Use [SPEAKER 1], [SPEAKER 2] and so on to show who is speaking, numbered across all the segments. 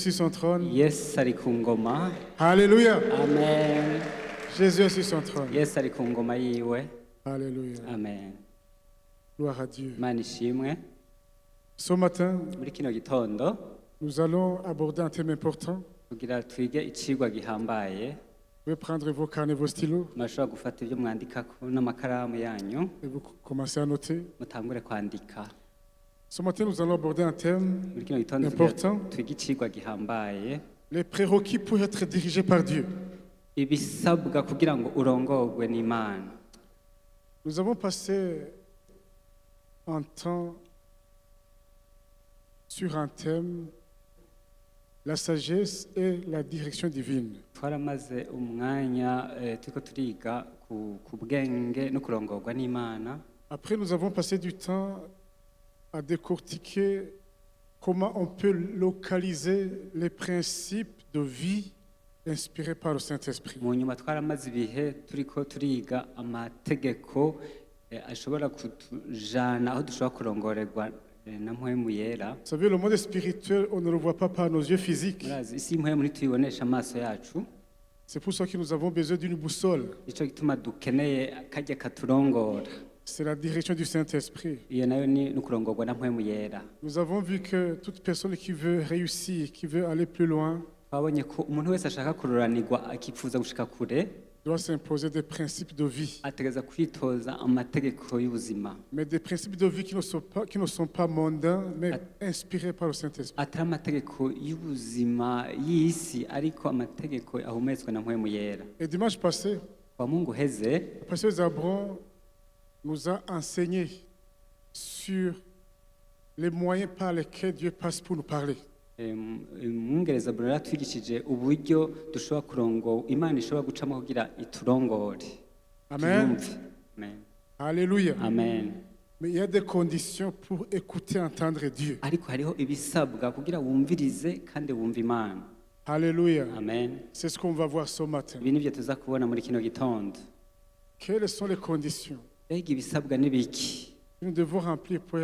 [SPEAKER 1] sur son trône.
[SPEAKER 2] Yesu ari ku ngoma.
[SPEAKER 1] Alléluia.
[SPEAKER 2] Amen.
[SPEAKER 1] Jésus est sur son trône.
[SPEAKER 2] Yesu ari ku ngoma yiwe.
[SPEAKER 1] Alléluia.
[SPEAKER 2] Amen.
[SPEAKER 1] Gloire à Dieu.
[SPEAKER 2] Imana ishimwe.
[SPEAKER 1] Ce matin,
[SPEAKER 2] Muri kino gitondo
[SPEAKER 1] nous allons aborder un thème important.
[SPEAKER 2] kugira twige icigwa gihambaye.
[SPEAKER 1] Vous pouvez prendre vos carnets, vos stylos
[SPEAKER 2] Murashobora gufata ibyo mwandikako n'amakaramu yanyu
[SPEAKER 1] et vous commencez à noter.
[SPEAKER 2] mutangure kwandika.
[SPEAKER 1] Ce matin, nous allons aborder un thème,
[SPEAKER 2] Muri kino gitondo
[SPEAKER 1] Important.
[SPEAKER 2] twige icigwa gihambaye.
[SPEAKER 1] les prérequis pour être dirigé par Dieu.
[SPEAKER 2] Ibisabwa kugira ngo urongorwe n'Imana.
[SPEAKER 1] Nous avons passé un temps sur un thème, la sagesse et la direction divine.
[SPEAKER 2] Twaramaze umwanya turiko turiga ku bwenge no kurongorwa n'Imana.
[SPEAKER 1] Après, nous avons passé du temps à décortiquer comment on peut localiser les principes de vie inspirés par le Saint-Esprit.
[SPEAKER 2] Mu nyuma twaramaze ibihe turiko turiga amategeko ashobora kutujana aho dushobora kurongorerwa na mpwemu yera.
[SPEAKER 1] Vous savez, le monde spirituel, on ne le voit pas par nos yeux physiques.
[SPEAKER 2] Murazi isi mpwemu ntituyibonesha amaso yacu.
[SPEAKER 1] C'est pour ça que nous avons besoin d'une boussole.
[SPEAKER 2] Ico gituma dukeneye karya katurongora.
[SPEAKER 1] C'est la direction du Saint-Esprit.
[SPEAKER 2] Iyo nayo ni kurongorwa na mpwemu yera.
[SPEAKER 1] Nous avons vu que toute personne qui veut réussir, qui veut aller plus loin,
[SPEAKER 2] Twabonye ko umuntu wese ashaka kururanirwa akifuza gushika kure
[SPEAKER 1] doit s'imposer des principes de vie.
[SPEAKER 2] ategeza kwitoza amategeko y'ubuzima.
[SPEAKER 1] Mais des principes de vie qui ne sont pas mondains, mais inspirés par le Saint-Esprit.
[SPEAKER 2] Atari amategeko y'ubuzima y'isi ariko amategeko ahumetswe na mpwemu yera.
[SPEAKER 1] Et dimanche passé,
[SPEAKER 2] Kwa Mungu heze
[SPEAKER 1] le pasteur Zabron nous a enseigné sur les moyens par lesquels Dieu passe pour nous parler.
[SPEAKER 2] umwongereza Bruno yatwigishije uburyo dushobora kurongo Imana ishobora gucamo kugira iturongore.
[SPEAKER 1] Amen.
[SPEAKER 2] Tuyumve. Amen.
[SPEAKER 1] Alléluia.
[SPEAKER 2] Amen.
[SPEAKER 1] Mais il y a des conditions pour écouter, entendre Dieu.
[SPEAKER 2] Ariko hariho ibisabwa kugira wumvirize kandi wumve Imana.
[SPEAKER 1] Alléluia.
[SPEAKER 2] Amen.
[SPEAKER 1] C'est ce qu'on va voir ce matin.
[SPEAKER 2] Ibi nivyo tuza kubona muri kino gitondo.
[SPEAKER 1] Quelles sont les conditions
[SPEAKER 2] Mbega ibisabwa n'ibiki
[SPEAKER 1] que nous devons remplir pour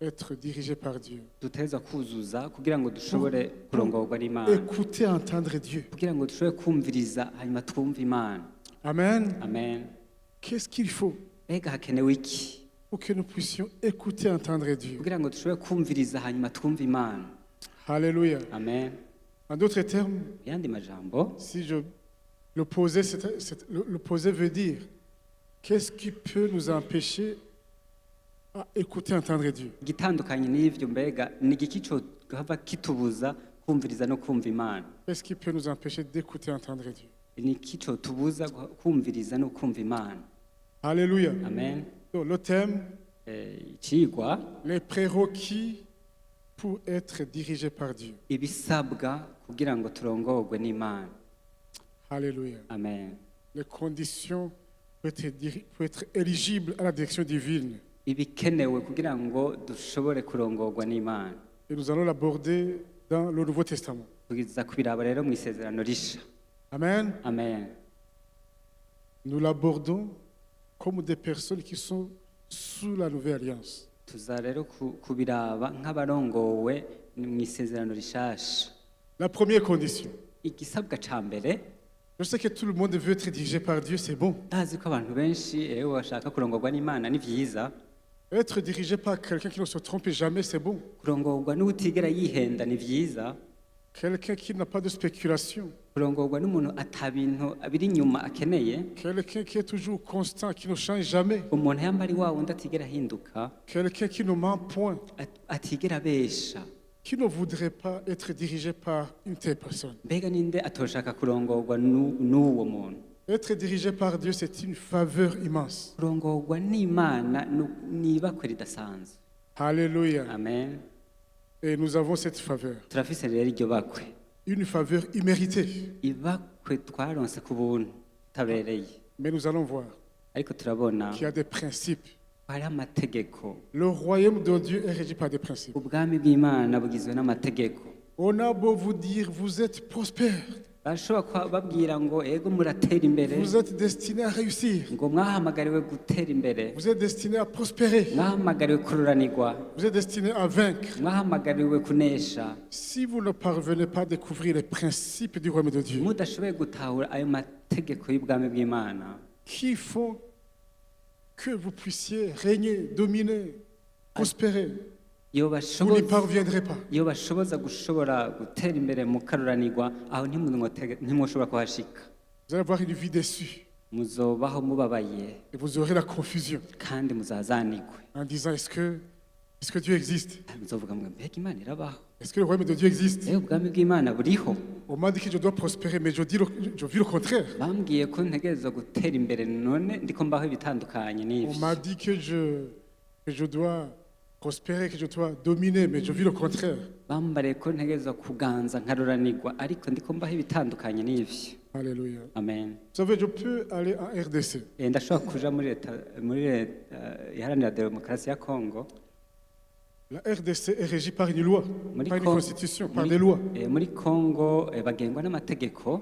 [SPEAKER 1] être dirigés par Dieu?
[SPEAKER 2] duteza kuzuza kugira ngo dushobore kurongorwa n'Imana,
[SPEAKER 1] Écouter, entendre Dieu.
[SPEAKER 2] kugira ngo dushobore kumviriza hanyuma twumve Imana.
[SPEAKER 1] Amen.
[SPEAKER 2] Amen.
[SPEAKER 1] Qu'est-ce qu'il faut
[SPEAKER 2] Mbega hakenewe iki
[SPEAKER 1] pour que nous puissions écouter, entendre Dieu?
[SPEAKER 2] kugira ngo dushobore kumviriza hanyuma twumve Imana?
[SPEAKER 1] Alléluia.
[SPEAKER 2] Amen.
[SPEAKER 1] En d'autres termes,
[SPEAKER 2] Yandi majambo,
[SPEAKER 1] si je l'opposé, l'opposé veut dire qu'est-ce qui peut nous empêcher à écouter, entendre Dieu?
[SPEAKER 2] igitandukanye n'ivyo mbega ni igiki co gahava kitubuza kumviriza no kumva Imana?
[SPEAKER 1] Qu'est-ce qui peut nous empêcher d'écouter, entendre Dieu?
[SPEAKER 2] Ni iki co tubuza kumviriza no kumva Imana?
[SPEAKER 1] Alléluia.
[SPEAKER 2] Amen.
[SPEAKER 1] Donc, le thème,
[SPEAKER 2] Icigwa
[SPEAKER 1] les prérequis pour être dirigé par Dieu.
[SPEAKER 2] ibisabwa kugira ngo turongorwe n'Imana.
[SPEAKER 1] Alléluia.
[SPEAKER 2] Amen.
[SPEAKER 1] Les conditions pour être éligible à la direction divine.
[SPEAKER 2] Ibikenewe kugira ngo dushobore kurongorwa n'Imana.
[SPEAKER 1] Et nous allons l'aborder dans le Nouveau Testament.
[SPEAKER 2] Tugiza kubiraba rero mu isezerano risha.
[SPEAKER 1] Amen.
[SPEAKER 2] Amen.
[SPEAKER 1] Nous l'abordons comme des personnes qui sont sous la nouvelle alliance.
[SPEAKER 2] Tuza rero kubiraba nk'abarongowe mu isezerano rishasha.
[SPEAKER 1] La première condition.
[SPEAKER 2] Igisabwa ca mbere,
[SPEAKER 1] Je sais que tout le monde veut être dirigé par Dieu, c'est bon.
[SPEAKER 2] ndazi ko abantu benshi bashaka kurongorwa n'Imana ni vyiza.
[SPEAKER 1] Être dirigé par quelqu'un qui ne se trompe jamais, c'est bon.
[SPEAKER 2] Kurongorwa n'utigera yihenda ni vyiza.
[SPEAKER 1] Quelqu'un qui n'a pas de spéculation.
[SPEAKER 2] Kurongorwa n'umuntu atabintu abiri inyuma akeneye.
[SPEAKER 1] Quelqu'un qui est toujours constant, qui ne change jamais.
[SPEAKER 2] Umuntu yamba ari wa wundi atigera ahinduka,
[SPEAKER 1] Quelqu'un qui ne ment point.
[SPEAKER 2] atigera abesha.
[SPEAKER 1] Qui ne voudrait pas être dirigé par une telle personne?
[SPEAKER 2] Mbega ninde atoshaka kurongorwa n'uwo muntu?
[SPEAKER 1] Être dirigé par Dieu, c'est une faveur immense.
[SPEAKER 2] Kurongorwa n'Imana ni ibakwe ridasanzwe.
[SPEAKER 1] Alléluia.
[SPEAKER 2] Amen.
[SPEAKER 1] Et nous avons cette faveur.
[SPEAKER 2] Turafise rero iryo bakwe.
[SPEAKER 1] Une faveur imméritée.
[SPEAKER 2] Ibakwe twaronse ku buntu tabereye.
[SPEAKER 1] Mais nous allons voir
[SPEAKER 2] Ariko turabona
[SPEAKER 1] qu'il y a des principes.
[SPEAKER 2] hari amategeko.
[SPEAKER 1] Le royaume de Dieu est régi par des principes.
[SPEAKER 2] Ubwami bw'Imana bugizwe n'amategeko.
[SPEAKER 1] On a beau vous dire, vous êtes prospère.
[SPEAKER 2] bashobora kubabwira ngo ego muratera imbere
[SPEAKER 1] Vous êtes destiné à réussir.
[SPEAKER 2] ngo mwahamagariwe gutera imbere
[SPEAKER 1] Vous êtes destiné à prospérer.
[SPEAKER 2] mwahamagariwe kururanirwa
[SPEAKER 1] Vous êtes destiné à vaincre.
[SPEAKER 2] mwahamagariwe kunesha
[SPEAKER 1] Si vous ne parvenez pas à découvrir les principes du royaume de Dieu
[SPEAKER 2] mudashoboye gutahura ayo mategeko y'ubwami bw'Imana
[SPEAKER 1] qui font que vous puissiez régner, dominer, prospérer,
[SPEAKER 2] iyo
[SPEAKER 1] vous n'y
[SPEAKER 2] bashoboza
[SPEAKER 1] parviendrez pas.
[SPEAKER 2] iyo bashoboza gushobora gutera imbere mukaruranirwa aho ntimwoshobora kuhashika
[SPEAKER 1] Vous allez avoir une vie déçue
[SPEAKER 2] muzobaho mubabaye
[SPEAKER 1] et vous aurez la confusion
[SPEAKER 2] kandi muzazanirwe
[SPEAKER 1] en disant est-ce que Dieu existe?
[SPEAKER 2] muzovuga ngo mbega Imana irabaho
[SPEAKER 1] Est-ce que le royaume de Dieu existe?
[SPEAKER 2] ubwami bw'Imana buriho
[SPEAKER 1] On m'a dit que je dois prospérer, mais je vis le contraire.
[SPEAKER 2] bambwiye ko ntegerezwa gutera imbere none ndiko mbaho ibitandukanye
[SPEAKER 1] On
[SPEAKER 2] n'ivyo
[SPEAKER 1] m'a dit que je dois prospérer, que je dois dominer, mais je vis le contraire.
[SPEAKER 2] bambariye ko ntegerezwa kuganza nkaruranirwa ariko ndiko mbaho ibitandukanye n'ivyo
[SPEAKER 1] Alléluia.
[SPEAKER 2] amen
[SPEAKER 1] Vous savez, je peux aller en RDC.
[SPEAKER 2] ndashobora kuja muri leta iharanira demokarasi ya Kongo
[SPEAKER 1] La RDC est régie par une loi,
[SPEAKER 2] Muri
[SPEAKER 1] par une
[SPEAKER 2] Con-
[SPEAKER 1] constitution, par des lois.
[SPEAKER 2] muri Kongo bagengwa n'amategeko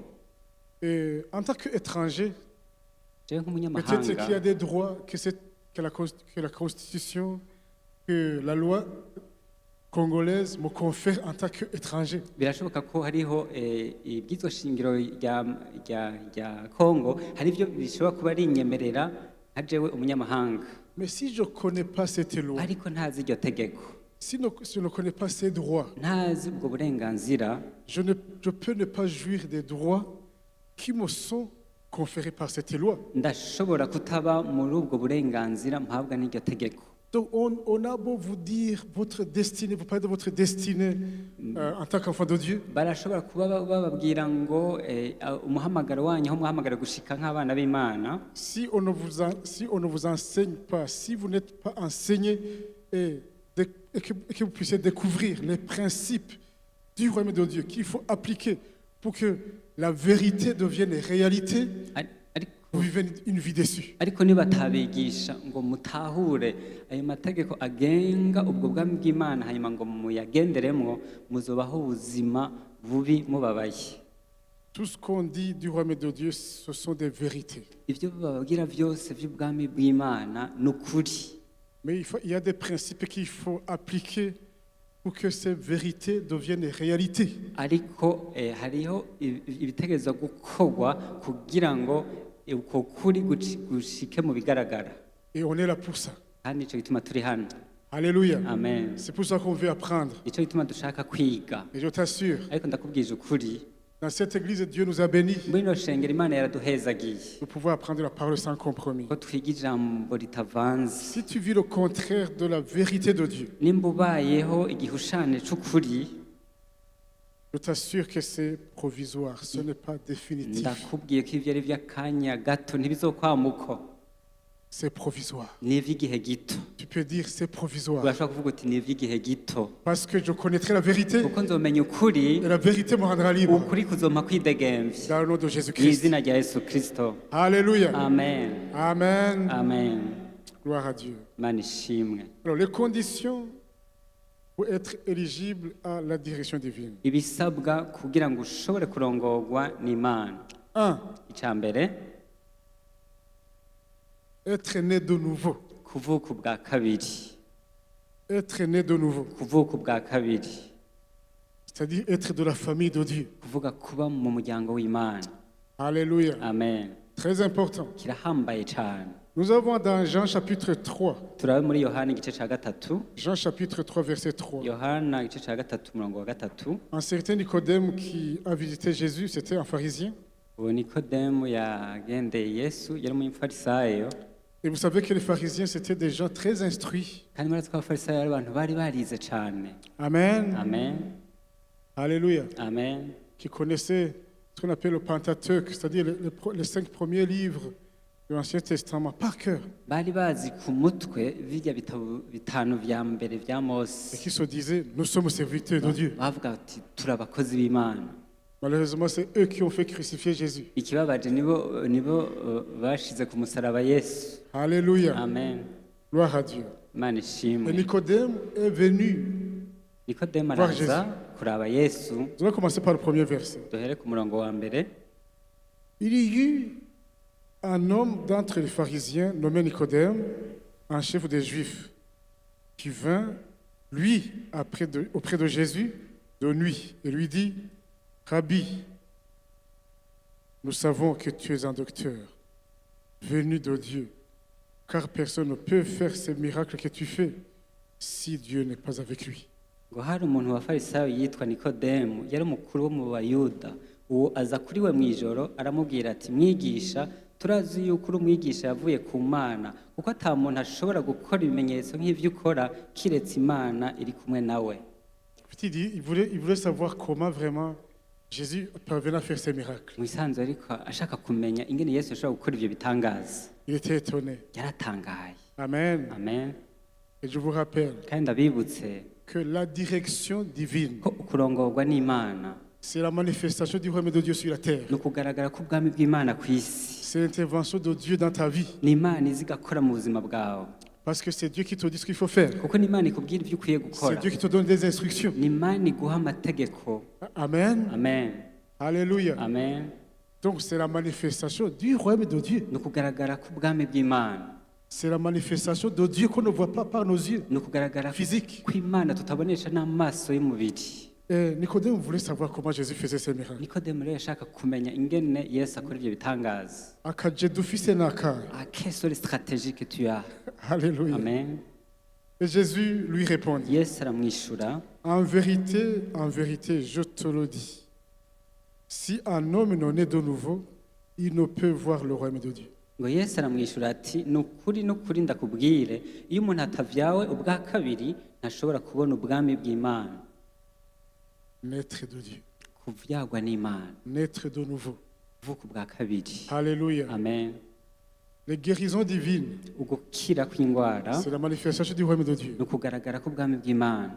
[SPEAKER 1] Et en tant qu'étranger,
[SPEAKER 2] jewe
[SPEAKER 1] peut-être qu'il y a
[SPEAKER 2] nk'umunyamahanga
[SPEAKER 1] des droits que la constitution, que la loi congolaise me confère en tant qu'étranger.
[SPEAKER 2] birashoboka ko hariho ibyitwa shingiro rya Kongo hari ibyo bishobora kuba ari inyemerera nka jewe umunyamahanga
[SPEAKER 1] Mais si je ne connais pas cette loi,
[SPEAKER 2] ariko ntazi iryo tegeko
[SPEAKER 1] si je ne connais pas ces droits,
[SPEAKER 2] ntazi ubwo burenganzira
[SPEAKER 1] je peux ne pas jouir des droits qui me sont conférés par cette loi.
[SPEAKER 2] ndashobora kutaba muri ubwo burenganzira mpabwa n'iryo tegeko
[SPEAKER 1] Donc on a beau vous dire votre destinée, vous parlez de votre destinée en tant qu'enfant de Dieu,
[SPEAKER 2] barashobora kuba bababwira ngo umuhamagaro wanyu aho muhamagara gushika nk'abana b'Imana
[SPEAKER 1] si on ne vous enseigne pas, si vous n'êtes pas enseigné et que vous puissiez découvrir les principes du royaume de Dieu qu'il faut appliquer pour que la vérité devienne réalité, vous vivez une vie déçue.
[SPEAKER 2] ariko nibatabigisha ngo mutahure ayo mategeko agenga ubwo bwami bw'Imana hanyuma ngo muyagenderemwo muzobaho ubuzima bubi mubabaye
[SPEAKER 1] Tout ce qu'on dit du royaume de Dieu, ce sont des vérités.
[SPEAKER 2] ibyo bababwira byose by'ubwami bw'Imana ni ukuri
[SPEAKER 1] Mais il y a des principes qu'il faut appliquer pour que ces vérités deviennent réalité.
[SPEAKER 2] ariko hariho ibitegerezwa gukorwa kugira ngo uko kuri gushike mu bigaragara
[SPEAKER 1] Et on est là pour ça.
[SPEAKER 2] kandi nicyo gituma turi hano
[SPEAKER 1] Alléluia.
[SPEAKER 2] amen
[SPEAKER 1] C'est pour ça qu'on veut apprendre.
[SPEAKER 2] nicyo gituma dushaka kwiga
[SPEAKER 1] Et je t'assure,
[SPEAKER 2] ariko ndakubwije ukuri
[SPEAKER 1] dans cette église, Dieu nous a bénis
[SPEAKER 2] muri ino shengero Imana yaraduhezagiye
[SPEAKER 1] de pouvoir apprendre la parole sans compromis.
[SPEAKER 2] ko twiga ijambo ritavanze
[SPEAKER 1] Si tu vis le contraire de la vérité de Dieu,
[SPEAKER 2] nimba ubayeho igihushane c'ukuri
[SPEAKER 1] je t'assure que c'est provisoire, ce n'est pas définitif.
[SPEAKER 2] ndakubwiye ko ivyo ari vy'akanya gato ntibizokwamuko
[SPEAKER 1] C'est provisoire.
[SPEAKER 2] ni ivy'igihe gito
[SPEAKER 1] Tu peux dire c'est provisoire.
[SPEAKER 2] urashobora kuvuga uti ni ivy'igihe gito
[SPEAKER 1] Parce que je connaîtrai la vérité
[SPEAKER 2] kuko nzomenya ukuri
[SPEAKER 1] et la vérité me rendra libre.
[SPEAKER 2] ukuri kuzompa kwidegemvya
[SPEAKER 1] Dans le nom de Jésus-Christ.
[SPEAKER 2] mw'izina rya Yesu Kristo
[SPEAKER 1] Alléluia.
[SPEAKER 2] amen
[SPEAKER 1] Amen.
[SPEAKER 2] amen
[SPEAKER 1] Gloire à Dieu.
[SPEAKER 2] Imana ishimwe
[SPEAKER 1] Alors, les conditions pour être éligible à la direction divine.
[SPEAKER 2] ibisabwa kugira ngo ushobore kurongorwa n'Imana
[SPEAKER 1] 1.
[SPEAKER 2] icya mbere
[SPEAKER 1] Être né de nouveau.
[SPEAKER 2] kuvuka ubwa kabiri
[SPEAKER 1] Être né de nouveau.
[SPEAKER 2] kuvuka ubwa kabiri
[SPEAKER 1] C'est-à-dire être de la famille de Dieu.
[SPEAKER 2] kuvuga kuba mu muryango w'Imana
[SPEAKER 1] Alléluia.
[SPEAKER 2] amen
[SPEAKER 1] Très important.
[SPEAKER 2] kirahambaye cyane
[SPEAKER 1] Nous avons dans Jean chapitre 3,
[SPEAKER 2] turabe muri Yohana igice cya gatatu
[SPEAKER 1] Jean chapitre 3 verset 3.
[SPEAKER 2] Yohana igice cya gatatu umurongo wa gatatu
[SPEAKER 1] Un certain Nicodème qui a visité Jésus, c'était un pharisien.
[SPEAKER 2] uwo Nikodemu yagendeye Yesu yari umufarisayo
[SPEAKER 1] Et vous savez que les pharisiens, c'était des gens très instruits.
[SPEAKER 2] kandi murazi ko abafarisayo ari abantu bari barize cyane
[SPEAKER 1] Amen.
[SPEAKER 2] amen
[SPEAKER 1] Alléluia.
[SPEAKER 2] amen
[SPEAKER 1] Qui connaissaient ce qu'on appelle le Pentateuque, c'est-à-dire les 5 premiers livres de l'Ancien Testament par cœur.
[SPEAKER 2] bari bazi ku mutwe birya bitabo bitanu vya mbere vya
[SPEAKER 1] Et
[SPEAKER 2] Mose
[SPEAKER 1] qui se disaient, nous sommes serviteurs de Dieu.
[SPEAKER 2] bavuga bati turi abakozi b'Imana
[SPEAKER 1] Malheureusement, c'est eux qui ont fait crucifier Jésus.
[SPEAKER 2] ikibabaje nibo bashize ku musaraba Yesu
[SPEAKER 1] Alléluia.
[SPEAKER 2] amen
[SPEAKER 1] Gloire à Dieu.
[SPEAKER 2] Imana
[SPEAKER 1] Et
[SPEAKER 2] ishimwe
[SPEAKER 1] Nicodème est venu
[SPEAKER 2] Nikodemu
[SPEAKER 1] voir
[SPEAKER 2] araza
[SPEAKER 1] Jésus.
[SPEAKER 2] kuraba yesu
[SPEAKER 1] Nous allons commencer par le premier verset.
[SPEAKER 2] duhere ku murongo wa mbere.
[SPEAKER 1] Il y eut un homme d'entre les pharisiens nommé Nicodème, un chef des Juifs, qui vint, lui, auprès de Jésus de nuit, et lui dit, Rabbi, nous savons que tu es un docteur, venu de Dieu, car personne ne peut faire ces miracles que tu fais si Dieu n'est pas avec lui.
[SPEAKER 2] ngo hari umuntu wa farisayo yitwa nikodemu yari umukuru wo mu bayuda. Uwo aza kuri we mu ijoro aramubwira ati, mwigisha, turazi yuko uri umwigisha yavuye ku mana, kuko ata muntu ashobora gukora ibimenyetso nk'ibyo ukora kiretse imana iri kumwe nawe.
[SPEAKER 1] En fait, il voulait savoir comment vraiment Jésus parvenait à faire ces miracles.
[SPEAKER 2] mu isanzwe ariko ashaka kumenya ingene yesu ashobora gukora ibyo bitangaza.
[SPEAKER 1] Il était étonné.
[SPEAKER 2] Yaratangaye.
[SPEAKER 1] Amen.
[SPEAKER 2] Amen.
[SPEAKER 1] Et je vous rappelle
[SPEAKER 2] kandi ndabibutse
[SPEAKER 1] que la direction divine,
[SPEAKER 2] ko ukurongorwa n'imana
[SPEAKER 1] c'est la manifestation du royaume de Dieu sur la terre.
[SPEAKER 2] ni ukugaragara k'ubwami bw'imana ku isi.
[SPEAKER 1] C'est l'intervention de Dieu dans ta vie.
[SPEAKER 2] ni imana izi igakora mu buzima bwawe,
[SPEAKER 1] Parce que c'est Dieu qui te dit ce qu'il faut faire.
[SPEAKER 2] kuko ni imana ikubwira ibyo ukwiye
[SPEAKER 1] C'est
[SPEAKER 2] gukora.
[SPEAKER 1] Dieu qui te donne des instructions.
[SPEAKER 2] ni imana iguha amategeko.
[SPEAKER 1] Amen.
[SPEAKER 2] Amen.
[SPEAKER 1] Alléluia.
[SPEAKER 2] Amen.
[SPEAKER 1] Donc c'est la manifestation du royaume de Dieu.
[SPEAKER 2] ni ukugaragara k'ubwami bw'imana.
[SPEAKER 1] C'est la manifestation de Dieu qu'on ne voit pas par nos yeux
[SPEAKER 2] ni ukugaragara
[SPEAKER 1] physiques.
[SPEAKER 2] kw'imana tutabonesha n'amaso y'umubiri.
[SPEAKER 1] Et Nicodème voulait savoir comment Jésus faisait ces miracles.
[SPEAKER 2] nikodemu rero yashaka kumenya ingene yesu akora ibyo bitangaza.
[SPEAKER 1] Akaje dufise n'aka.
[SPEAKER 2] quelle seule stratégie que tu as.
[SPEAKER 1] Alléluia.
[SPEAKER 2] Amen.
[SPEAKER 1] Et Jésus lui répondit,
[SPEAKER 2] yesu aramwishura,
[SPEAKER 1] en vérité, je te le dis. Si un homme n'est né de nouveau, il ne peut voir le royaume de Dieu.
[SPEAKER 2] ngo yesu aramwishura ati, ni ukuri n'ukuri ndakubwire, iyo umuntu atavyawe ubwa kabiri ntashobora kubona ubwami bw'imana.
[SPEAKER 1] Naître de Dieu.
[SPEAKER 2] kuvyagwa n'imana,
[SPEAKER 1] Naître de nouveau.
[SPEAKER 2] kuvuka ubwa kabiri.
[SPEAKER 1] Alléluia.
[SPEAKER 2] Amen.
[SPEAKER 1] Les guérisons divines,
[SPEAKER 2] ugukira kw'indwara
[SPEAKER 1] c'est la manifestation du royaume de Dieu.
[SPEAKER 2] ni ukugaragara k'ubwami bw'imana.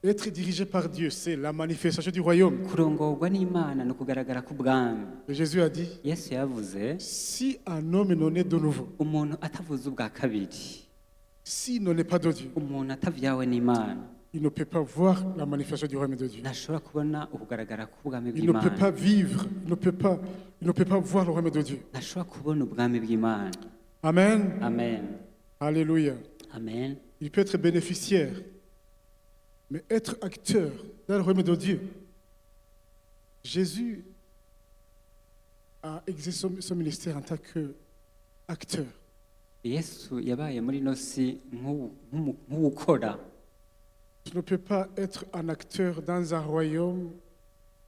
[SPEAKER 1] Être dirigé par Dieu, c'est la manifestation du royaume.
[SPEAKER 2] kurongorwa n'imana ni ukugaragara k'ubwami.
[SPEAKER 1] Et Jésus a dit,
[SPEAKER 2] yesu yavuze,
[SPEAKER 1] si un homme n'est né de nouveau,
[SPEAKER 2] umuntu atavuze ubwa kabiri,
[SPEAKER 1] s'il ne n'est pas de Dieu,
[SPEAKER 2] umuntu atavyawe n'imana
[SPEAKER 1] il ne peut pas voir la manifestation du royaume de Dieu.
[SPEAKER 2] ntashobora kubona ukugaragara k'ubwami
[SPEAKER 1] Il ne peut pas
[SPEAKER 2] bw'imana,
[SPEAKER 1] vivre, il ne peut pas voir le royaume de Dieu.
[SPEAKER 2] ntashobora kubona ubwami bw'imana.
[SPEAKER 1] Amen.
[SPEAKER 2] Amen.
[SPEAKER 1] Alléluia.
[SPEAKER 2] Amen.
[SPEAKER 1] Il peut être bénéficiaire, mais être acteur dans le royaume de Dieu. Jésus a exercé son ministère en tant qu'acteur.
[SPEAKER 2] yesu yabaye muri ino si nk'uwukora.
[SPEAKER 1] Tu ne peux pas être un acteur dans un royaume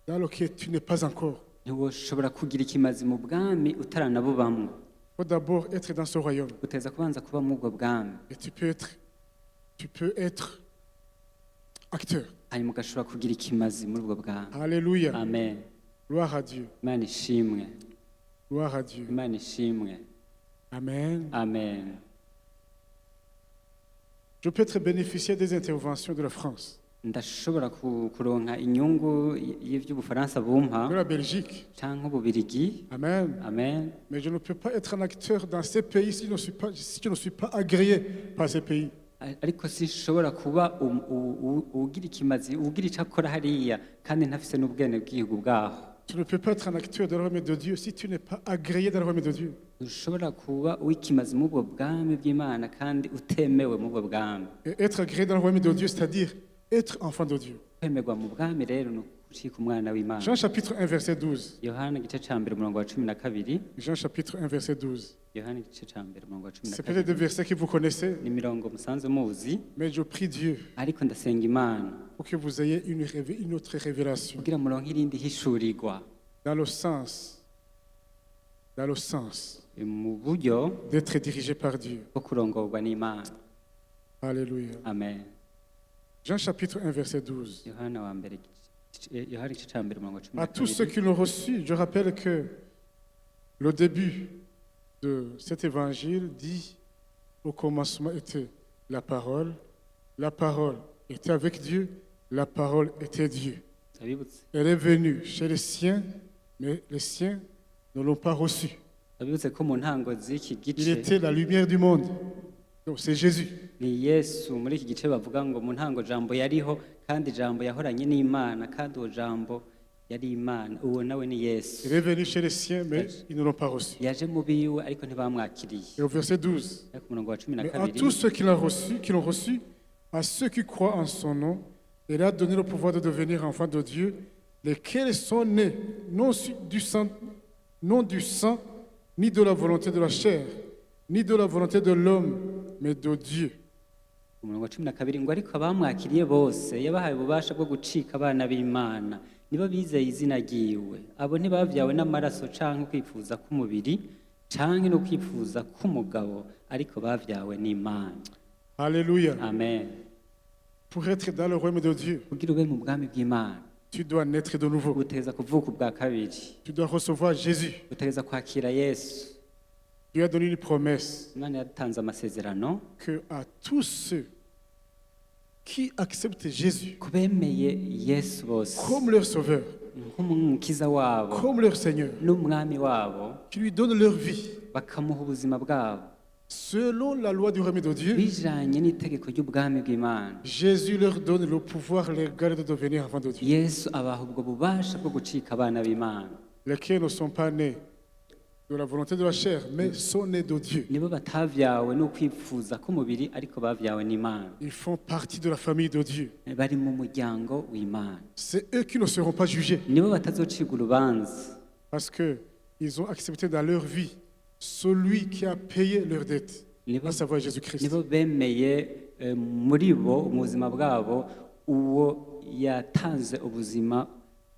[SPEAKER 1] dans lequel tu n'es pas encore.
[SPEAKER 2] ntiwoshobora kugira ikimazi mu bwami utaranabubamwo.
[SPEAKER 1] Il faut d'abord être dans ce royaume.
[SPEAKER 2] uteza kubanza kuba muri ubwo bwami,
[SPEAKER 1] Et tu peux être acteur.
[SPEAKER 2] hanyuma ugashobora kugira ikimazi muri ubwo bwami.
[SPEAKER 1] Alléluia.
[SPEAKER 2] Amen.
[SPEAKER 1] Gloire à Dieu.
[SPEAKER 2] imana ishimwe.
[SPEAKER 1] Gloire à Dieu.
[SPEAKER 2] imana ishimwe.
[SPEAKER 1] Amen.
[SPEAKER 2] Amen.
[SPEAKER 1] Je peux être bénéficiaire des interventions de la France,
[SPEAKER 2] ndashobora kuronka inyungu y'ivy'ubufaransa bumpa
[SPEAKER 1] de la Belgique.
[SPEAKER 2] canke ububirigi.
[SPEAKER 1] Amen.
[SPEAKER 2] Amen.
[SPEAKER 1] Mais je ne peux pas être un acteur dans ces pays si je ne suis pas agréé par ces pays.
[SPEAKER 2] ariko sinshobora kuba ugira ikimazi, ugira ico akora hariya kandi ntafise n'ubwene bw'igihugu bwaho.
[SPEAKER 1] Tu ne peux pas être un acteur dans le royaume de Dieu si tu n'es pas agréé dans le royaume de Dieu.
[SPEAKER 2] ntushobora kuba uw'ikimazi muri ubwo bwami bw'imana kandi utemewe muri ubwo bwami.
[SPEAKER 1] Et être agréé dans le royaume de Dieu, c'est-à-dire être enfant de Dieu.
[SPEAKER 2] kwemerwa mu bwami rero ni ukucika umwana w'imana.
[SPEAKER 1] Jean chapitre 1, verset 12.
[SPEAKER 2] yohana igice ca mbere umurongo wa 12.
[SPEAKER 1] Jean chapitre 1, verset 12.
[SPEAKER 2] yohana igice ca mbere umurongo wa
[SPEAKER 1] C'est peut-être des
[SPEAKER 2] 12.
[SPEAKER 1] versets que vous connaissez,
[SPEAKER 2] ni imirongo musanzwe muzi,
[SPEAKER 1] mais je prie Dieu
[SPEAKER 2] ariko ndasenga imana
[SPEAKER 1] pour que vous ayez une autre révélation
[SPEAKER 2] kugira muronke irindi hishurirwa
[SPEAKER 1] dans le sens
[SPEAKER 2] mu buryo
[SPEAKER 1] d'être dirigé par Dieu.
[SPEAKER 2] bwo kurongorwa n'imana.
[SPEAKER 1] Alléluia.
[SPEAKER 2] Amen.
[SPEAKER 1] Jean chapitre 1, verset 12.
[SPEAKER 2] yohana wa mbere yohana igice ca mbere umurongo wa
[SPEAKER 1] À tous ceux
[SPEAKER 2] 12.
[SPEAKER 1] qui l'ont reçu, je rappelle que le début de cet évangile dit au commencement était la parole était avec Dieu, la parole était Dieu.
[SPEAKER 2] abibutse
[SPEAKER 1] Elle est venue chez les siens, mais les siens ne l'ont pas reçue.
[SPEAKER 2] abibutse ko mu ntango z'iki
[SPEAKER 1] Il
[SPEAKER 2] gice
[SPEAKER 1] était la lumière du monde. Donc c'est Jésus.
[SPEAKER 2] ni yesu. muri iki gice bavuga ngo mu ntango jambo yariho kandi ijambo yahoranye n'imana kandi uwo jambo yari imana uwo nawe ni yesu
[SPEAKER 1] Il est venu chez les siens, mais ils ne l'ont pas reçu.
[SPEAKER 2] yaje mu biwe ariko ntibamwakiriye
[SPEAKER 1] Et au verset 12,
[SPEAKER 2] ariko umurongo wa cumi na
[SPEAKER 1] mais à
[SPEAKER 2] kabiri
[SPEAKER 1] tous ceux qui l'ont reçu, à ceux qui croient en son nom, il a donné le pouvoir de devenir enfants de Dieu, lesquels sont nés non du sang, ni de la volonté de la chair, ni de la volonté de l'homme, mais de Dieu.
[SPEAKER 2] umurongo wa cumi na kabiri ngo ariko abamwakiriye bose yabahaye ububasha bwo gucika abana b'imana nibo bizeye izina ryiwe abo ntibabyawe n'amaraso canke kwifuza k'umubiri canke no kwifuza k'umugabo ariko bavyawe n'imana
[SPEAKER 1] Alléluia.
[SPEAKER 2] amen
[SPEAKER 1] Pour être dans le royaume de Dieu,
[SPEAKER 2] kugira ube mu bwami bw'imana
[SPEAKER 1] tu dois naître de nouveau.
[SPEAKER 2] utegereza kuvuka ubwa kabiri
[SPEAKER 1] Tu dois recevoir Jésus.
[SPEAKER 2] utegereza kwakira yesu
[SPEAKER 1] Dieu a donné une promesse
[SPEAKER 2] imana yatanze amasezerano
[SPEAKER 1] que à tous ceux qui acceptent Jésus
[SPEAKER 2] kubemeye yesu bose
[SPEAKER 1] comme leur sauveur,
[SPEAKER 2] nk'umukiza wabo
[SPEAKER 1] comme leur Seigneur,
[SPEAKER 2] n'umwami wabo
[SPEAKER 1] qui lui donnent leur vie,
[SPEAKER 2] bakamuha ubuzima bwabo
[SPEAKER 1] selon la loi du royaume de Dieu,
[SPEAKER 2] bijanye n'itegeko ry'ubwami bw'imana
[SPEAKER 1] Jésus leur donne le pouvoir légal de devenir enfants de Dieu,
[SPEAKER 2] yesu abaha ubwo bubasha bwo gucika abana b'imana
[SPEAKER 1] lesquels ne sont pas nés de la volonté de la chair, mais sont nés de Dieu.
[SPEAKER 2] nibo batavyawe n'ukwifuza k'umubiri ariko bavyawe n'imana
[SPEAKER 1] Ils font partie de la famille de Dieu.
[SPEAKER 2] bari mu muryango w'imana
[SPEAKER 1] C'est eux qui ne seront pas jugés
[SPEAKER 2] nibo batazocirwa urubanza
[SPEAKER 1] parce qu'ils ont accepté dans leur vie celui qui a payé leurs dettes,
[SPEAKER 2] nibo
[SPEAKER 1] à savoir Jésus-Christ.
[SPEAKER 2] nibo bemeye muri bo mu buzima bwabo uwo yatanze ubuzima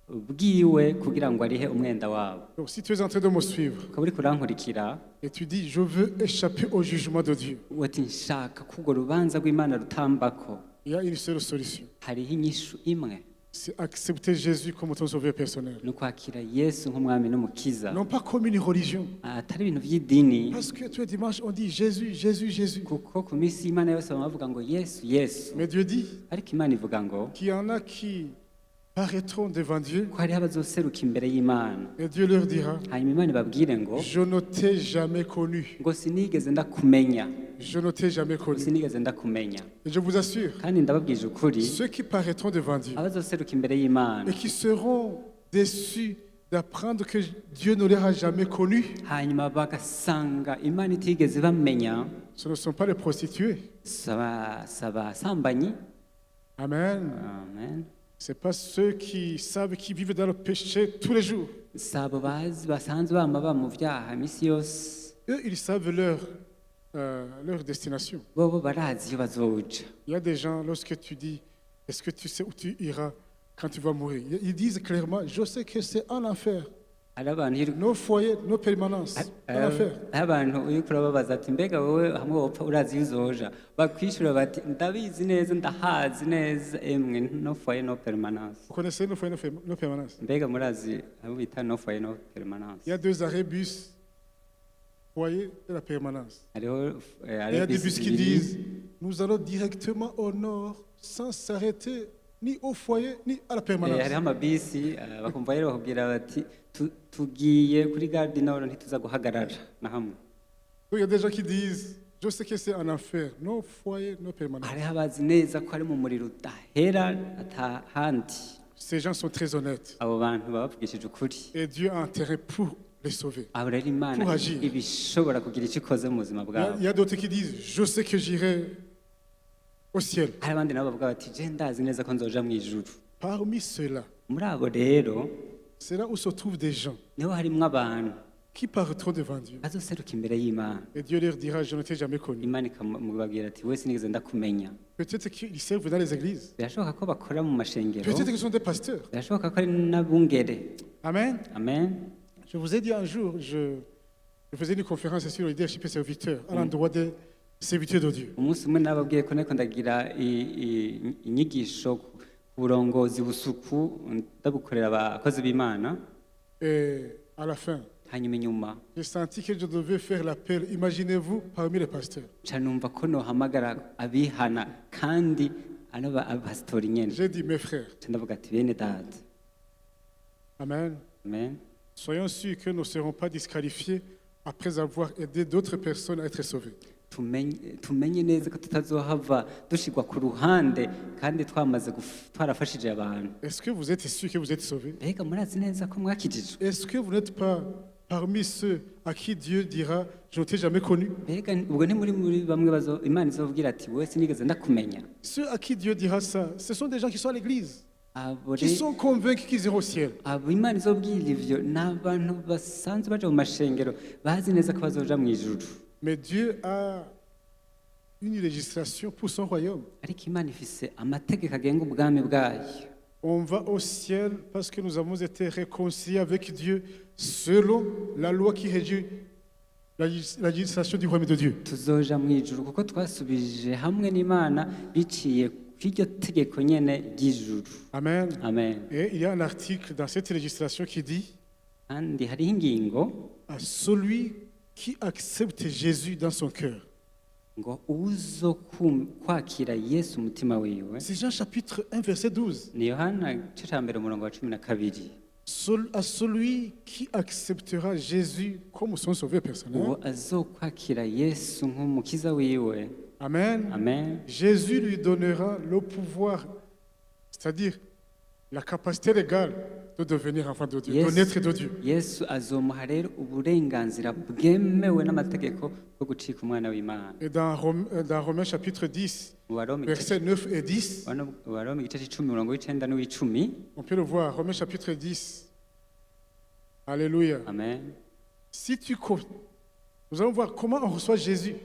[SPEAKER 2] bwiwe kugira ngo arihe umwenda wabo
[SPEAKER 1] Donc si tu es en train de me suivre
[SPEAKER 2] ukaba uriko urankurikira
[SPEAKER 1] et tu dis je veux échapper au jugement de Dieu,
[SPEAKER 2] uti nshaka ko urwo rubanza rw'imana rutambako
[SPEAKER 1] il y a une seule solution.
[SPEAKER 2] hariho inyishu imwe
[SPEAKER 1] C'est accepter Jésus comme ton sauveur personnel.
[SPEAKER 2] ni ukwakira yesu nk'umwami n'umukiza
[SPEAKER 1] Non pas comme une religion.
[SPEAKER 2] atari ibintu by'idini
[SPEAKER 1] Parce que tous les dimanches, on dit Jésus, Jésus, Jésus.
[SPEAKER 2] kuko ku minsi y'imana yose baba bavuga ngo yesu yesu
[SPEAKER 1] Mais Dieu dit
[SPEAKER 2] ariko imana ivuga ngo
[SPEAKER 1] qu'il y en a qui paraîtront devant Dieu
[SPEAKER 2] ko hariho abazoseruka imbere y'imana
[SPEAKER 1] et Dieu leur dira
[SPEAKER 2] hanyuma imana ibabwire ngo
[SPEAKER 1] je ne t'ai jamais connu.
[SPEAKER 2] ngo sinigeze ndakumenya
[SPEAKER 1] Je ne t'ai jamais connu.
[SPEAKER 2] sinigeze ndakumenya
[SPEAKER 1] Et je vous assure,
[SPEAKER 2] kandi ndababwije ukuri
[SPEAKER 1] ceux qui paraîtront devant Dieu
[SPEAKER 2] abazoseruka imbere y'imana
[SPEAKER 1] et qui seront déçus d'apprendre que Dieu ne les a jamais connus,
[SPEAKER 2] hanyuma bagasanga imana itigeze bamenya
[SPEAKER 1] ce ne sont pas les prostituées.
[SPEAKER 2] saba sambanyi
[SPEAKER 1] Amen.
[SPEAKER 2] amen
[SPEAKER 1] Ce n'est pas ceux qui savent qui vivent dans le péché tous les jours.
[SPEAKER 2] sabo bazi basanzwe baba mu vyaha imisi yose
[SPEAKER 1] Eux, ils savent leur destination.
[SPEAKER 2] bobo barazi iyo bazoja
[SPEAKER 1] Il y a des gens, lorsque tu dis, est-ce que tu sais où tu iras quand tu vas mourir? Ils disent clairement, je sais que c'est en enfer.
[SPEAKER 2] hari abantu iyo
[SPEAKER 1] Nos foyers, nos permanences, en enfer.
[SPEAKER 2] hari abantu iyo urababaza ati mbega wowe hamwe wopfa urazi iyo uzoja bakwishura bati ndabizi neza ndahazi neza emwe no foyer no permanence
[SPEAKER 1] Vous connaissez nos foyers, nos permanences?
[SPEAKER 2] mbega murazi abo bita no foyer no permanence
[SPEAKER 1] Il y a deux arrêts bus, foyer et la permanence.
[SPEAKER 2] hariho
[SPEAKER 1] Il y a des bus qui
[SPEAKER 2] bibiri.
[SPEAKER 1] disent, nous allons directement au nord sans s'arrêter ni au foyer ni à la permanence.
[SPEAKER 2] hariho amabisi bakumva rero bakubwira bati tugiye kuri gare du nord ntituza guhagarara na hamwe
[SPEAKER 1] Donc il y a des gens qui disent, je sais que c'est en enfer, nos foyers, nos permanences.
[SPEAKER 2] hariho abazi neza ko ari mu muriro udahera atahandi
[SPEAKER 1] Ces gens sont très honnêtes.
[SPEAKER 2] abo bantu baba bavugishije ukuri
[SPEAKER 1] Et Dieu a intérêt pour les sauver.
[SPEAKER 2] abo rero imana
[SPEAKER 1] Pour agir.
[SPEAKER 2] ibishobora kugira icyo ikoze mu buzima bwabo
[SPEAKER 1] Il y a d'autres qui disent, je sais que j'irai au ciel.
[SPEAKER 2] hari abandi nabo bavuga bati je ndazi neza ko nzoja mu ijuru
[SPEAKER 1] Parmi ceux-là,
[SPEAKER 2] muri abo rero
[SPEAKER 1] c'est là où se trouvent des gens
[SPEAKER 2] niho harimwo abantu
[SPEAKER 1] qui paraîtront devant Dieu.
[SPEAKER 2] bazoseruka imbere y'imana
[SPEAKER 1] Et Dieu leur dira, je ne t'ai jamais connu.
[SPEAKER 2] imana ikamubabwira ati wese nigeze ndakumenya
[SPEAKER 1] Peut-être qu'ils servent dans les églises.
[SPEAKER 2] birashoboka ko bakora mu mashengero
[SPEAKER 1] Peut-être qu'ils sont des pasteurs.
[SPEAKER 2] birashoboka ko ari n'abungere
[SPEAKER 1] Amen.
[SPEAKER 2] amen
[SPEAKER 1] Je vous ai dit un jour, je faisais une conférence sur le leadership et serviteur à l'endroit des serviteurs de Dieu.
[SPEAKER 2] umunsi umwe nababwiye ko nariko ndagira inyigisho ku burongozi busuku ndabukorera abakozi b'imana
[SPEAKER 1] Et à la fin,
[SPEAKER 2] hanyuma inyuma
[SPEAKER 1] j'ai senti que je devais faire l'appel. Imaginez-vous parmi les pasteurs.
[SPEAKER 2] ca numva ko nohamagara abihana kandi ari abapasitori nyene
[SPEAKER 1] J'ai dit, mes frères,
[SPEAKER 2] ca ndavuga ati bene data
[SPEAKER 1] Amen.
[SPEAKER 2] amen
[SPEAKER 1] Soyons sûrs que nous ne serons pas disqualifiés après avoir aidé d'autres personnes à être sauvées.
[SPEAKER 2] tumenye neza ko tutazohava dushigwa ku ruhande kandi twarafashije abantu.
[SPEAKER 1] Est-ce que vous êtes sûr que vous êtes sauvés?
[SPEAKER 2] Mbega murazi neza ko mwakijijwe?
[SPEAKER 1] Est-ce que vous n'êtes pas parmi ceux à qui Dieu dira, je ne t'ai jamais connu?
[SPEAKER 2] Mbega ubwo muri bamwe Imana izobwira ati wowe sinigeze ndakumenya?
[SPEAKER 1] Ceux à qui Dieu dira ça, ce sont des gens qui sont à l'église,
[SPEAKER 2] Abo
[SPEAKER 1] qui sont convaincus qu'ils iront au ciel.
[SPEAKER 2] abo Imana izobwira ivyo ni abantu basanzwe baja mu mashengero bazi neza ko bazoja mu ijuru.
[SPEAKER 1] Mais Dieu a une législation pour son royaume.
[SPEAKER 2] Ariko Imana ifise amategeko agenga ubwami bwayo.
[SPEAKER 1] On va au ciel parce que nous avons été réconciliés avec Dieu selon la loi qui régit la législation du royaume de Dieu.
[SPEAKER 2] Tuzoja mu ijuru kuko twasubije hamwe n'Imana biciye kw'iryo tegeko nyene ry'ijuru.
[SPEAKER 1] Amen.
[SPEAKER 2] Amen.
[SPEAKER 1] Et il y a un article dans cette législation qui dit
[SPEAKER 2] Kandi hariho ingingo
[SPEAKER 1] à celui qui accepte Jésus dans son cœur.
[SPEAKER 2] ngo kwakira Yesu umutima wiwe.
[SPEAKER 1] C'est Jean chapitre 1 verset 12.
[SPEAKER 2] Ni Yohana igice ca mbere umurongo wa 12.
[SPEAKER 1] À celui qui acceptera Jésus comme son sauveur personnel.
[SPEAKER 2] Uwo azokwakira Yesu nk'umukiza wiwe.
[SPEAKER 1] Amen.
[SPEAKER 2] Amen.
[SPEAKER 1] Jésus lui donnera le pouvoir, c'est-à-dire la capacité légale de devenir enfant de Dieu, de naître de Dieu.
[SPEAKER 2] Yesu azomuha rero uburenganzira bwemewe n'amategeko bwo gucika umwana w'Imana.
[SPEAKER 1] Et dans Romains chapitre 10, versets 9 et 10,
[SPEAKER 2] Waroma igice c'icumi umurongo w'icenda n'uw'icumi.
[SPEAKER 1] on peut le voir, Romains chapitre 10. Alléluia.
[SPEAKER 2] Amen.
[SPEAKER 1] Nous allons voir comment on reçoit Jésus.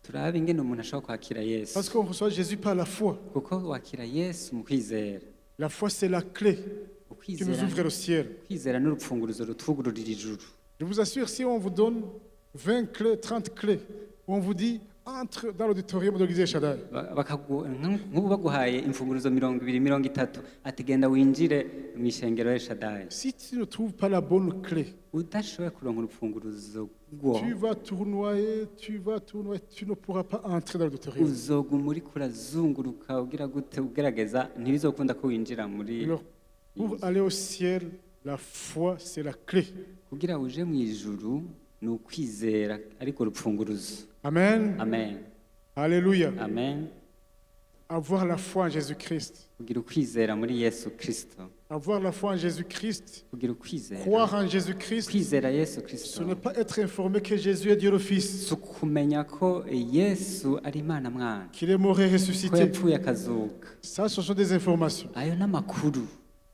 [SPEAKER 2] Turabe ingene umuntu ashobora kwakira Yesu.
[SPEAKER 1] Parce qu'on reçoit Jésus par la foi.
[SPEAKER 2] Kuko wakira Yesu mu kwizera.
[SPEAKER 1] La foi, c'est la clé qui nous ouvre le ciel.
[SPEAKER 2] Kwizera n'urupfunguruzo rutwugururira ijuru.
[SPEAKER 1] Je vous assure, si on vous donne 20 clés, 30 clés, on vous dit entre dans l'auditorium de l'église Shaddai.
[SPEAKER 2] Nk'ubu baguhaye imfunguruzo 20, 30 ati genda winjire mu ishengero ya Shaddai.
[SPEAKER 1] Si tu ne trouves pas la bonne clé,
[SPEAKER 2] udashoboye kuronka urupfunguruzo
[SPEAKER 1] tu vas tournoyer, tu ne pourras pas entrer dans l'auditorium.
[SPEAKER 2] Uzoguma uriko urazunguruka ugira gute ugerageza ntibizokunda ko winjira muri.
[SPEAKER 1] Alors, pour aller au ciel, la foi, c'est la clé.
[SPEAKER 2] Kugira uje mu ijuru ni ukwizera ariko urupfunguruzo.
[SPEAKER 1] Amen.
[SPEAKER 2] Amen.
[SPEAKER 1] Alléluia.
[SPEAKER 2] Amen.
[SPEAKER 1] Avoir la foi en Jésus-Christ.
[SPEAKER 2] Kugira ukwizera muri Yesu Kristo.
[SPEAKER 1] Avoir la foi en Jésus-Christ.
[SPEAKER 2] Kugira ukwizera.
[SPEAKER 1] Croire en Jésus-Christ.
[SPEAKER 2] Kwizera Yesu Kristo.
[SPEAKER 1] Ce n'est pas être informé que Jésus est Dieu le Fils.
[SPEAKER 2] Sukumenya ko Yesu ari Imana mwana.
[SPEAKER 1] Qu'il est mort et
[SPEAKER 2] Ko
[SPEAKER 1] ressuscité.
[SPEAKER 2] yapfuye akazuka.
[SPEAKER 1] Ça, ce sont des informations.
[SPEAKER 2] Ayo n'amakuru.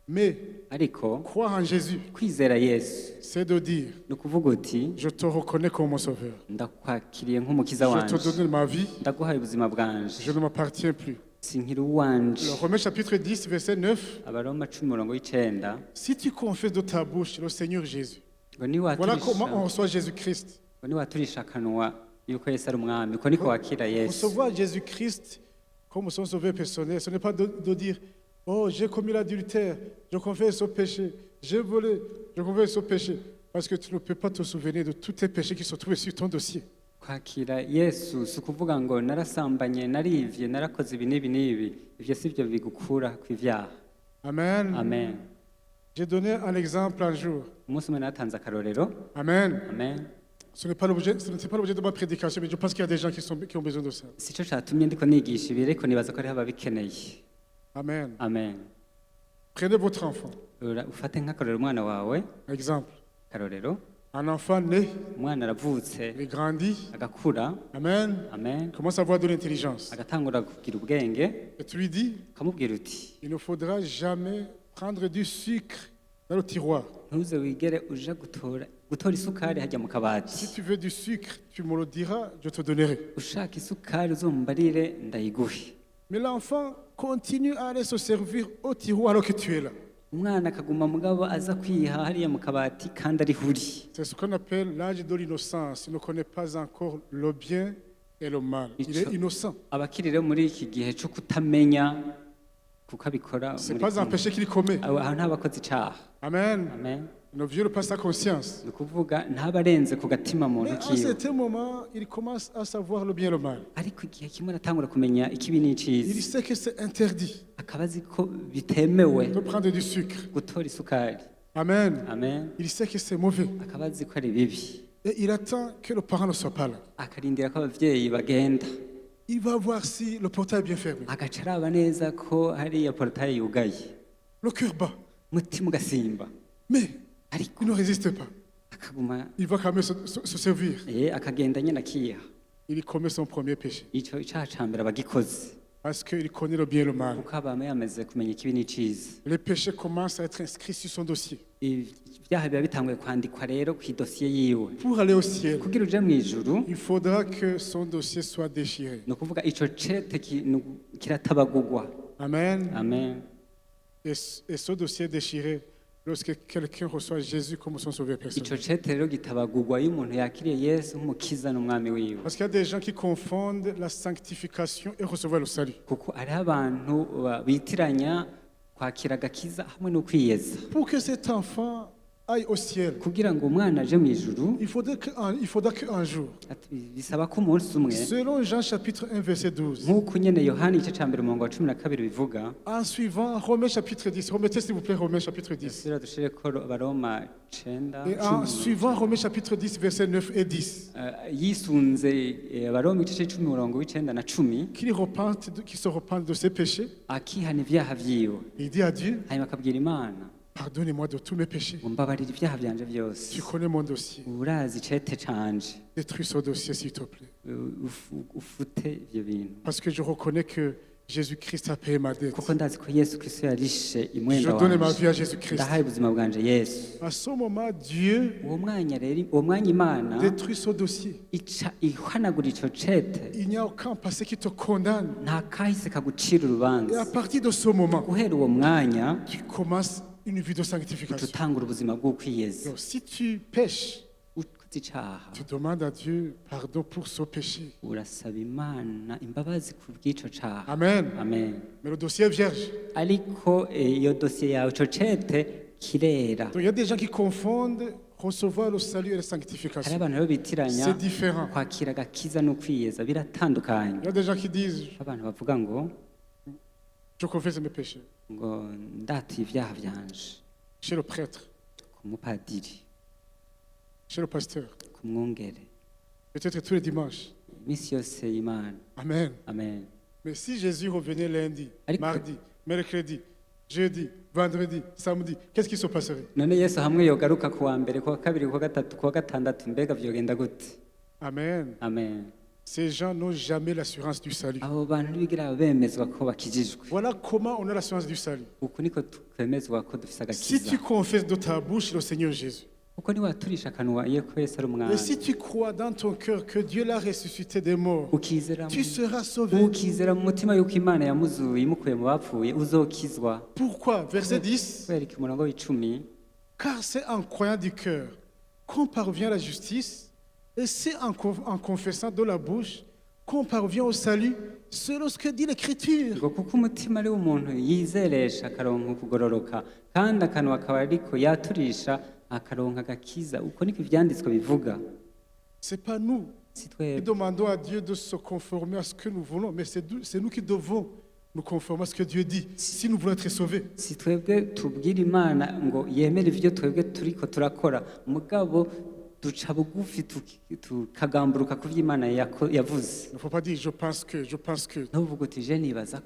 [SPEAKER 1] Mais
[SPEAKER 2] Ariko
[SPEAKER 1] croire en Jésus,
[SPEAKER 2] kwizera Yesu
[SPEAKER 1] c'est de dire,
[SPEAKER 2] ni ukuvuga uti
[SPEAKER 1] je te reconnais comme mon sauveur.
[SPEAKER 2] ndakwakiriye nk'umukiza
[SPEAKER 1] Je
[SPEAKER 2] wanje.
[SPEAKER 1] te donne ma vie,
[SPEAKER 2] Ndaguhaye ubuzima bwanje.
[SPEAKER 1] je ne m'appartiens plus.
[SPEAKER 2] Sinkiri uwanje.
[SPEAKER 1] Le Romains chapitre 10, verset 9.
[SPEAKER 2] Abaroma 10 umurongo w'icenda.
[SPEAKER 1] Si tu confesses de ta bouche le Seigneur Jésus,
[SPEAKER 2] Ngo
[SPEAKER 1] voilà comment on
[SPEAKER 2] niwaturisha
[SPEAKER 1] reçoit Jésus-Christ.
[SPEAKER 2] akanwa yuko Yesu ari umwami. Uko niko wakira Yesu.
[SPEAKER 1] Recevoir Jésus-Christ comme son sauveur personnel, ce n'est pas de dire, oh, j'ai commis l'adultère, je confesse au péché, j'ai volé, je confesse au péché. Parce que tu ne peux pas te souvenir de tous tes péchés qui se trouvent sur ton dossier.
[SPEAKER 2] Kwakira Yesu si ukuvuga ngo narasambanye narivye narakoze ibi n'ibi n'ibi. Ivyo si byo bigukura kw'ivyaha.
[SPEAKER 1] Amen.
[SPEAKER 2] Amen.
[SPEAKER 1] J'ai donné un exemple un jour.
[SPEAKER 2] Umunsi umwe natanze akarorero.
[SPEAKER 1] Amen.
[SPEAKER 2] Amen.
[SPEAKER 1] Ce n'était pas l'objet de ma prédication, mais je pense qu'il y a des gens qui ont besoin de ça.
[SPEAKER 2] Sico catumye ndiko nigisha ibi ariko nibaza ko hariho ababikeneye.
[SPEAKER 1] Amen.
[SPEAKER 2] Amen.
[SPEAKER 1] Prenez votre enfant.
[SPEAKER 2] Ufate nk'akarorero umwana wawe.
[SPEAKER 1] Exemple.
[SPEAKER 2] Akarorero.
[SPEAKER 1] Un enfant né,
[SPEAKER 2] Umwana aravutse
[SPEAKER 1] il grandit.
[SPEAKER 2] agakura.
[SPEAKER 1] Amen.
[SPEAKER 2] Amen.
[SPEAKER 1] Commence à avoir de l'intelligence.
[SPEAKER 2] Agatangura kugira ubwenge.
[SPEAKER 1] Et tu lui dis,
[SPEAKER 2] Ukamubwira uti
[SPEAKER 1] il ne faudra jamais prendre du sucre dans le tiroir.
[SPEAKER 2] ntuze wigere uja gutora isukari hajya mu kabati.
[SPEAKER 1] Si tu veux du sucre, tu me le diras, je te donnerai.
[SPEAKER 2] Ushaka isukari uzombarire ndayiguhe.
[SPEAKER 1] Mais l'enfant continue à aller se servir au tiroir alors que tu es là.
[SPEAKER 2] Umwana akaguma mugabo aza kwiha hariya mu kabati kandi ari huri.
[SPEAKER 1] C'est ce qu'on appelle l'âge de l'innocence. Il ne connaît pas encore le bien et le mal. Il est innocent.
[SPEAKER 2] Abakiri rero muri iki gihe cyo kutamenya kuko abikora
[SPEAKER 1] Ce n'est pas un péché qu'il commet.
[SPEAKER 2] aho ntabakoze icaha.
[SPEAKER 1] Amen.
[SPEAKER 2] Amen.
[SPEAKER 1] Il ne viole pas sa conscience.
[SPEAKER 2] Ni ukuvuga ntabarenze ku gatima muntu
[SPEAKER 1] Mais à
[SPEAKER 2] kiwe.
[SPEAKER 1] certain moment, il commence à savoir le bien et le mal.
[SPEAKER 2] Ariko igihe kimwe aratangura kumenya ikibi
[SPEAKER 1] Il
[SPEAKER 2] n'iciza.
[SPEAKER 1] sait que c'est interdit
[SPEAKER 2] Akaba azi ko bitemewe
[SPEAKER 1] de prendre du sucre.
[SPEAKER 2] gutora isukari.
[SPEAKER 1] Amen.
[SPEAKER 2] Amen.
[SPEAKER 1] Il sait que c'est mauvais.
[SPEAKER 2] Akaba azi ko ari bibi.
[SPEAKER 1] et il attend que le parent ne soit pas là.
[SPEAKER 2] akarindira ko abavyeyi bagenda
[SPEAKER 1] Il va voir si le portail est bien fermé.
[SPEAKER 2] agaca araba neza ko hariya portaye yugaye
[SPEAKER 1] Le cœur bat.
[SPEAKER 2] umutima ugasimba
[SPEAKER 1] Mais
[SPEAKER 2] ariko
[SPEAKER 1] il ne résiste pas.
[SPEAKER 2] akaguma
[SPEAKER 1] Il va quand même se servir.
[SPEAKER 2] akagenda nyine akiha
[SPEAKER 1] Il commet son premier péché.
[SPEAKER 2] ico icaha ca mbere abagikoze
[SPEAKER 1] Parce qu'il connaît le bien et le mal.
[SPEAKER 2] kuko abama yamaze kumenya ikibi n'iciza
[SPEAKER 1] Les péchés commencent à être inscrits sur son dossier.
[SPEAKER 2] ibyaha biba bitanguye kwandikwa rero ku idosiye yiwe
[SPEAKER 1] Pour aller au ciel,
[SPEAKER 2] kugira uje mu ijuru
[SPEAKER 1] il faudra que son dossier soit déchiré.
[SPEAKER 2] ni ukuvuga ico cete kiratabagugwa
[SPEAKER 1] Amen.
[SPEAKER 2] amen
[SPEAKER 1] Et ce dossier est déchiré lorsque quelqu'un reçoit Jésus comme son sauveur
[SPEAKER 2] ico
[SPEAKER 1] personnel.
[SPEAKER 2] cete rero gitabagugwa iyo umuntu yakiriye yesu nk'umukiza n'umwami wiwe
[SPEAKER 1] Parce qu'il y a des gens qui confondent la sanctification et recevoir le salut.
[SPEAKER 2] kuko hariho abantu bitiranya kwakira agakiza hamwe no kwiyeza
[SPEAKER 1] Pour que cet enfant aille au ciel,
[SPEAKER 2] kugira ngo umwana aje mu ijuru
[SPEAKER 1] il faudra qu'un jour,
[SPEAKER 2] bisaba ko umunsi umwe
[SPEAKER 1] selon Jean chapitre 1 verset 12,
[SPEAKER 2] nk'uko nyene yohani igice ca mbere umurongo wa 12 bivuga
[SPEAKER 1] en suivant Romains chapitre 10, remettez s'il vous plaît Romains chapitre 10,
[SPEAKER 2] sura dushireko abaroma 9
[SPEAKER 1] et en suivant Romains chapitre 10 verset 9 et 10,
[SPEAKER 2] yisunze abaroma igice c'icumi umurongo w'icenda na cumi
[SPEAKER 1] qui se repentent de ses péchés,
[SPEAKER 2] akihana ivyaha vyiwe
[SPEAKER 1] il dit à Dieu,
[SPEAKER 2] hanyuma akabwira imana
[SPEAKER 1] pardonnez-moi de tous mes péchés.
[SPEAKER 2] ngo mbabarira ivyaha vyanje vyose
[SPEAKER 1] Tu connais mon dossier.
[SPEAKER 2] urazi icete canje
[SPEAKER 1] Détruis ce dossier s'il te plaît.
[SPEAKER 2] ufute ivyo bintu
[SPEAKER 1] Parce que je reconnais que Jésus-Christ a payé ma dette.
[SPEAKER 2] kuko ndazi ko yesu kristo yarishe
[SPEAKER 1] Je
[SPEAKER 2] imwenda
[SPEAKER 1] donne ma
[SPEAKER 2] wanje
[SPEAKER 1] vie à Jésus-Christ.
[SPEAKER 2] ndahaye ubuzima bwanje yesu
[SPEAKER 1] À ce moment, Dieu
[SPEAKER 2] uwo mwanya rero uwo mwanya imana
[SPEAKER 1] détruit ce dossier.
[SPEAKER 2] ica ihanagura ico cete
[SPEAKER 1] Il n'y a aucun passé qui te condamne.
[SPEAKER 2] nta kahise kagucira
[SPEAKER 1] Et à
[SPEAKER 2] urubanza
[SPEAKER 1] partir de ce moment,
[SPEAKER 2] guhera uwo mwanya
[SPEAKER 1] tu commences une vie de sanctification.
[SPEAKER 2] utangura ubuzima bw'ukwiyeza
[SPEAKER 1] Donc, si tu pêches,
[SPEAKER 2] ukoze icaha
[SPEAKER 1] tu demandes à Dieu pardon pour ce péché.
[SPEAKER 2] urasaba imana imbabazi ku bw'ico caha
[SPEAKER 1] Amen.
[SPEAKER 2] amen
[SPEAKER 1] Mais le dossier est vierge.
[SPEAKER 2] ariko iyo dosiye yawe ico cete kirera
[SPEAKER 1] Donc, il y a des gens qui confondent recevoir le salut et la
[SPEAKER 2] hari
[SPEAKER 1] sanctification.
[SPEAKER 2] abantu rero bitiranya
[SPEAKER 1] C'est différent.
[SPEAKER 2] kwakira agakiza n'ukwiyeza biratandukanye
[SPEAKER 1] Il y a des gens qui disent,
[SPEAKER 2] abantu bavuga ngo
[SPEAKER 1] je confesse mes péchés.
[SPEAKER 2] ngo ndatuye ivyaha vyanje
[SPEAKER 1] Chez le prêtre,
[SPEAKER 2] ku mupadiri
[SPEAKER 1] chez le pasteur.
[SPEAKER 2] ku mwungere
[SPEAKER 1] Peut-être tous les dimanches.
[SPEAKER 2] iminsi yose y'imana
[SPEAKER 1] Amen.
[SPEAKER 2] amen
[SPEAKER 1] Mais si Jésus revenait lundi,
[SPEAKER 2] Allez,
[SPEAKER 1] mardi, mercredi, jeudi, vendredi, samedi, qu'est-ce qui se passerait?
[SPEAKER 2] none yesu hamwe yogaruka ku wa mbere ku wa kabiri ku wa gatatu ku wa gatandatu mbega vyogenda gute
[SPEAKER 1] Amen.
[SPEAKER 2] amen
[SPEAKER 1] Ces gens n'ont jamais l'assurance du salut.
[SPEAKER 2] abo bantu ntibigera bemezwa ko bakijijwe
[SPEAKER 1] Voilà comment on a l'assurance du salut.
[SPEAKER 2] uku niko twemezwa ko dufise
[SPEAKER 1] Si
[SPEAKER 2] agakiza
[SPEAKER 1] tu confesses de ta bouche le Seigneur Jésus,
[SPEAKER 2] kuko niwaturisha akanwa ye ko yesu ari umwami
[SPEAKER 1] et si tu crois dans ton cœur que Dieu l'a ressuscité des morts,
[SPEAKER 2] ukizera
[SPEAKER 1] tu seras sauvé.
[SPEAKER 2] ukizera mu mutima yuko imana yamuzuye imukuye mu bapfuye uzokizwa
[SPEAKER 1] Pourquoi? Verset 10.
[SPEAKER 2] kubera iki umurongo w'icumi
[SPEAKER 1] Car c'est en croyant du cœur qu'on parvient à la justice, et c'est en confessant de la bouche qu'on parvient au salut, selon ce que dit l'Écriture.
[SPEAKER 2] ngo kuko umutima ari umuntu yizeresha akaronka ukugororoka kandi akanwa akaba ariko yaturisha akaronka agakiza uko niko ivyanditswe bivuga
[SPEAKER 1] C'est pas nous
[SPEAKER 2] si
[SPEAKER 1] qui
[SPEAKER 2] twebwe
[SPEAKER 1] demandons à Dieu de se conformer à ce que nous voulons, mais c'est nous qui devons nous conformer à ce que Dieu dit, si nous voulons être sauvés.
[SPEAKER 2] si twebwe tubwira imana ngo yemere ivyo twebwe turiko turakora mugabo duca bugufi tukagamburuka ku vy'imana yavuze
[SPEAKER 1] Il ne faut pas dire je pense que.
[SPEAKER 2] ntuvuga uti je nibaza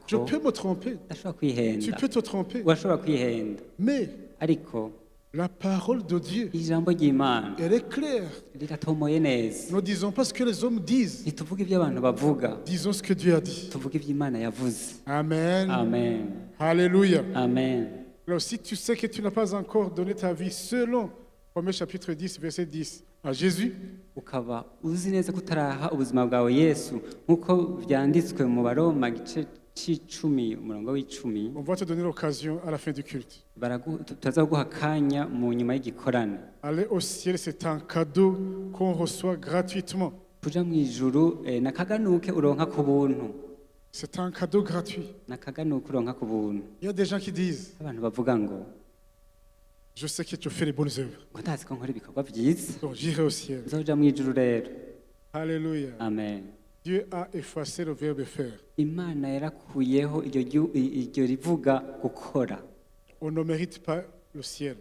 [SPEAKER 1] Je
[SPEAKER 2] ko
[SPEAKER 1] peux me tromper,
[SPEAKER 2] ndashobora
[SPEAKER 1] tu
[SPEAKER 2] kwihenda
[SPEAKER 1] peux te tromper,
[SPEAKER 2] urashobora kwihenda
[SPEAKER 1] mais
[SPEAKER 2] ariko
[SPEAKER 1] la parole de Dieu,
[SPEAKER 2] ijambo ry'imana
[SPEAKER 1] elle est claire.
[SPEAKER 2] riratomoye neza
[SPEAKER 1] Ne disons pas ce que les hommes disent,
[SPEAKER 2] ntituvuge ibyo abantu bavuga
[SPEAKER 1] disons ce que Dieu a dit.
[SPEAKER 2] tuvuge ibyo imana yavuze
[SPEAKER 1] Amen.
[SPEAKER 2] amen
[SPEAKER 1] Alléluia.
[SPEAKER 2] amen
[SPEAKER 1] Alors si tu sais que tu n'as pas encore donné ta vie selon Romains chapitre 10, verset 10 à Jésus,
[SPEAKER 2] ukaba uzi neza ko utaraha ubuzima bwawe yesu nk'uko byanditswe mu baroma gice c'icumi umurongo w'icumi
[SPEAKER 1] on va te donner l'occasion à la fin du culte.
[SPEAKER 2] turaza guha akanya mu nyuma y'igikorane
[SPEAKER 1] Aller au ciel, c'est un cadeau qu'on reçoit gratuitement.
[SPEAKER 2] kuja mu ijuru nakaganuke uronka ku buntu
[SPEAKER 1] C'est un cadeau gratuit.
[SPEAKER 2] nakaganuke uronka ku buntu
[SPEAKER 1] Il y a des gens qui disent,
[SPEAKER 2] abantu bavuga ngo
[SPEAKER 1] je sais que tu fais les bonnes œuvres,
[SPEAKER 2] ngo ndazi ko nkora ibikorwa byiza
[SPEAKER 1] donc j'irai au ciel.
[SPEAKER 2] nzoja mu ijuru rero
[SPEAKER 1] Alléluia.
[SPEAKER 2] amen
[SPEAKER 1] Dieu a effacé le verbe faire.
[SPEAKER 2] imana yarakuyeho iryo rivuga gukora
[SPEAKER 1] On ne mérite pas le ciel.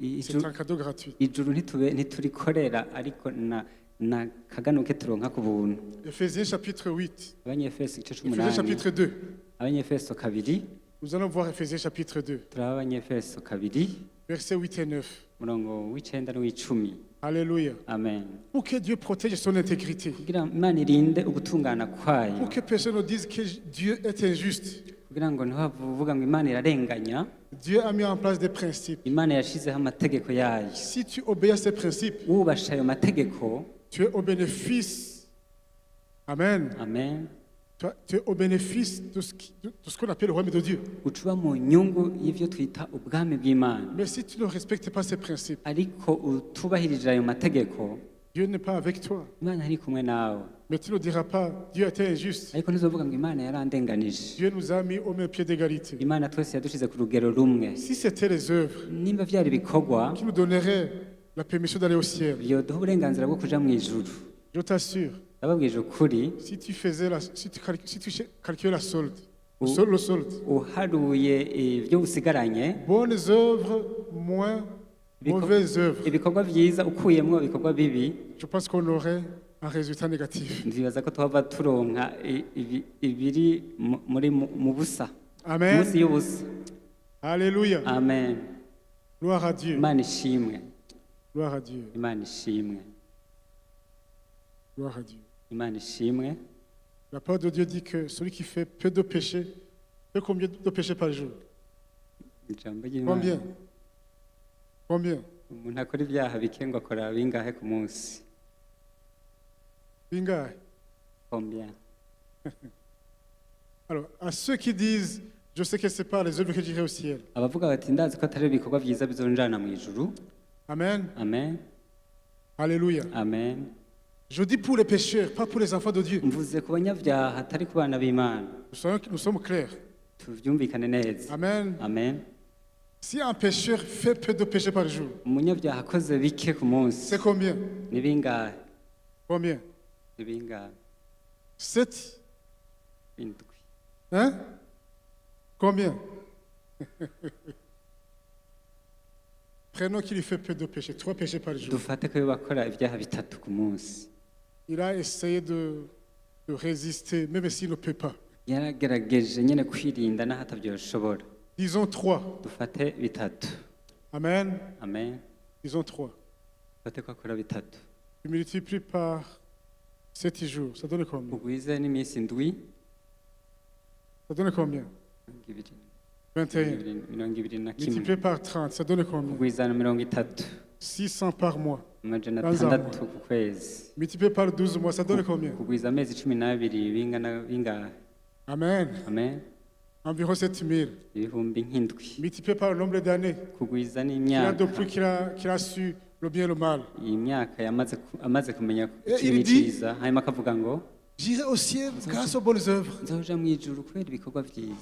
[SPEAKER 1] C'est un cadeau gratuit.
[SPEAKER 2] ijuru ntiturikorera ariko na kaganuke turonka ku buntu.
[SPEAKER 1] Éphésiens chapitre 8.
[SPEAKER 2] Abanyefeso igice
[SPEAKER 1] Éphésiens
[SPEAKER 2] 18.
[SPEAKER 1] chapitre 2.
[SPEAKER 2] Abanyefeso kabiri.
[SPEAKER 1] Nous allons voir Éphésiens chapitre 2,
[SPEAKER 2] turaba abanyefeso kabiri
[SPEAKER 1] versets 8 et 9.
[SPEAKER 2] murongo w'icenda n'uw'icumi.
[SPEAKER 1] Alléluia.
[SPEAKER 2] Amen.
[SPEAKER 1] Pour que Dieu protège son intégrité.
[SPEAKER 2] kugira Imana irinde ugutungana kwayo,
[SPEAKER 1] Pour que personne ne dise que Dieu est injuste.
[SPEAKER 2] kugira ngo ntibavuga ngo Imana irarenganya.
[SPEAKER 1] Dieu a mis en place des principes.
[SPEAKER 2] Imana yashizeho amategeko yayo.
[SPEAKER 1] Si tu obéis à ces principes,
[SPEAKER 2] wubasha ayo mategeko,
[SPEAKER 1] tu es au bénéfice. Amen.
[SPEAKER 2] amen,
[SPEAKER 1] Tu es au bénéfice de ce qu'on appelle le royaume de Dieu.
[SPEAKER 2] ucuba mu nyungu y'ivyo twita ubwami bw'Imana.
[SPEAKER 1] Mais si tu ne respectes pas ces principes,
[SPEAKER 2] ariko utubahirije ayo mategeko,
[SPEAKER 1] Dieu n'est pas avec toi.
[SPEAKER 2] Imana ntiri kumwe nawe.
[SPEAKER 1] Mais tu ne diras pas, Dieu était injuste.
[SPEAKER 2] ariko ntuzovuga ngo Imana yarandenganije.
[SPEAKER 1] Dieu nous a mis au même pied d'égalité.
[SPEAKER 2] Imana twese yadushize ku rugero rumwe.
[SPEAKER 1] Si c'était les œuvres
[SPEAKER 2] nimba vyari ibikorwa
[SPEAKER 1] qui nous donneraient la permission d'aller au ciel,
[SPEAKER 2] vyoduha uburenganzira bwo kuja mu ijuru,
[SPEAKER 1] je t'assure,
[SPEAKER 2] ndababwije ukuri,
[SPEAKER 1] si tu calculais la solde,
[SPEAKER 2] Ou-
[SPEAKER 1] le solde,
[SPEAKER 2] uharuye ivyo usigaranye,
[SPEAKER 1] bonnes œuvres moins
[SPEAKER 2] Ibikorwa-
[SPEAKER 1] mauvaises œuvres,
[SPEAKER 2] ibikorwa vyiza ukuyemwo ibikorwa bibi,
[SPEAKER 1] je pense qu'on aurait un résultat négatif.
[SPEAKER 2] ndibaza ko twava turonka ibiri mu busa,
[SPEAKER 1] Amen.
[SPEAKER 2] munsi y'ubusa.
[SPEAKER 1] Alléluia.
[SPEAKER 2] Amen.
[SPEAKER 1] Gloire à Dieu.
[SPEAKER 2] Imana ishimwe,
[SPEAKER 1] Gloire à Dieu.
[SPEAKER 2] Imana ishimwe,
[SPEAKER 1] Gloire à Dieu.
[SPEAKER 2] Imana ishimwe.
[SPEAKER 1] La parole de Dieu dit que celui qui fait peu de péchés fait combien de péchés par jour?
[SPEAKER 2] Ijambo ry'Imana.
[SPEAKER 1] Combien? Combien?
[SPEAKER 2] Umuntu akora ibyaha bike ngo akora bingahe ku munsi?
[SPEAKER 1] Bingahe?
[SPEAKER 2] Combien?
[SPEAKER 1] Alors, à ceux qui disent, je sais que ce n'est pas les œuvres que j'irai au ciel.
[SPEAKER 2] Abavuga bati ndazi ko atari ibikorwa vyiza bizonjana mu ijuru.
[SPEAKER 1] Amen.
[SPEAKER 2] Amen.
[SPEAKER 1] Alléluia.
[SPEAKER 2] Amen.
[SPEAKER 1] Je dis pour les pécheurs, pas pour les enfants de Dieu.
[SPEAKER 2] Mvuze ku banyabyaha atari ku bana b'Imana.
[SPEAKER 1] Nous sommes clairs.
[SPEAKER 2] Tuvyumvikane neza.
[SPEAKER 1] Amen.
[SPEAKER 2] Amen.
[SPEAKER 1] Si un pécheur fait peu de péchés par jour,
[SPEAKER 2] Umunyabyaha akoze bike ku munsi.
[SPEAKER 1] c'est combien?
[SPEAKER 2] Ni bingahe?
[SPEAKER 1] Combien?
[SPEAKER 2] Ni bingahe?
[SPEAKER 1] 7?
[SPEAKER 2] Indwi.
[SPEAKER 1] Hein? Combien? Prenons qu'il fait peu de péchés, 3 péchés par jour.
[SPEAKER 2] Dufate ko bakora ibyaha bitatu ku munsi.
[SPEAKER 1] Il a essayé de résister, même s'il ne peut pas.
[SPEAKER 2] Yaragerageje nyene kwirinda naho atavyoshobora.
[SPEAKER 1] Disons 3.
[SPEAKER 2] Dufate bitatu.
[SPEAKER 1] Amen.
[SPEAKER 2] Amen.
[SPEAKER 1] Disons 3.
[SPEAKER 2] Dufate ko akora bitatu.
[SPEAKER 1] Tu multiplies par 7 jours. Ça donne combien?
[SPEAKER 2] Ugwize n'iminsi indwi.
[SPEAKER 1] Ça donne combien? 21.
[SPEAKER 2] mirongo ibiri na kimwe.
[SPEAKER 1] Multiplié par 30, ça donne combien?
[SPEAKER 2] Ugwiza na mirongo itatu.
[SPEAKER 1] 600 par mois.
[SPEAKER 2] Amajana
[SPEAKER 1] Dans un
[SPEAKER 2] atandatu ku kwezi.
[SPEAKER 1] Multiplié par 12 mois, ça donne combien?
[SPEAKER 2] Kugwiza amezi 12 bingana bingahe?
[SPEAKER 1] Amen.
[SPEAKER 2] Amen.
[SPEAKER 1] Environ 7000.
[SPEAKER 2] Ibihumbi nk'indwi.
[SPEAKER 1] Multiplié par le nombre d'années
[SPEAKER 2] Kugwiza
[SPEAKER 1] qu'il a
[SPEAKER 2] n'imyaka.
[SPEAKER 1] depuis qu'il a su le bien et le mal.
[SPEAKER 2] Iyi myaka amaze kumenya
[SPEAKER 1] Et
[SPEAKER 2] ikibi
[SPEAKER 1] il dit-
[SPEAKER 2] ciza, hanyuma akavuga ngo
[SPEAKER 1] J'irai au ciel grâce aux bonnes œuvres.
[SPEAKER 2] nzoja mu ijuru kubera ibikorwa vyiza.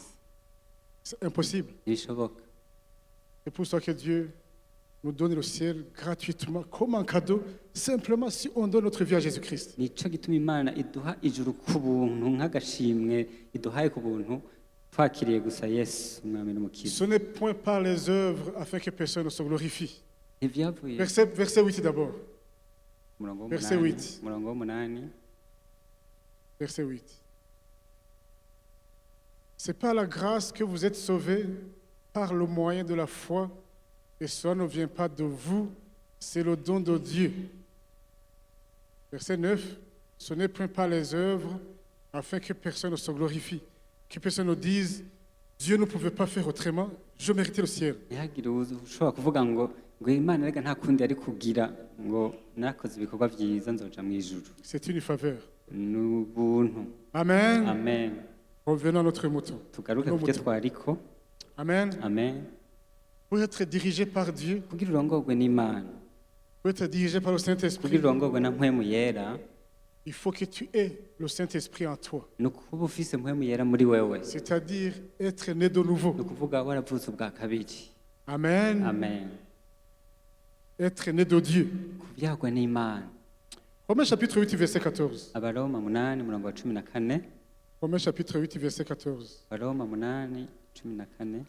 [SPEAKER 1] C'est impossible.
[SPEAKER 2] Ntibishoboka.
[SPEAKER 1] C'est pour ça que Dieu nous donne le ciel gratuitement, comme un cadeau, simplement si on donne notre vie à Jésus-Christ.
[SPEAKER 2] Nico gituma Imana iduha ijuru ku buntu nk'agashimwe iduhaye ku buntu twakiriye gusa Yesu umwami n'umukiza.
[SPEAKER 1] Ce n'est point par les œuvres afin que personne ne se glorifie.
[SPEAKER 2] Ivyavuye
[SPEAKER 1] Verset 8 d'abord.
[SPEAKER 2] umurongo
[SPEAKER 1] Verset
[SPEAKER 2] w'umunani.
[SPEAKER 1] 8.
[SPEAKER 2] Umurongo w'umunani.
[SPEAKER 1] Verset 8. C'est par la grâce que vous êtes sauvés par le moyen de la foi, et cela ne vient pas de vous, c'est le don de Dieu. Verset 9. Ce n'est point par les œuvres afin que personne ne se glorifie, que personne ne dise Dieu ne pouvait pas faire autrement, je méritais le ciel.
[SPEAKER 2] ntihagire ushobora kuvuga ngo Imana rega nta kundi yari kugira ngo nakoze ibikorwa vyiza nzoja mu ijuru.
[SPEAKER 1] C'est une faveur.
[SPEAKER 2] Ni ubuntu.
[SPEAKER 1] Amen.
[SPEAKER 2] Amen.
[SPEAKER 1] Revenons à notre mouton.
[SPEAKER 2] Tugaruke
[SPEAKER 1] Nos
[SPEAKER 2] ku byo
[SPEAKER 1] moutons.
[SPEAKER 2] twariko.
[SPEAKER 1] Amen.
[SPEAKER 2] Amen.
[SPEAKER 1] Pour être dirigé par Dieu,
[SPEAKER 2] Kugira urongorwe n'Imana,
[SPEAKER 1] pour être dirigé par le Saint-Esprit,
[SPEAKER 2] kugira urongorwe na mpwemu yera,
[SPEAKER 1] il faut que tu aies le Saint-Esprit en toi.
[SPEAKER 2] ni ukuba ufise mpwemu yera muri wewe.
[SPEAKER 1] C'est-à-dire être né de nouveau.
[SPEAKER 2] Ni ukuvuga waravutse ubwa kabiri.
[SPEAKER 1] Amen.
[SPEAKER 2] Amen.
[SPEAKER 1] Être né de Dieu.
[SPEAKER 2] Kubyagwa n'Imana.
[SPEAKER 1] Romains chapitre 8, verset 14.
[SPEAKER 2] Abaroma 8 umurongo wa 14.
[SPEAKER 1] Romains chapitre 8, verset 14.
[SPEAKER 2] Abaroma 8 14.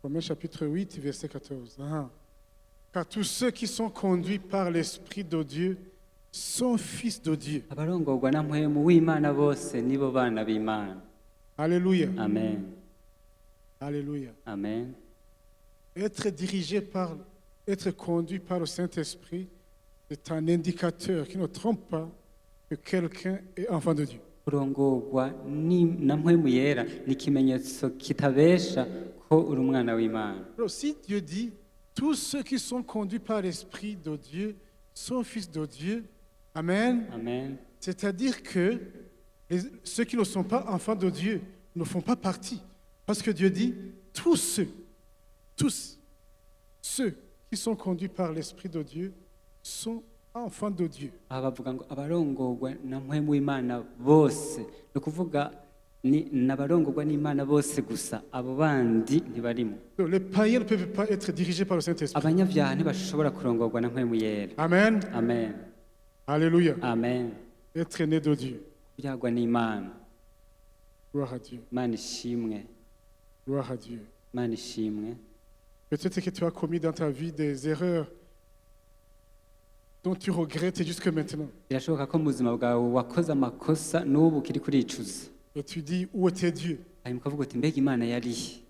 [SPEAKER 1] Romains chapitre 8, verset 14. Ah. Car tous ceux qui sont conduits par l'Esprit de Dieu sont fils de Dieu.
[SPEAKER 2] abarongorwa na mpwemu w'imana bose nibo bana b'imana.
[SPEAKER 1] Alléluia.
[SPEAKER 2] Amen.
[SPEAKER 1] Alléluia.
[SPEAKER 2] Amen.
[SPEAKER 1] Être conduit par le Saint-Esprit, c'est un indicateur qui ne trompe pas que quelqu'un est enfant de Dieu.
[SPEAKER 2] kurongorwa na mpwemu yera ni ikimenyetso kitabesha ko uri umwana w'imana.
[SPEAKER 1] Alors, si Dieu dit, tous ceux qui sont conduits par l'Esprit de Dieu sont fils de Dieu, Amen,
[SPEAKER 2] Amen.
[SPEAKER 1] c'est-à-dire que ceux qui ne sont pas enfants de Dieu ne font pas partie. Parce que Dieu dit, tous ceux qui sont conduits par l'Esprit de Dieu sont enfants de Dieu.
[SPEAKER 2] aha bavuga ngo abarongorwa na mpwemu w'imana bose ni ukuvuga n'abarongorwa n'imana bose gusa, abo bandi ntibarimo.
[SPEAKER 1] Donc, les païens ne peuvent pas être dirigés par le Saint-Esprit.
[SPEAKER 2] abanyabyaha ntibashobora kurongorwa na mpwemu yera.
[SPEAKER 1] Amen.
[SPEAKER 2] Amen.
[SPEAKER 1] Alléluia.
[SPEAKER 2] Amen.
[SPEAKER 1] Être né de Dieu.
[SPEAKER 2] kubyagwa n'imana.
[SPEAKER 1] Gloire à Dieu.
[SPEAKER 2] Imana ishimwe.
[SPEAKER 1] Gloire à Dieu.
[SPEAKER 2] Imana ishimwe.
[SPEAKER 1] Peut-être que tu as commis dans ta vie des erreurs dont tu regrettes jusque maintenant.
[SPEAKER 2] birashoboka ko mu buzima bwawe wakoze amakosa n'ubu ukiri kuricuza,
[SPEAKER 1] Et tu dis, où était Dieu?
[SPEAKER 2] hanyuma ukavuga uti mbega imana yarihe.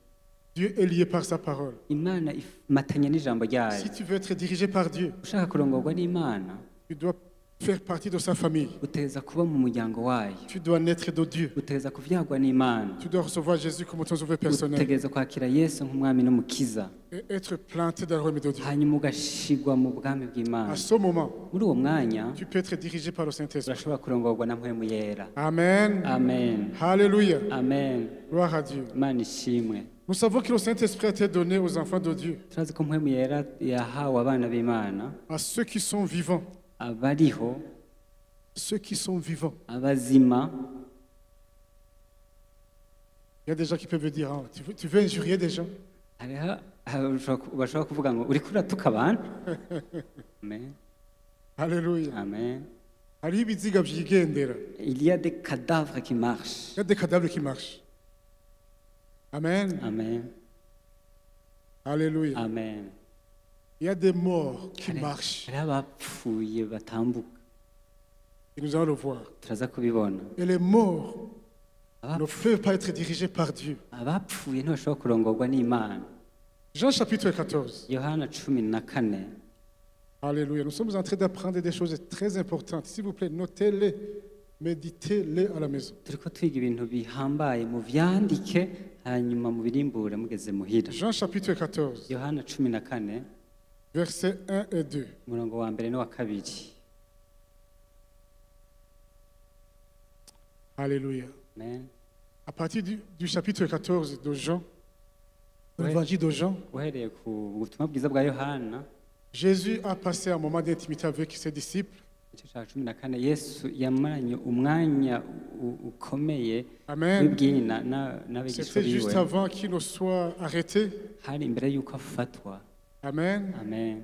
[SPEAKER 1] Dieu est lié par sa parole.
[SPEAKER 2] imana imatanye n'ijambo ryayo.
[SPEAKER 1] Si tu veux être dirigé par Dieu,
[SPEAKER 2] ushaka kurongorwa n'imana
[SPEAKER 1] tu dois faire partie de sa famille.
[SPEAKER 2] utegereza kuba mu muryango wayo,
[SPEAKER 1] Tu dois naître de Dieu.
[SPEAKER 2] utegereza kuvyagwa n'imana,
[SPEAKER 1] Tu dois recevoir Jésus comme ton sauveur personnel
[SPEAKER 2] utegereza kwakira yesu nk'umwami n'umukiza,
[SPEAKER 1] et être planté dans le royaume de Dieu.
[SPEAKER 2] hanyuma ugashigwa mu bwami
[SPEAKER 1] À
[SPEAKER 2] bw'imana.
[SPEAKER 1] ce moment,
[SPEAKER 2] muri uwo mwanya
[SPEAKER 1] tu peux être dirigé par le Saint-Esprit.
[SPEAKER 2] urashobora kurongorwa na mpwemu yera.
[SPEAKER 1] Amen.
[SPEAKER 2] Amen.
[SPEAKER 1] Alléluia.
[SPEAKER 2] Amen.
[SPEAKER 1] Gloire à Dieu.
[SPEAKER 2] imana ishimwe.
[SPEAKER 1] Nous savons que le Saint-Esprit a été donné aux enfants de Dieu,
[SPEAKER 2] turazi ko mpwemu yera yahawe abana b'imana,
[SPEAKER 1] à ceux qui sont vivants.
[SPEAKER 2] abariho,
[SPEAKER 1] Ceux qui sont vivants.
[SPEAKER 2] abazima.
[SPEAKER 1] Il y a des gens qui peuvent dire, ah, tu veux injurier des gens?
[SPEAKER 2] hariho bashobora kuvuga ngo uriko uratuka abantu. Amen.
[SPEAKER 1] Alléluia.
[SPEAKER 2] Amen.
[SPEAKER 1] Hariho ibiziga byigendera.
[SPEAKER 2] Il y a des cadavres qui marchent.
[SPEAKER 1] Il y a des cadavres qui marchent. Amen.
[SPEAKER 2] Amen.
[SPEAKER 1] Alléluia.
[SPEAKER 2] Amen.
[SPEAKER 1] Il y a des morts qui marchent.
[SPEAKER 2] hariho abapfuye batambuka,
[SPEAKER 1] Et nous allons le voir.
[SPEAKER 2] turaza kubibona.
[SPEAKER 1] Et les morts ne peuvent pas être dirigés par Dieu.
[SPEAKER 2] abapfuye ntibashobora kurongorwa n'imana.
[SPEAKER 1] Jean chapitre 14.
[SPEAKER 2] yohana 14.
[SPEAKER 1] Alléluia. Nous sommes en train d'apprendre des choses très importantes. S'il vous plaît, notez-les, méditez-les à la maison.
[SPEAKER 2] turiko twiga ibintu bihambaye, muvyandike hanyuma mubirimbure mugeze muhira.
[SPEAKER 1] Jean chapitre 14,
[SPEAKER 2] yohana 14
[SPEAKER 1] versets 1 et 2.
[SPEAKER 2] umurongo wa mbere n'uwa kabiri.
[SPEAKER 1] Alléluia.
[SPEAKER 2] Amen.
[SPEAKER 1] À partir du chapitre 14 de Jean, de
[SPEAKER 2] Ouais.
[SPEAKER 1] l'évangile de Jean,
[SPEAKER 2] uhereye ku butumwa bwiza bwa yohana
[SPEAKER 1] Jésus a passé un moment d'intimité avec ses disciples.
[SPEAKER 2] igice cya 14, yesu yamaranye umwanya ukomeye
[SPEAKER 1] Amen.
[SPEAKER 2] w'ibwina n'abigishwa
[SPEAKER 1] C'était juste
[SPEAKER 2] biwe,
[SPEAKER 1] avant qu'il ne soit arrêté.
[SPEAKER 2] hari imbere y'uko afatwa.
[SPEAKER 1] Amen.
[SPEAKER 2] Amen.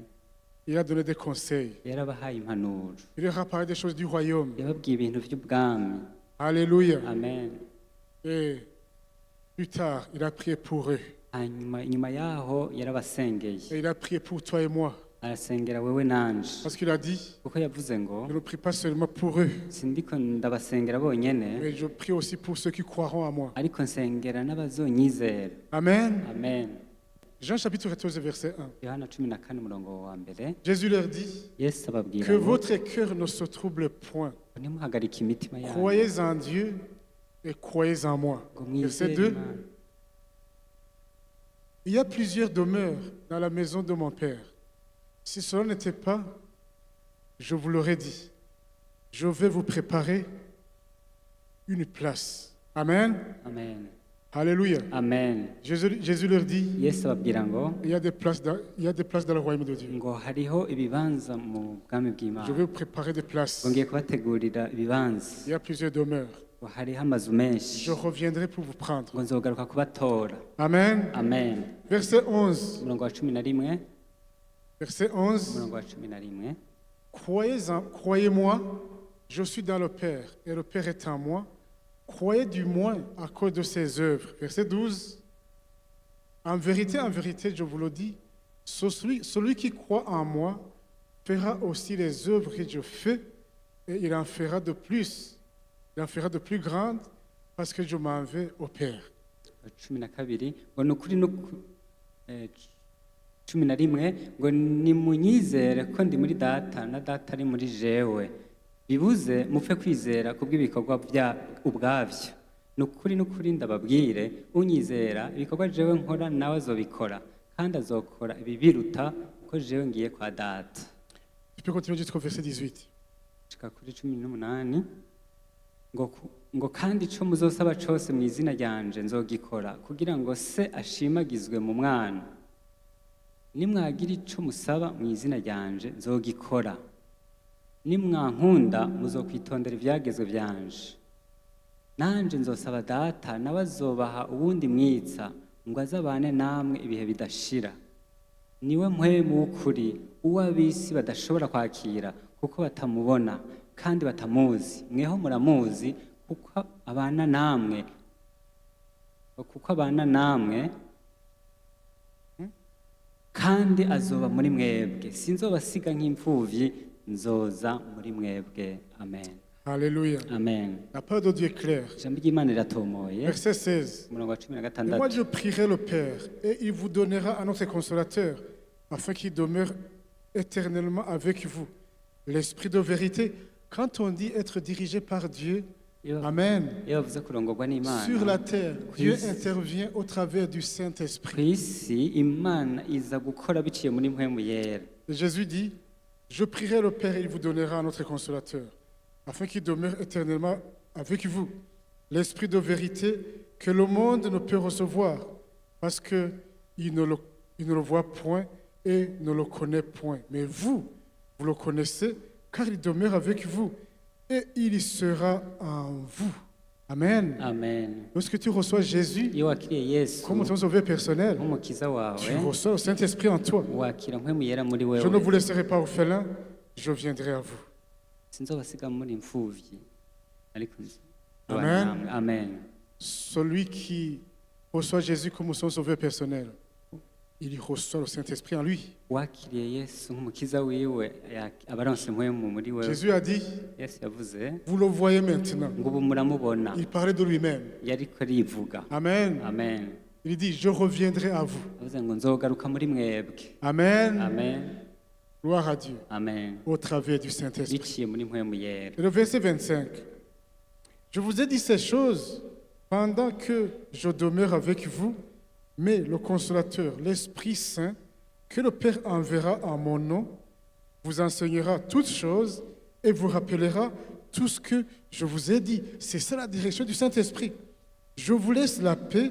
[SPEAKER 1] Il a donné des conseils.
[SPEAKER 2] yarabahaye impanuro,
[SPEAKER 1] Il leur a parlé des choses du royaume.
[SPEAKER 2] yababwiye ibintu by'ubwami.
[SPEAKER 1] Alléluia.
[SPEAKER 2] Amen.
[SPEAKER 1] Et plus tard, il a prié pour eux.
[SPEAKER 2] hanyuma inyuma yaho yarabasengeye,
[SPEAKER 1] Et il a prié pour toi et moi.
[SPEAKER 2] arasengera wewe nanje,
[SPEAKER 1] Parce qu'il a dit,
[SPEAKER 2] kuko yavuze ngo
[SPEAKER 1] je ne prie pas seulement pour eux,
[SPEAKER 2] sindiko ndabasengera bonyene,
[SPEAKER 1] mais je prie aussi pour ceux qui croiront à moi.
[SPEAKER 2] ariko nsengera n'abazonyizera.
[SPEAKER 1] Amen.
[SPEAKER 2] Amen.
[SPEAKER 1] Jean chapitre 14, verset 1.
[SPEAKER 2] yohana 14 umurongo wa mbere.
[SPEAKER 1] Jésus leur dit,
[SPEAKER 2] yesu ababwira
[SPEAKER 1] que
[SPEAKER 2] ngo
[SPEAKER 1] votre cœur ne se trouble point.
[SPEAKER 2] ntimuhagarike imitima yanyu,
[SPEAKER 1] Croyez en Dieu et croyez en moi.
[SPEAKER 2] ngo
[SPEAKER 1] Verset
[SPEAKER 2] mwizere
[SPEAKER 1] 2.
[SPEAKER 2] Imana.
[SPEAKER 1] Il y a plusieurs demeures dans la maison de mon Père. Si cela n'était pas, je vous l'aurais dit. Je vais vous préparer une place. Amen.
[SPEAKER 2] Amen.
[SPEAKER 1] Alléluia.
[SPEAKER 2] Amen.
[SPEAKER 1] Jésus leur dit,
[SPEAKER 2] yesu ababwira ngo
[SPEAKER 1] il y a des places dans le royaume de Dieu.
[SPEAKER 2] ngo hariho ibibanza mu bwami
[SPEAKER 1] Je
[SPEAKER 2] bw'imana,
[SPEAKER 1] vais vous préparer des places.
[SPEAKER 2] ngo ngiye kubategurira ibibanza,
[SPEAKER 1] Il y a plusieurs demeures.
[SPEAKER 2] ngo hariho amazu menshi,
[SPEAKER 1] Je reviendrai pour vous prendre.
[SPEAKER 2] ngo nzogaruka kubatora.
[SPEAKER 1] Amen.
[SPEAKER 2] Amen.
[SPEAKER 1] Verset 11.
[SPEAKER 2] umurongo wa 11.
[SPEAKER 1] Verset 11.
[SPEAKER 2] umurongo wa 11.
[SPEAKER 1] Croyez-moi, je suis dans le Père et le Père est en moi. Croyez du moins à cause de ses œuvres. Verset 12. En vérité, je vous le dis, celui qui croit en moi fera aussi les œuvres que je fais, et il en fera de plus. Il en fera de plus grandes, parce que je m'en vais au Père.
[SPEAKER 2] 12 ngo ni ukuri eh, 11 ngo nimunyizere ko ndi muri data na data ari muri jewe bibuze mupfe kwizera kubw'ibikorwa ubwabyo ni ukuri ndababwire unyizera ibikorwa jewe nkora nawe azobikora kandi azokora ibibiruta ko jewe ngiye kwa data.
[SPEAKER 1] Tu peux continuer jusqu'au verset 18.
[SPEAKER 2] Shika kuri 18 ngo kandi ico muzosaba cose mu izina ryanje nzogikora kugira ngo se ashimagizwe mu mwana. Nimwagira ico musaba mu izina ryanje nzogikora. Nimwankunda muzokwitondera ivyagezwe byanje. Nanje nzosaba data nawe azobaha uwundi mwitsa ngo azabane namwe ibihe bidashira. Niwe mpwemu w'ukuri uw'abisi badashobora kwakira kuko batamubona kandi batamuzi. Mweho muramuzi kuko abana namwe kandi azoba muri mwebwe. Sinzobasiga nk'imfuvyi, nzoza muri mwebwe. Amen.
[SPEAKER 1] Alléluia.
[SPEAKER 2] Amen.
[SPEAKER 1] La parole de Dieu est claire.
[SPEAKER 2] Ijambo ry'Imana riratomoye.
[SPEAKER 1] Verset 16.
[SPEAKER 2] Umurongo wa
[SPEAKER 1] Et moi
[SPEAKER 2] 16.
[SPEAKER 1] je prierai le Père, et il vous donnera un autre consolateur, afin qu'il demeure éternellement avec vous. L'esprit de vérité, quand on dit être dirigé par Dieu, Amen.
[SPEAKER 2] Iyo bavuze kurongorwa n'Imana
[SPEAKER 1] Sur la terre, Dieu
[SPEAKER 2] Christ.
[SPEAKER 1] intervient au travers du Saint-Esprit.
[SPEAKER 2] kw'isi Imana iza gukora biciye muri mpwemu yera.
[SPEAKER 1] Et Jésus dit, je prierai le Père et il vous donnera un autre consolateur, afin qu'il demeure éternellement avec vous. L'Esprit de vérité que le monde ne peut recevoir, parce qu'il ne le voit point et ne le connaît point. Mais vous le connaissez, car il demeure avec vous et il y sera en vous. Amen.
[SPEAKER 2] Amen.
[SPEAKER 1] Lorsque tu reçois Jésus
[SPEAKER 2] Iyo wakiriye Yesu
[SPEAKER 1] comme ton sauveur personnel,
[SPEAKER 2] nk'umukiza
[SPEAKER 1] tu
[SPEAKER 2] wawe
[SPEAKER 1] reçois le Saint-Esprit en toi.
[SPEAKER 2] wakira mpwemu yera muri
[SPEAKER 1] Je ne
[SPEAKER 2] wewe.
[SPEAKER 1] vous laisserai pas orphelin, je viendrai à vous.
[SPEAKER 2] Sinzobasiga muri imfuvyi ariko
[SPEAKER 1] Amen.
[SPEAKER 2] namwe. Amen.
[SPEAKER 1] Celui qui reçoit Jésus comme son sauveur personnel, il y reçoit le Saint-Esprit en lui.
[SPEAKER 2] Wakiriye Yesu nk'umukiza wiwe aba aronse mpwemu muri wewe.
[SPEAKER 1] Jésus a dit,
[SPEAKER 2] Yesu yavuze
[SPEAKER 1] vous le voyez maintenant.
[SPEAKER 2] ngo ubu muramubona.
[SPEAKER 1] Il parlait de lui-même.
[SPEAKER 2] Yariko arivuga.
[SPEAKER 1] Amen.
[SPEAKER 2] Amen.
[SPEAKER 1] Il dit, je reviendrai à vous.
[SPEAKER 2] Yavuze ngo nzogaruka muri mwebwe.
[SPEAKER 1] Amen.
[SPEAKER 2] Amen.
[SPEAKER 1] Gloire à Dieu.
[SPEAKER 2] Amen.
[SPEAKER 1] Au travers du Saint-Esprit.
[SPEAKER 2] Biciye muri mpwemu yera.
[SPEAKER 1] Et le verset 25. Je vous ai dit ces choses pendant que je demeure avec vous, mais le consolateur, l'Esprit Saint, que le Père enverra en mon nom, vous enseignera toutes choses et vous rappellera tout ce que je vous ai dit. C'est ça la direction du Saint-Esprit. Je vous laisse la paix,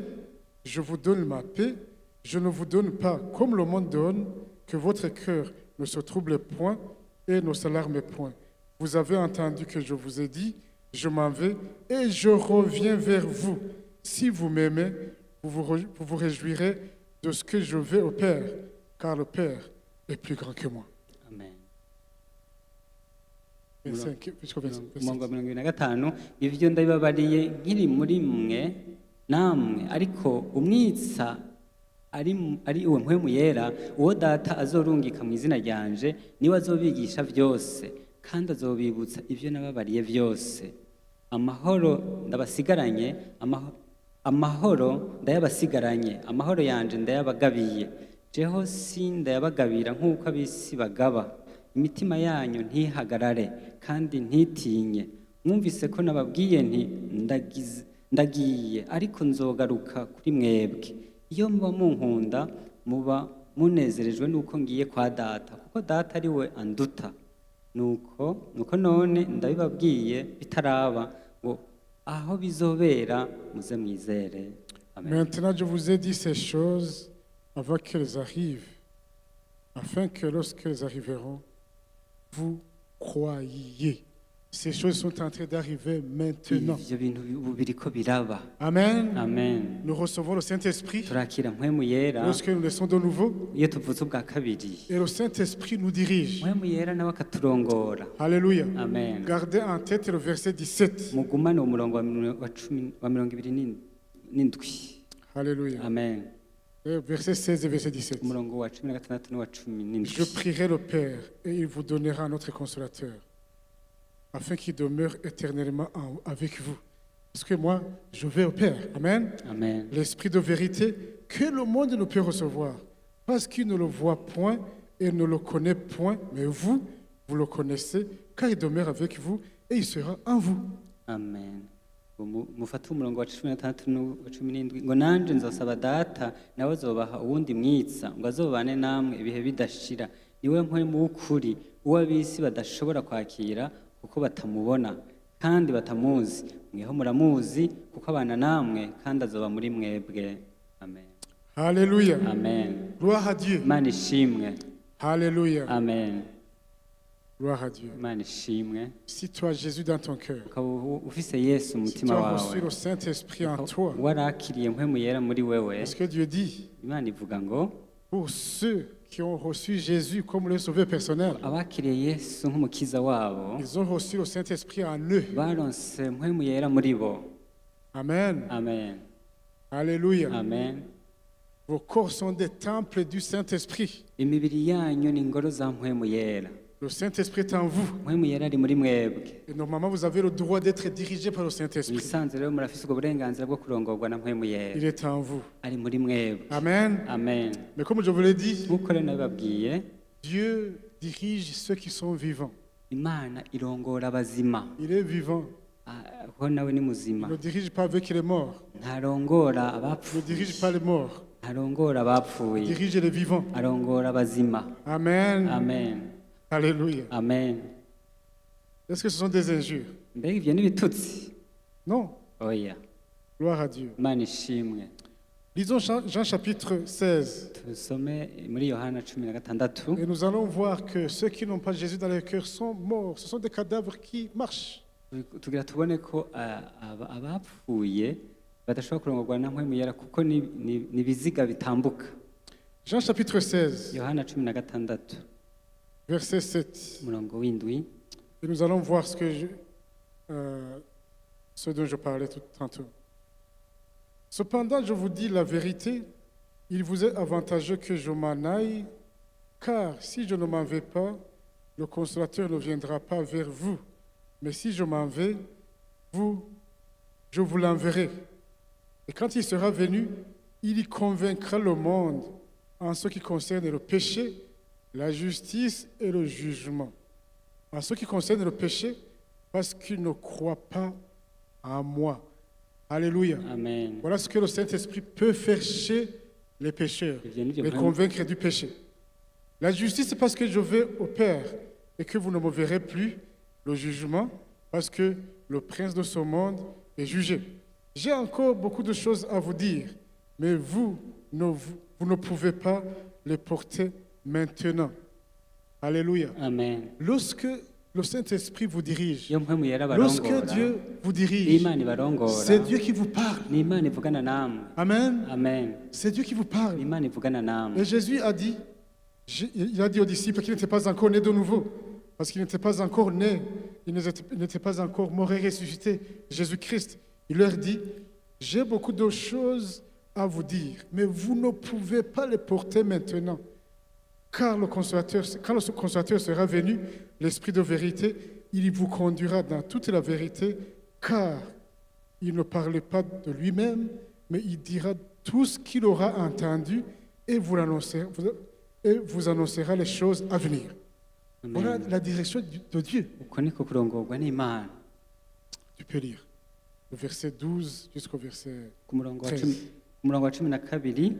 [SPEAKER 1] je vous donne ma paix, je ne vous donne pas comme le monde donne, que votre cœur ne se trouble point et ne s'alarme point. Vous avez entendu que je vous ai dit, je m'en vais et je reviens vers vous. Si vous m'aimez, vous vous réjouirez de ce que je vais au Père, car le Père est plus grand que moi.
[SPEAKER 2] Amen.
[SPEAKER 1] 25, jusqu'au 27.
[SPEAKER 2] Umurongo wa 25. Ivyo ndabibabariye nkiri muri mwe namwe ariko umwitsa ari uwo mpwemu yera uwo data azorungika mu izina ryanje niwe azobigisha byose kandi azobibutsa ivyo nababariye byose. Amahoro ndabasigaranye, amahoro ndayabasigaranye, amahoro yanje ndayabagabiye. Jeho si ndayabagabira nk'uko abisi bagaba. Imitima yanyu ntihagarare kandi ntitinye. Mwumvise ko nababwiye nti ndagiye ariko nzogaruka kuri mwebwe. Iyo muba munkunda muba munezerejwe nuko ngiye kwa data kuko data ari we anduta. Nuko none ndabibabwiye bitaraba ngo aho bizobera muze mwizere. Amen.
[SPEAKER 1] Maintenant, je vous ai dit ces choses avant qu'elles arrivent, afin que lorsqu'elles arriveront, vous croyiez. Ces choses sont en train d'arriver maintenant.
[SPEAKER 2] Ivyo bintu ubu biriko biraba.
[SPEAKER 1] Amen.
[SPEAKER 2] Amen.
[SPEAKER 1] Nous recevons le Saint-Esprit
[SPEAKER 2] Turakira mpwemu yera
[SPEAKER 1] lorsque nous naissons de nouveau
[SPEAKER 2] iyo tuvuze ubwa kabiri.
[SPEAKER 1] et le Saint-Esprit nous dirige.
[SPEAKER 2] Mpwemu yera nawe akaturongora.
[SPEAKER 1] Alléluia.
[SPEAKER 2] Amen.
[SPEAKER 1] Gardez en tête le verset 17.
[SPEAKER 2] Mugumane umurongo wa 27.
[SPEAKER 1] Alléluia.
[SPEAKER 2] Amen.
[SPEAKER 1] Verset 16 et verset 17.
[SPEAKER 2] umurongo wa 16 n'uwa 17.
[SPEAKER 1] Je prierai le Père et il vous donnera un autre consolateur, afin qu'il demeure éternellement avec vous. Parce que moi, je vais au Père. Amen.
[SPEAKER 2] Amen.
[SPEAKER 1] L'Esprit de vérité que le monde ne peut recevoir, parce qu'il ne le voit point et ne le connaît point, mais vous, vous le connaissez, car il demeure avec vous et il sera en vous.
[SPEAKER 2] Amen. Mufate umurongo wa 16 n'uwa 17 ngo nanje nzosaba data nawe azobaha uwundi mwitsa ngo azobane namwe ibihe bidashira niwe mpwemu w'ukuri uwo ab'isi badashobora kwakira kuko batamubona kandi batamuzi mweho muramuzi kuko abana namwe kandi azoba muri mwebwe. Amen.
[SPEAKER 1] Alléluia.
[SPEAKER 2] Amen.
[SPEAKER 1] Gloire à Dieu.
[SPEAKER 2] Imana ishimwe.
[SPEAKER 1] Alléluia.
[SPEAKER 2] Amen.
[SPEAKER 1] Gloire à Dieu.
[SPEAKER 2] Imana ishimwe.
[SPEAKER 1] Si tu as Jésus dans ton cœur,
[SPEAKER 2] ukaba ufise Yesu mu
[SPEAKER 1] si tu
[SPEAKER 2] mutima
[SPEAKER 1] as
[SPEAKER 2] wawe
[SPEAKER 1] reçu le Saint-Esprit en toi,
[SPEAKER 2] warakiriye mpwemu yera muri wewe,
[SPEAKER 1] parce que Dieu dit,
[SPEAKER 2] Imana ivuga ngo
[SPEAKER 1] pour ceux qui ont reçu Jésus comme leur sauveur personnel,
[SPEAKER 2] abakiriye Yesu nk'umukiza wabo
[SPEAKER 1] ils ont reçu le Saint-Esprit en eux.
[SPEAKER 2] baronse mpwemu yera muri bo.
[SPEAKER 1] Amen.
[SPEAKER 2] Amen.
[SPEAKER 1] Alléluia.
[SPEAKER 2] Amen.
[SPEAKER 1] Vos corps sont des temples du Saint-Esprit.
[SPEAKER 2] Imibiri yanyu ni ingoro za mpwemu yera.
[SPEAKER 1] Le Saint-Esprit est en vous.
[SPEAKER 2] Mpwemu yera ari muri mwebwe.
[SPEAKER 1] Et normalement, vous avez le droit d'être dirigé par le Saint-Esprit.
[SPEAKER 2] Ibisanzwe rero murafise ubwo burenganzira bwo kurongorwa na mpwemu
[SPEAKER 1] Il
[SPEAKER 2] yera.
[SPEAKER 1] est en vous.
[SPEAKER 2] Ari muri mwebwe.
[SPEAKER 1] Amen.
[SPEAKER 2] Amen.
[SPEAKER 1] Mais comme je vous l'ai dit,
[SPEAKER 2] Nk'uko rero nabibabwiye,
[SPEAKER 1] Dieu dirige ceux qui sont vivants.
[SPEAKER 2] Imana irongora abazima.
[SPEAKER 1] Il est vivant.
[SPEAKER 2] Kuko nawe ni
[SPEAKER 1] Il
[SPEAKER 2] muzima.
[SPEAKER 1] ne dirige pas avec les morts.
[SPEAKER 2] Ntarongora
[SPEAKER 1] Il ne
[SPEAKER 2] abapfuye.
[SPEAKER 1] dirige pas les morts.
[SPEAKER 2] Ntarongora
[SPEAKER 1] Il
[SPEAKER 2] abapfuye.
[SPEAKER 1] dirige les vivants.
[SPEAKER 2] Arongora abazima.
[SPEAKER 1] Amen.
[SPEAKER 2] Amen.
[SPEAKER 1] Alléluia.
[SPEAKER 2] Amen.
[SPEAKER 1] Est-ce que ce sont des injures?
[SPEAKER 2] Mbega ivyo ni ibitutsi?
[SPEAKER 1] Non.
[SPEAKER 2] Oya.
[SPEAKER 1] Gloire à Dieu.
[SPEAKER 2] Imana ishimwe.
[SPEAKER 1] Lisons Jean chapitre 16.
[SPEAKER 2] Tusome muri Yohana 16.
[SPEAKER 1] Et nous allons voir que ceux qui n'ont pas Jésus dans leur cœur sont morts. Ce sont des cadavres qui marchent.
[SPEAKER 2] tugira tubone ko abapfuye badashobora kurongorwa na mpwemu yera kuko ni ibiziga bitambuka.
[SPEAKER 1] Jean chapitre 16,
[SPEAKER 2] Yohana 16
[SPEAKER 1] verset 7.
[SPEAKER 2] umurongo w'indwi.
[SPEAKER 1] Et nous allons voir ce dont je parlais tantôt. Cependant, je vous dis la vérité, il vous est avantageux que je m'en aille, car si je ne m'en vais pas, le consolateur ne viendra pas vers vous. Mais si je m'en vais, je vous l'enverrai. Et quand il sera venu, il y convaincra le monde en ce qui concerne le péché, la justice et le jugement. En ce qui concerne le péché, parce qu'il ne croit pas en moi. Alléluia.
[SPEAKER 2] Amen.
[SPEAKER 1] Voilà ce que le Saint-Esprit peut faire chez les pécheurs, les convaincre du péché. La justice, c'est parce que je vais au Père et que vous ne me verrez plus. Le jugement, parce que le prince de ce monde est jugé. J'ai encore beaucoup de choses à vous dire, mais vous ne pouvez pas les porter maintenant. Alléluia.
[SPEAKER 2] Amen.
[SPEAKER 1] Lorsque le Saint-Esprit vous dirige,
[SPEAKER 2] Iyo mpwemu yera
[SPEAKER 1] lorsque
[SPEAKER 2] barongora,
[SPEAKER 1] Dieu vous dirige,
[SPEAKER 2] Imana ibarongora,
[SPEAKER 1] c'est Dieu qui vous parle.
[SPEAKER 2] ni Imana ivugana namwe.
[SPEAKER 1] Amen.
[SPEAKER 2] Amen.
[SPEAKER 1] C'est Dieu qui vous parle.
[SPEAKER 2] Imana ivugana namwe.
[SPEAKER 1] Et Jésus a dit, il a dit aux disciples qu'il n'était pas encore né de nouveau, parce qu'il n'était pas encore né, il n'était pas encore mort et ressuscité, Jésus-Christ. Il leur dit, j'ai beaucoup de choses à vous dire, mais vous ne pouvez pas les porter maintenant. Car quand le consolateur sera venu, l'Esprit de vérité, il vous conduira dans toute la vérité, car il ne parle pas de lui-même, mais il dira tout ce qu'il aura entendu et vous annoncera les choses à venir. Voilà la direction de Dieu.
[SPEAKER 2] Uko niko kurongorwa n'Imana.
[SPEAKER 1] Tu peux lire le verset 12 jusqu'au verset
[SPEAKER 2] Ku murongo wa
[SPEAKER 1] 13.
[SPEAKER 2] umurongo wa 12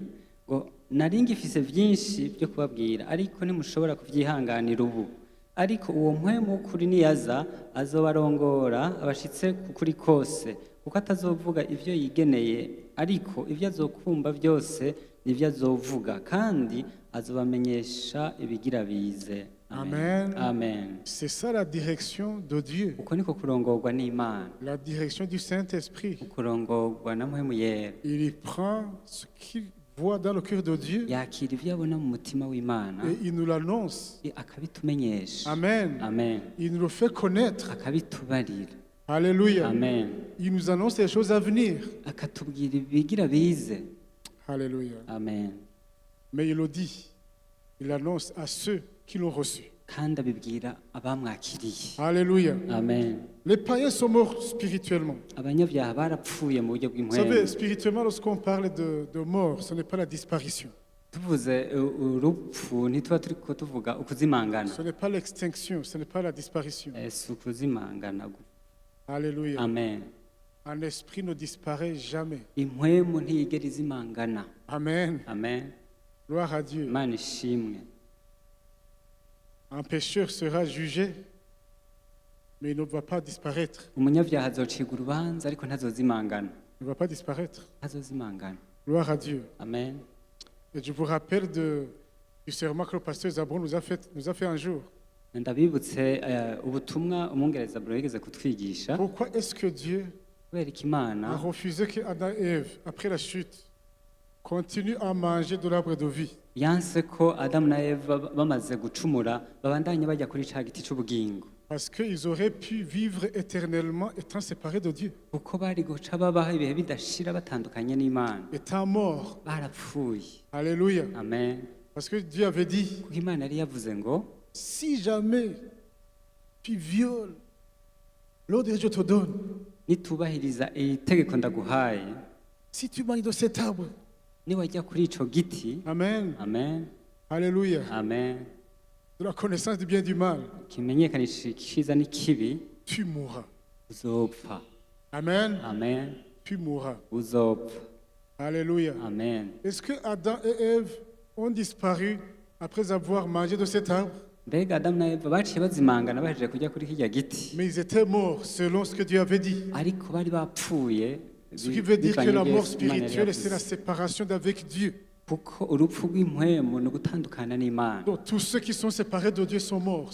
[SPEAKER 2] ngo nari ngifise byinshi byo kubabwira ariko ntimushobora kubyihanganira ubu. Ariko uwo mpwemu w'ukuri niyaza azobarongora abashitse kukuri kose kuko atazovuga ivyo yigeneye ariko ivyo azokumva byose nivyo azovuga kandi azobamenyesha ibigira bize.
[SPEAKER 1] Amen.
[SPEAKER 2] Amen.
[SPEAKER 1] C'est ça la direction de Dieu,
[SPEAKER 2] Uko niko kurongorwa n'Imana.
[SPEAKER 1] la direction du Saint-Esprit.
[SPEAKER 2] Kurongorwa na mpwemu yera.
[SPEAKER 1] Il y prend ce qu'il voit dans le cœur de Dieu
[SPEAKER 2] Yakira ivyo abona mu mutima w'Imana
[SPEAKER 1] et il nous l'annonce.
[SPEAKER 2] akabitumenyesha.
[SPEAKER 1] Amen.
[SPEAKER 2] Amen.
[SPEAKER 1] Il nous le fait connaître.
[SPEAKER 2] Akabitubarira.
[SPEAKER 1] Alléluia.
[SPEAKER 2] Amen.
[SPEAKER 1] Il nous annonce les choses à venir.
[SPEAKER 2] Akatubwira ibigira bize.
[SPEAKER 1] Alléluia.
[SPEAKER 2] amen.
[SPEAKER 1] Mais il le dit, il l'annonce à ceux qui l'ont reçu.
[SPEAKER 2] kandi abibwira abamwakiriye.
[SPEAKER 1] Alléluia.
[SPEAKER 2] Amen.
[SPEAKER 1] Les païens sont morts spirituellement.
[SPEAKER 2] abanyabyaha barapfuye mu buryo
[SPEAKER 1] Vous savez,
[SPEAKER 2] bw'impwemu.
[SPEAKER 1] spirituellement, lorsqu'on parle de mort, ce n'est pas la disparition.
[SPEAKER 2] tuvuze urupfu ntituba turi ko tuvuga ukuzimangana.
[SPEAKER 1] Ce n'est pas l'extinction, ce n'est pas la disparition.
[SPEAKER 2] Si ukuzimangana.
[SPEAKER 1] Alléluia.
[SPEAKER 2] Amen.
[SPEAKER 1] Un esprit ne disparaît jamais.
[SPEAKER 2] impwemu ntiyigera izimangana.
[SPEAKER 1] Amen.
[SPEAKER 2] Amen.
[SPEAKER 1] Gloire à Dieu.
[SPEAKER 2] imana ishimwe.
[SPEAKER 1] Un pécheur sera jugé, mais il ne va pas disparaître.
[SPEAKER 2] umunyabyaha azocirwa urubanza ariko ntazozimangana.
[SPEAKER 1] Il ne va pas disparaître.
[SPEAKER 2] ntazozimangana.
[SPEAKER 1] Gloire à Dieu.
[SPEAKER 2] Amen.
[SPEAKER 1] Et je vous rappelle du serment que le pasteur Zabron nous a fait un jour.
[SPEAKER 2] ndabibutse ubutumwa umwongereza bro yigeze kutwigisha.
[SPEAKER 1] Pourquoi est-ce que Dieu
[SPEAKER 2] kubera ko
[SPEAKER 1] a
[SPEAKER 2] imana
[SPEAKER 1] refusé que Adam et Ève, après la chute, continuent à manger de l'arbre de vie?
[SPEAKER 2] yanse ko adamu na eva bamaze gucumura babandanye bajya kuri ca giti c'ubugingo,
[SPEAKER 1] Parce qu'ils auraient pu vivre éternellement étant séparés de Dieu,
[SPEAKER 2] kuko bari guca babaho ibihe bidashira batandukanye n'imana.
[SPEAKER 1] étant morts.
[SPEAKER 2] barapfuye.
[SPEAKER 1] Alléluia.
[SPEAKER 2] Amen.
[SPEAKER 1] Parce que Dieu avait dit,
[SPEAKER 2] kuko imana yari yavuze ngo
[SPEAKER 1] si jamais tu violes l'ordre que je te donne,
[SPEAKER 2] nitubahiriza iri tegeko ndaguhaye,
[SPEAKER 1] si tu manges de cet arbre,
[SPEAKER 2] niwajya kuri ico giti.
[SPEAKER 1] Amen.
[SPEAKER 2] Amen.
[SPEAKER 1] Alléluia.
[SPEAKER 2] Amen.
[SPEAKER 1] De la connaissance du bien et du mal,
[SPEAKER 2] kimenyekanisha iciza n'ikibi,
[SPEAKER 1] tu mourras.
[SPEAKER 2] uzopfa.
[SPEAKER 1] Amen.
[SPEAKER 2] Amen.
[SPEAKER 1] Tu mourras.
[SPEAKER 2] uzopfa.
[SPEAKER 1] Alléluia.
[SPEAKER 2] Amen.
[SPEAKER 1] Est-ce que Adam et Ève ont disparu après avoir mangé de cet arbre?
[SPEAKER 2] mbega adamu na eva baciye bazimangana bahejeje kujya kuri kirya giti,
[SPEAKER 1] Mais ils étaient morts selon ce que Dieu avait dit.
[SPEAKER 2] ariko bari bapfuye.
[SPEAKER 1] Ce qui veut dire que la mort
[SPEAKER 2] Imana yari
[SPEAKER 1] spirituelle, c'est la
[SPEAKER 2] yavuze.
[SPEAKER 1] séparation d'avec Dieu.
[SPEAKER 2] kuko urupfu rw'impwemu ni ugutandukana n'imana.
[SPEAKER 1] Donc tous ceux qui sont séparés de Dieu sont morts.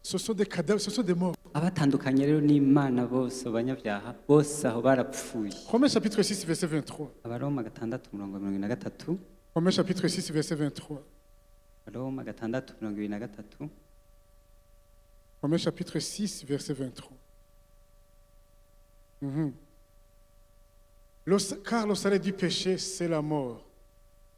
[SPEAKER 1] Ce sont des cadavres, ce sont des morts.
[SPEAKER 2] abatandukanye rero n'imana bose abanyabyaha bose aho barapfuye.
[SPEAKER 1] Romains chapitre 6, verset 23.
[SPEAKER 2] abaroma 6:23.
[SPEAKER 1] Romains chapitre 6, verset 23.
[SPEAKER 2] abaroma 6:23.
[SPEAKER 1] Romains chapitre 6, verset 23. Car le salaire du péché, c'est la mort.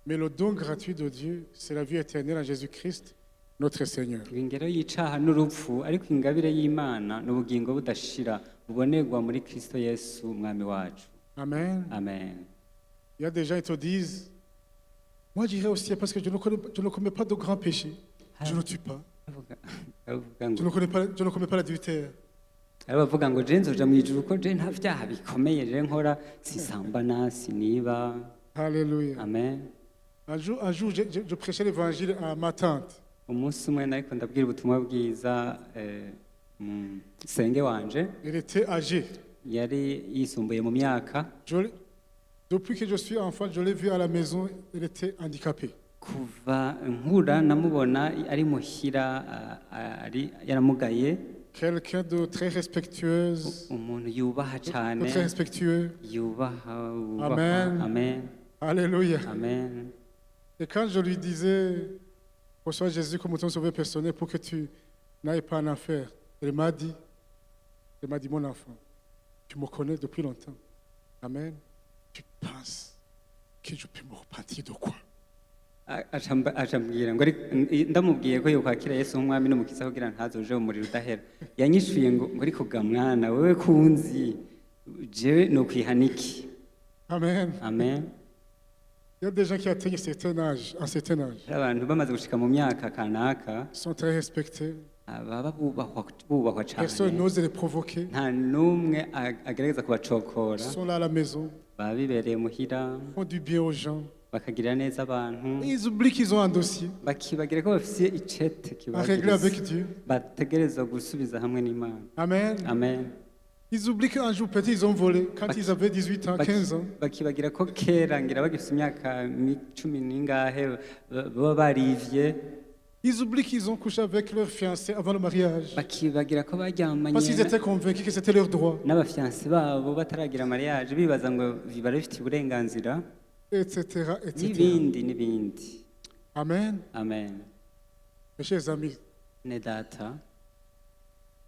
[SPEAKER 1] Mais le don gratuit de Dieu, c'est la vie éternelle en Jésus-Christ, notre Seigneur.
[SPEAKER 2] ingero y'icaha n'urupfu, ariko ingabire y'imana ni ubugingo budashira bubonerwa muri Kristo Yesu umwami wacu.
[SPEAKER 1] Amen.
[SPEAKER 2] Amen.
[SPEAKER 1] Il y a des gens qui te disent, moi j'irai au ciel parce que je ne commets pas de grands péchés. Je ne tue pas. Je ne commets pas l'adultère.
[SPEAKER 2] bavuga ngo je nzoja mu ijuru ko je nta vyaha bikomeye je nkora, sisambana, siniba.
[SPEAKER 1] Alléluia.
[SPEAKER 2] Amen.
[SPEAKER 1] Un jour je prêchais l'évangile à ma tante.
[SPEAKER 2] umunsi umwe nariko ndabwira ubutumwa bwiza senge wanje,
[SPEAKER 1] Elle était âgée.
[SPEAKER 2] yari yisumbuye mu myaka.
[SPEAKER 1] Depuis que je suis enfant, je l'ai vue à la maison, elle était handicapée.
[SPEAKER 2] kuva nkura namubona ari muhira, ari yaramugaye.
[SPEAKER 1] Quelqu'un de très respectueuse,
[SPEAKER 2] umuntu yubaha cyane,
[SPEAKER 1] de très respectueux.
[SPEAKER 2] yubaha.
[SPEAKER 1] Amen.
[SPEAKER 2] Amen.
[SPEAKER 1] Alléluia.
[SPEAKER 2] Amen.
[SPEAKER 1] Et quand je lui disais, reçois Jésus comme ton sauveur personnel pour que tu n'ailles pas en enfer, elle m'a dit, mon enfant, tu me connais depuis longtemps. Amen. Tu penses que je peux me repentir de quoi?
[SPEAKER 2] acambwira ngo ndamubwiye ko yokwakira Yesu nk'umwami n'umukiza kugira ntazoje mu muriro udahera, yanyishuye ngo ariko ga mwana wewe kunzi jewe no kwihaniki.
[SPEAKER 1] Amen.
[SPEAKER 2] Amen.
[SPEAKER 1] Il y a des gens qui atteignent un certain âge.
[SPEAKER 2] abantu bamaze gushika mu myaka kanaka
[SPEAKER 1] Sont très respectés.
[SPEAKER 2] baba bubahwa
[SPEAKER 1] Personne
[SPEAKER 2] cyane,
[SPEAKER 1] n'ose les provoquer.
[SPEAKER 2] nta n'umwe agerageza kubacokora.
[SPEAKER 1] Ils sont là à la maison,
[SPEAKER 2] baba bibereye muhira,
[SPEAKER 1] font du bien aux gens.
[SPEAKER 2] bakagirira neza abantu,
[SPEAKER 1] Et ils oublient qu'ils ont un dossier
[SPEAKER 2] bakibagira ko bafise icete
[SPEAKER 1] à régler avec
[SPEAKER 2] kibagiriza,
[SPEAKER 1] Dieu.
[SPEAKER 2] bategerezwa gusubiza hamwe n'Imana.
[SPEAKER 1] Amen.
[SPEAKER 2] Amen.
[SPEAKER 1] Ils oublient qu'un jour peut-être ils ont volé quand ils avaient 18 ans, 15 ans.
[SPEAKER 2] bakibagira ko kera ngira bagifite imyaka 10 n'ingahe baba barivye.
[SPEAKER 1] Ils oublient qu'ils ont couché avec leur fiancé avant le mariage.
[SPEAKER 2] bakibagira ko
[SPEAKER 1] Parce qu'ils
[SPEAKER 2] baryamanye
[SPEAKER 1] étaient convaincus que c'était leur droit,
[SPEAKER 2] n'abafianse babo bataragira mariage, bibaza ngo barabifitiye uburenganzira,
[SPEAKER 1] etc. etc.
[SPEAKER 2] n'ibindi.
[SPEAKER 1] Amen.
[SPEAKER 2] Amen.
[SPEAKER 1] Mes chers amis,
[SPEAKER 2] ne data,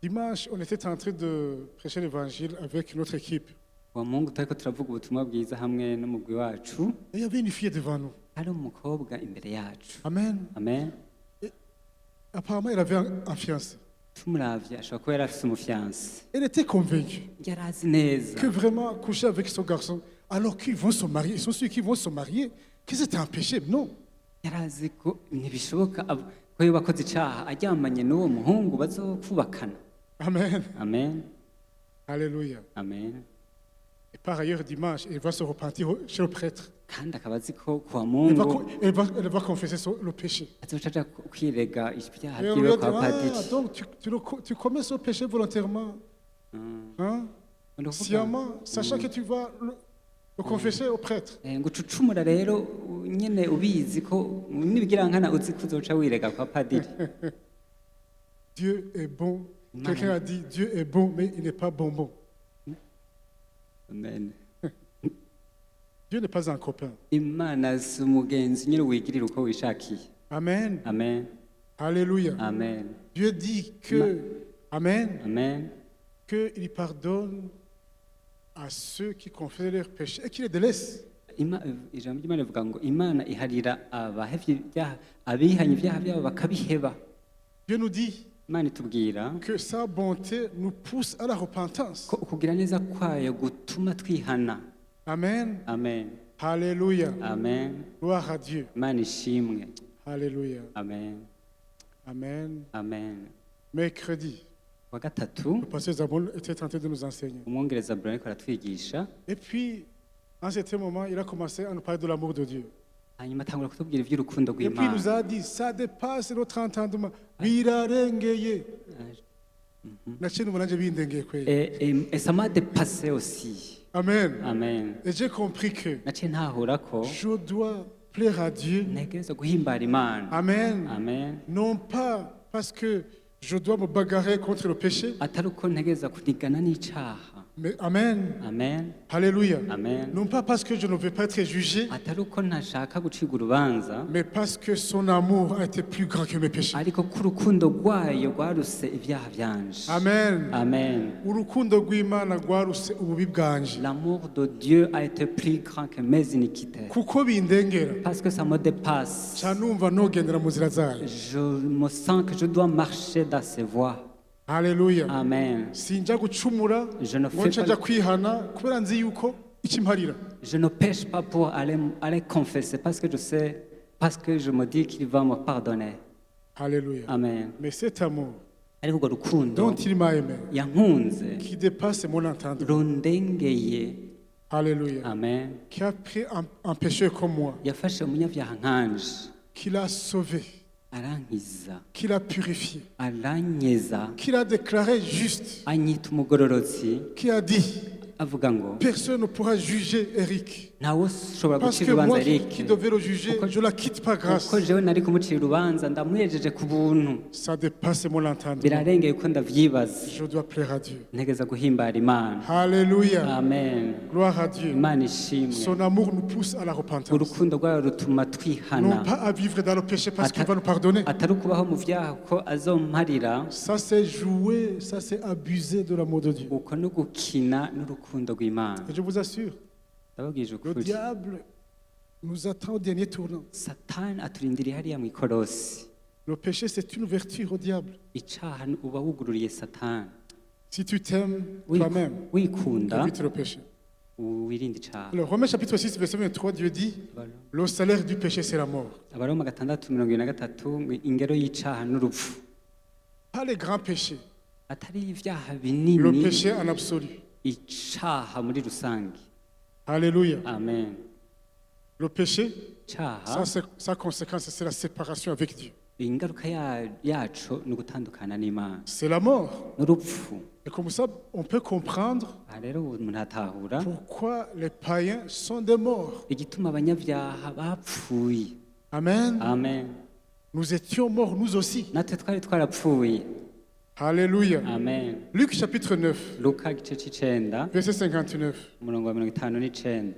[SPEAKER 1] dimanche, on était en train de prêcher l'évangile avec notre équipe.
[SPEAKER 2] uwo mungu turiko turavuga ubutumwa bwiza hamwe n'umugwi wacu
[SPEAKER 1] Et il y avait une fille devant nous.
[SPEAKER 2] hari umukobwa imbere yacu.
[SPEAKER 1] Amen.
[SPEAKER 2] Amen.
[SPEAKER 1] Apparemment, elle avait un fiancé.
[SPEAKER 2] Tumuravye ashobora kuba yari afise umufiyanse.
[SPEAKER 1] Elle était convaincue
[SPEAKER 2] Yari azi neza
[SPEAKER 1] que vraiment coucher avec son garçon, alors qu'ils vont se marier, ils sont sûrs qu'ils vont se marier, que c'était un péché. Non.
[SPEAKER 2] yari azi ko ntibishoboka ko yoba akoze icaha aryamanye n'uwo muhungu bazokubakana.
[SPEAKER 1] Amen.
[SPEAKER 2] Amen.
[SPEAKER 1] Alléluia.
[SPEAKER 2] Amen.
[SPEAKER 1] Et par ailleurs, dimanche, elle va se repentir chez le prêtre.
[SPEAKER 2] kandi akaba azi ko kuwa
[SPEAKER 1] Elle va,
[SPEAKER 2] mungu
[SPEAKER 1] elle va confesser le péché.
[SPEAKER 2] azoca aja kwirega ibyaha
[SPEAKER 1] Et on lui
[SPEAKER 2] vyiwe
[SPEAKER 1] a dit,
[SPEAKER 2] kwa padiri.
[SPEAKER 1] donc tu commets ce péché volontairement, hein, sciemment, sachant que tu vas le confesser au prêtre.
[SPEAKER 2] ngo ucucumura rero nyene ubizi ko nibigirankana uzi ko uzoca wirega kwa padiri.
[SPEAKER 1] Dieu est bon. Quelqu'un a dit, Dieu est bon, mais il n'est pas bonbon.
[SPEAKER 2] Amen.
[SPEAKER 1] Dieu n'est pas un copain.
[SPEAKER 2] Imana si umugenzi nyine wigirira uko wishakiye.
[SPEAKER 1] Amen.
[SPEAKER 2] Amen.
[SPEAKER 1] Alléluia.
[SPEAKER 2] Amen.
[SPEAKER 1] Dieu dit que, Amen,
[SPEAKER 2] Amen.
[SPEAKER 1] qu'il pardonne à ceux qui confessent leurs péchés et qui les délaissent.
[SPEAKER 2] Ijambo ry'Imana rivuga ngo Imana iharira abahevye ibyaha abihanye ibyaha byabo bakabiheba.
[SPEAKER 1] Dieu nous dit
[SPEAKER 2] Imana itubwira
[SPEAKER 1] que sa bonté nous pousse à la repentance.
[SPEAKER 2] ko ukugira neza kwayo gutuma twihana.
[SPEAKER 1] Amen.
[SPEAKER 2] Amen.
[SPEAKER 1] Alléluia.
[SPEAKER 2] Amen.
[SPEAKER 1] Gloire à Dieu.
[SPEAKER 2] Imana ishimwe.
[SPEAKER 1] Alléluia.
[SPEAKER 2] Amen.
[SPEAKER 1] Amen.
[SPEAKER 2] Amen.
[SPEAKER 1] Mercredi,
[SPEAKER 2] Wa gatatu
[SPEAKER 1] le pasteur Zabon était en train de nous enseigner.
[SPEAKER 2] umwongereza Bruno ariko aratwigisha
[SPEAKER 1] Et puis, en certain moment, il a commencé à nous parler de l'amour de Dieu.
[SPEAKER 2] hanyuma atangura kutubwira iby'urukundo
[SPEAKER 1] Et puis il nous
[SPEAKER 2] rw'Imana.
[SPEAKER 1] a dit, ça dépasse notre entendement. Birarengeye. Naciye numva nanje bindengeye kweli.
[SPEAKER 2] Et ça m'a dépassé aussi.
[SPEAKER 1] Amen.
[SPEAKER 2] Amen.
[SPEAKER 1] Et j'ai compris que
[SPEAKER 2] naciye ntahura ko
[SPEAKER 1] je dois plaire à Dieu.
[SPEAKER 2] ntegereza guhimbara Imana.
[SPEAKER 1] Amen.
[SPEAKER 2] Amen.
[SPEAKER 1] Non pas parce que je dois me bagarrer contre le péché,
[SPEAKER 2] atari uko ntegereza kunigana n'icaha.
[SPEAKER 1] mais Amen.
[SPEAKER 2] Amen.
[SPEAKER 1] Alléluia.
[SPEAKER 2] Amen.
[SPEAKER 1] Non pas parce que je ne veux pas être jugé,
[SPEAKER 2] atari uko ntashaka gucibwa urubanza
[SPEAKER 1] mais parce que son amour a été plus grand que mes péchés.
[SPEAKER 2] ariko ko urukundo rwayo rwaruse ibyaha byanje.
[SPEAKER 1] Amen.
[SPEAKER 2] Amen.
[SPEAKER 1] Urukundo rw'Imana rwaruse ububi bwanje.
[SPEAKER 2] L'amour de Dieu a été plus grand que mes iniquités.
[SPEAKER 1] Kuko bindengera,
[SPEAKER 2] Parce que ça me dépasse.
[SPEAKER 1] canumva nogendera mu nzira zayo.
[SPEAKER 2] Je me sens que je dois marcher dans ses voies.
[SPEAKER 1] Alléluia.
[SPEAKER 2] Amen.
[SPEAKER 1] Sinja gucumura
[SPEAKER 2] Je ne
[SPEAKER 1] ngo
[SPEAKER 2] fais
[SPEAKER 1] ncaja
[SPEAKER 2] pas,
[SPEAKER 1] kwihana kubera nzi yuko ikimparira.
[SPEAKER 2] je ne pêche pas pour aller confesser parce que je sais, parce que je me dis qu'il va me pardonner.
[SPEAKER 1] Alléluia.
[SPEAKER 2] Amen.
[SPEAKER 1] Mais cet amour
[SPEAKER 2] Ariko urwo rukundo
[SPEAKER 1] dont il m'a aimé,
[SPEAKER 2] yankunze
[SPEAKER 1] qui dépasse mon entendement.
[SPEAKER 2] rundengeye.
[SPEAKER 1] Alléluia.
[SPEAKER 2] Amen.
[SPEAKER 1] Qui a pris un pécheur comme moi,
[SPEAKER 2] Yafashe umunyabyaha nkanje
[SPEAKER 1] qui l'a sauvé,
[SPEAKER 2] arankiza,
[SPEAKER 1] qui l'a purifié,
[SPEAKER 2] aranyeza,
[SPEAKER 1] qui l'a déclaré juste,
[SPEAKER 2] anyita umugororotsi,
[SPEAKER 1] qui a dit,
[SPEAKER 2] avuga ngo
[SPEAKER 1] personne ne pourra juger Eric.
[SPEAKER 2] ntawe ushobora
[SPEAKER 1] Parce
[SPEAKER 2] gucira
[SPEAKER 1] que
[SPEAKER 2] urubanza
[SPEAKER 1] moi
[SPEAKER 2] Eric
[SPEAKER 1] qui devais le juger, je la quitte par grâce.
[SPEAKER 2] kuko jewe nari kumucira urubanza ndamuhejeje ku buntu.
[SPEAKER 1] Ça dépasse mon entendement.
[SPEAKER 2] Birarengeye ko ndavyibaza.
[SPEAKER 1] Je dois plaire à Dieu.
[SPEAKER 2] Ntegeza guhimbara Imana.
[SPEAKER 1] Alléluia.
[SPEAKER 2] Amen.
[SPEAKER 1] Gloire à Dieu.
[SPEAKER 2] Imana ishimwe.
[SPEAKER 1] Son amour nous pousse à la repentance.
[SPEAKER 2] Urukundo rwayo rutuma
[SPEAKER 1] Non
[SPEAKER 2] twihana.
[SPEAKER 1] pas à vivre dans le péché parce qu'il va nous pardonner.
[SPEAKER 2] Atari ukubaho mu vyaha ko azomparira.
[SPEAKER 1] Ça c'est jouer, ça c'est abuser de l'amour de Dieu.
[SPEAKER 2] Uko no gukina n'urukundo rw'Imana.
[SPEAKER 1] Et je vous assure,
[SPEAKER 2] Ndababwije
[SPEAKER 1] le
[SPEAKER 2] ukuri.
[SPEAKER 1] diable nous attend au dernier tournant.
[SPEAKER 2] Satani aturindiriye hariya mu ikorosi.
[SPEAKER 1] Le péché c'est une ouverture au diable.
[SPEAKER 2] Icaha uba wugururiye Satani.
[SPEAKER 1] Si tu t'aimes toi-même,
[SPEAKER 2] Wikunda
[SPEAKER 1] évite le péché.
[SPEAKER 2] wirinde icaha.
[SPEAKER 1] Alors Romains chapitre 6 verset 23, Dieu dit, le salaire du péché c'est la mort.
[SPEAKER 2] Abaroma 6:23 ngo ingero y'icaha n'urupfu.
[SPEAKER 1] Pas les grands péchés,
[SPEAKER 2] Atari ibyaha
[SPEAKER 1] le
[SPEAKER 2] binini.
[SPEAKER 1] péché en absolu.
[SPEAKER 2] Icaha muri rusange.
[SPEAKER 1] Alléluia.
[SPEAKER 2] Amen.
[SPEAKER 1] Le péché,
[SPEAKER 2] Icaha
[SPEAKER 1] sa conséquence c'est la séparation avec Dieu.
[SPEAKER 2] ingaruka yaco ni ugutandukana n'Imana.
[SPEAKER 1] C'est la mort.
[SPEAKER 2] N'urupfu.
[SPEAKER 1] Et comme ça, on peut comprendre
[SPEAKER 2] Aha rero umuntu atahura
[SPEAKER 1] pourquoi les païens sont des morts.
[SPEAKER 2] igituma abanyabyaha bapfuye.
[SPEAKER 1] Amen.
[SPEAKER 2] Amen.
[SPEAKER 1] Nous étions morts, nous aussi.
[SPEAKER 2] Natwe twari twarapfuye.
[SPEAKER 1] Alléluia.
[SPEAKER 2] Amen.
[SPEAKER 1] Luc chapitre 9,
[SPEAKER 2] Luka igice c'icenda
[SPEAKER 1] verset 59.
[SPEAKER 2] umurongo wa 59.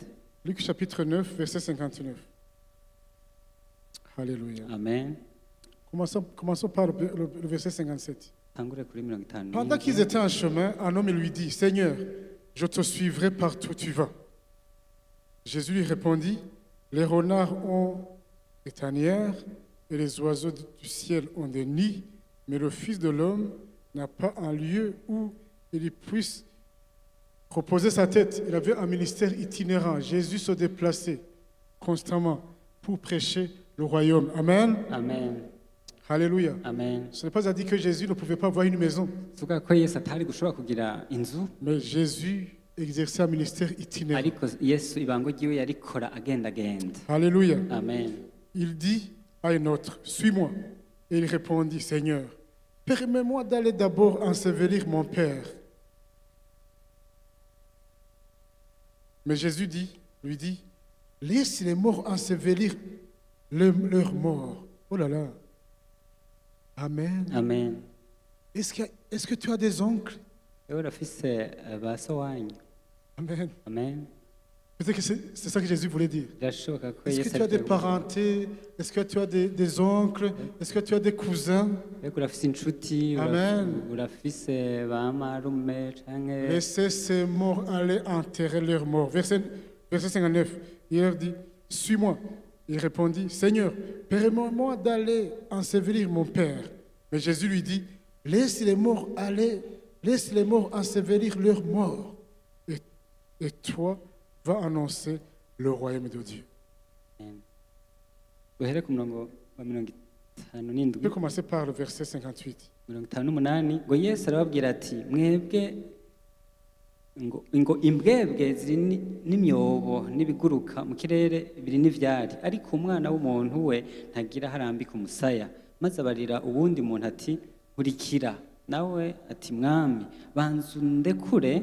[SPEAKER 1] Luc chapitre 9, verset 59. Alléluia.
[SPEAKER 2] Amen.
[SPEAKER 1] Commençons par le verset 57.
[SPEAKER 2] Tangure kuri 50.
[SPEAKER 1] Pendant qu'ils étaient en chemin, un homme lui dit, Seigneur, je te suivrai partout où tu vas. Jésus lui répondit, les renards ont des tanières et les oiseaux du ciel ont des nids, mais le Fils de l'homme n'a pas un lieu où il puisse reposer sa tête. Il avait un ministère itinérant. Jésus se déplaçait constamment pour prêcher le royaume. Amen.
[SPEAKER 2] amen
[SPEAKER 1] Alléluia.
[SPEAKER 2] amen
[SPEAKER 1] Ce n'est pas à dire que Jésus ne pouvait pas avoir une maison,
[SPEAKER 2] tuvuga ko yesu atari gushobora kugira inzu
[SPEAKER 1] mais Jésus exerçait un ministère itinérant.
[SPEAKER 2] ariko yesu ibango ryiwe yarikora agendagenda
[SPEAKER 1] Alléluia.
[SPEAKER 2] amen
[SPEAKER 1] Il dit à un autre, suis-moi. Et il répondit, Seigneur, permets-moi d'aller d'abord ensevelir mon Père. Mais Jésus lui dit, laisse les morts ensevelir leurs morts. Oh là là. Amen.
[SPEAKER 2] amen
[SPEAKER 1] Est-ce que tu as des oncles?
[SPEAKER 2] rero urafise ba so wanyu
[SPEAKER 1] Amen.
[SPEAKER 2] amen
[SPEAKER 1] Peut-être que c'est ça que Jésus voulait dire.
[SPEAKER 2] birashoboka ko
[SPEAKER 1] Est-ce que
[SPEAKER 2] yesu
[SPEAKER 1] tu as des
[SPEAKER 2] ariko
[SPEAKER 1] parentés? Est-ce que tu as des oncles? Est-ce que tu as des cousins?
[SPEAKER 2] ariko urafise inshuti
[SPEAKER 1] Amen.
[SPEAKER 2] urafise ba marume canke
[SPEAKER 1] Laissez ces morts aller enterrer leurs morts. Verset 59, il leur dit, suis-moi. Il répondit, Seigneur, permets-moi d'aller ensevelir mon Père. Mais Jésus lui dit, laisse les morts aller, laisse les morts ensevelir leurs morts. Et toi, va annoncer le royaume de Dieu.
[SPEAKER 2] uhere ku murongo wa mirongo itanu
[SPEAKER 1] Je
[SPEAKER 2] n'indwi
[SPEAKER 1] peux commencer par le verset 58.
[SPEAKER 2] mirongo itanu n'umunani ngo yesu arababwira ati mwebwe ngo imbwebwe ziri n'imyobo n'ibiguruka mu kirere biri n'ivyari ariko umwana w'umuntu we ntagira aho arambika umusaya maze abarira uwundi muntu ati nkurikira nawe ati mwami banza undekure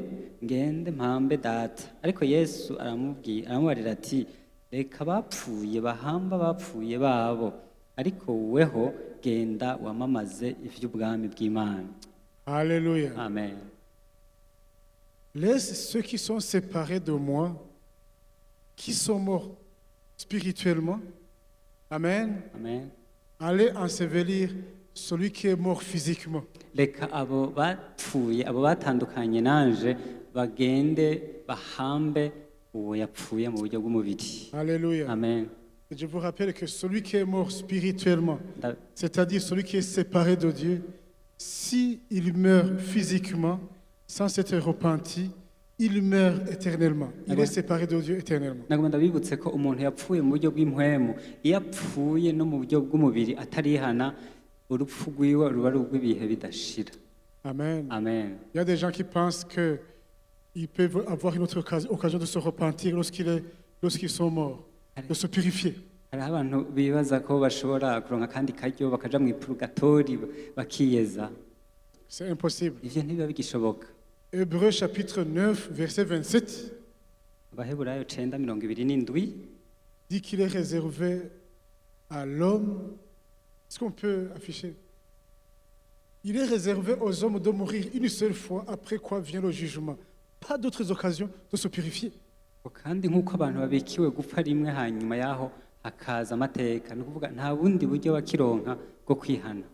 [SPEAKER 2] ngende mpambe data ariko yesu aramubarira ati reka abapfuye bahamba abapfuye babo ariko woweho genda wamamaze ivy'ubwami bw'Imana.
[SPEAKER 1] Alléluia.
[SPEAKER 2] Amen.
[SPEAKER 1] Laisse ceux qui sont séparés de moi, qui sont morts spirituellement, Amen,
[SPEAKER 2] Amen.
[SPEAKER 1] aller ensevelir celui qui est mort physiquement.
[SPEAKER 2] Reka abo bapfuye abo batandukanye nanje bagende bahambe uwo yapfuye mu buryo bw'umubiri.
[SPEAKER 1] Alléluia.
[SPEAKER 2] Amen.
[SPEAKER 1] Et je vous rappelle que celui qui est mort spirituellement,
[SPEAKER 2] Nda-
[SPEAKER 1] c'est-à-dire celui qui est séparé de Dieu, si il meurt physiquement, sans s'être repenti, il meurt éternellement. Il est séparé de Dieu éternellement.
[SPEAKER 2] nagomba ndabibutse ko umuntu yapfuye mu buryo bw'impwemu iyo apfuye no mu buryo bw'umubiri atarihana urupfu rwiwe ruba ari urw'ibihe bidashira.
[SPEAKER 1] Amen.
[SPEAKER 2] Amen.
[SPEAKER 1] Il y a des gens qui pensent qu'ils peuvent avoir une autre occasion de se repentir lorsqu'ils sont morts, de se purifier.
[SPEAKER 2] hariho abantu bibaza ko bashobora kuronka akandi karyo bakaja mu ipurugatori bakiyeza.
[SPEAKER 1] C'est impossible.
[SPEAKER 2] Ivyo ntibiba bigishoboka.
[SPEAKER 1] Hébreux chapitre 9, verset 27
[SPEAKER 2] Abaheburayo 9:27
[SPEAKER 1] dit qu'il est réservé à l'homme. Est-ce qu'on peut afficher? Il est réservé aux hommes de mourir une seule fois, après quoi vient le jugement. Pas d'autres occasions de se purifier.
[SPEAKER 2] kandi nk'uko abantu babikiwe gupfa rimwe hanyuma yaho hakaza amateka ni ukuvuga nta bundi buryo bakironka bwo kwihana.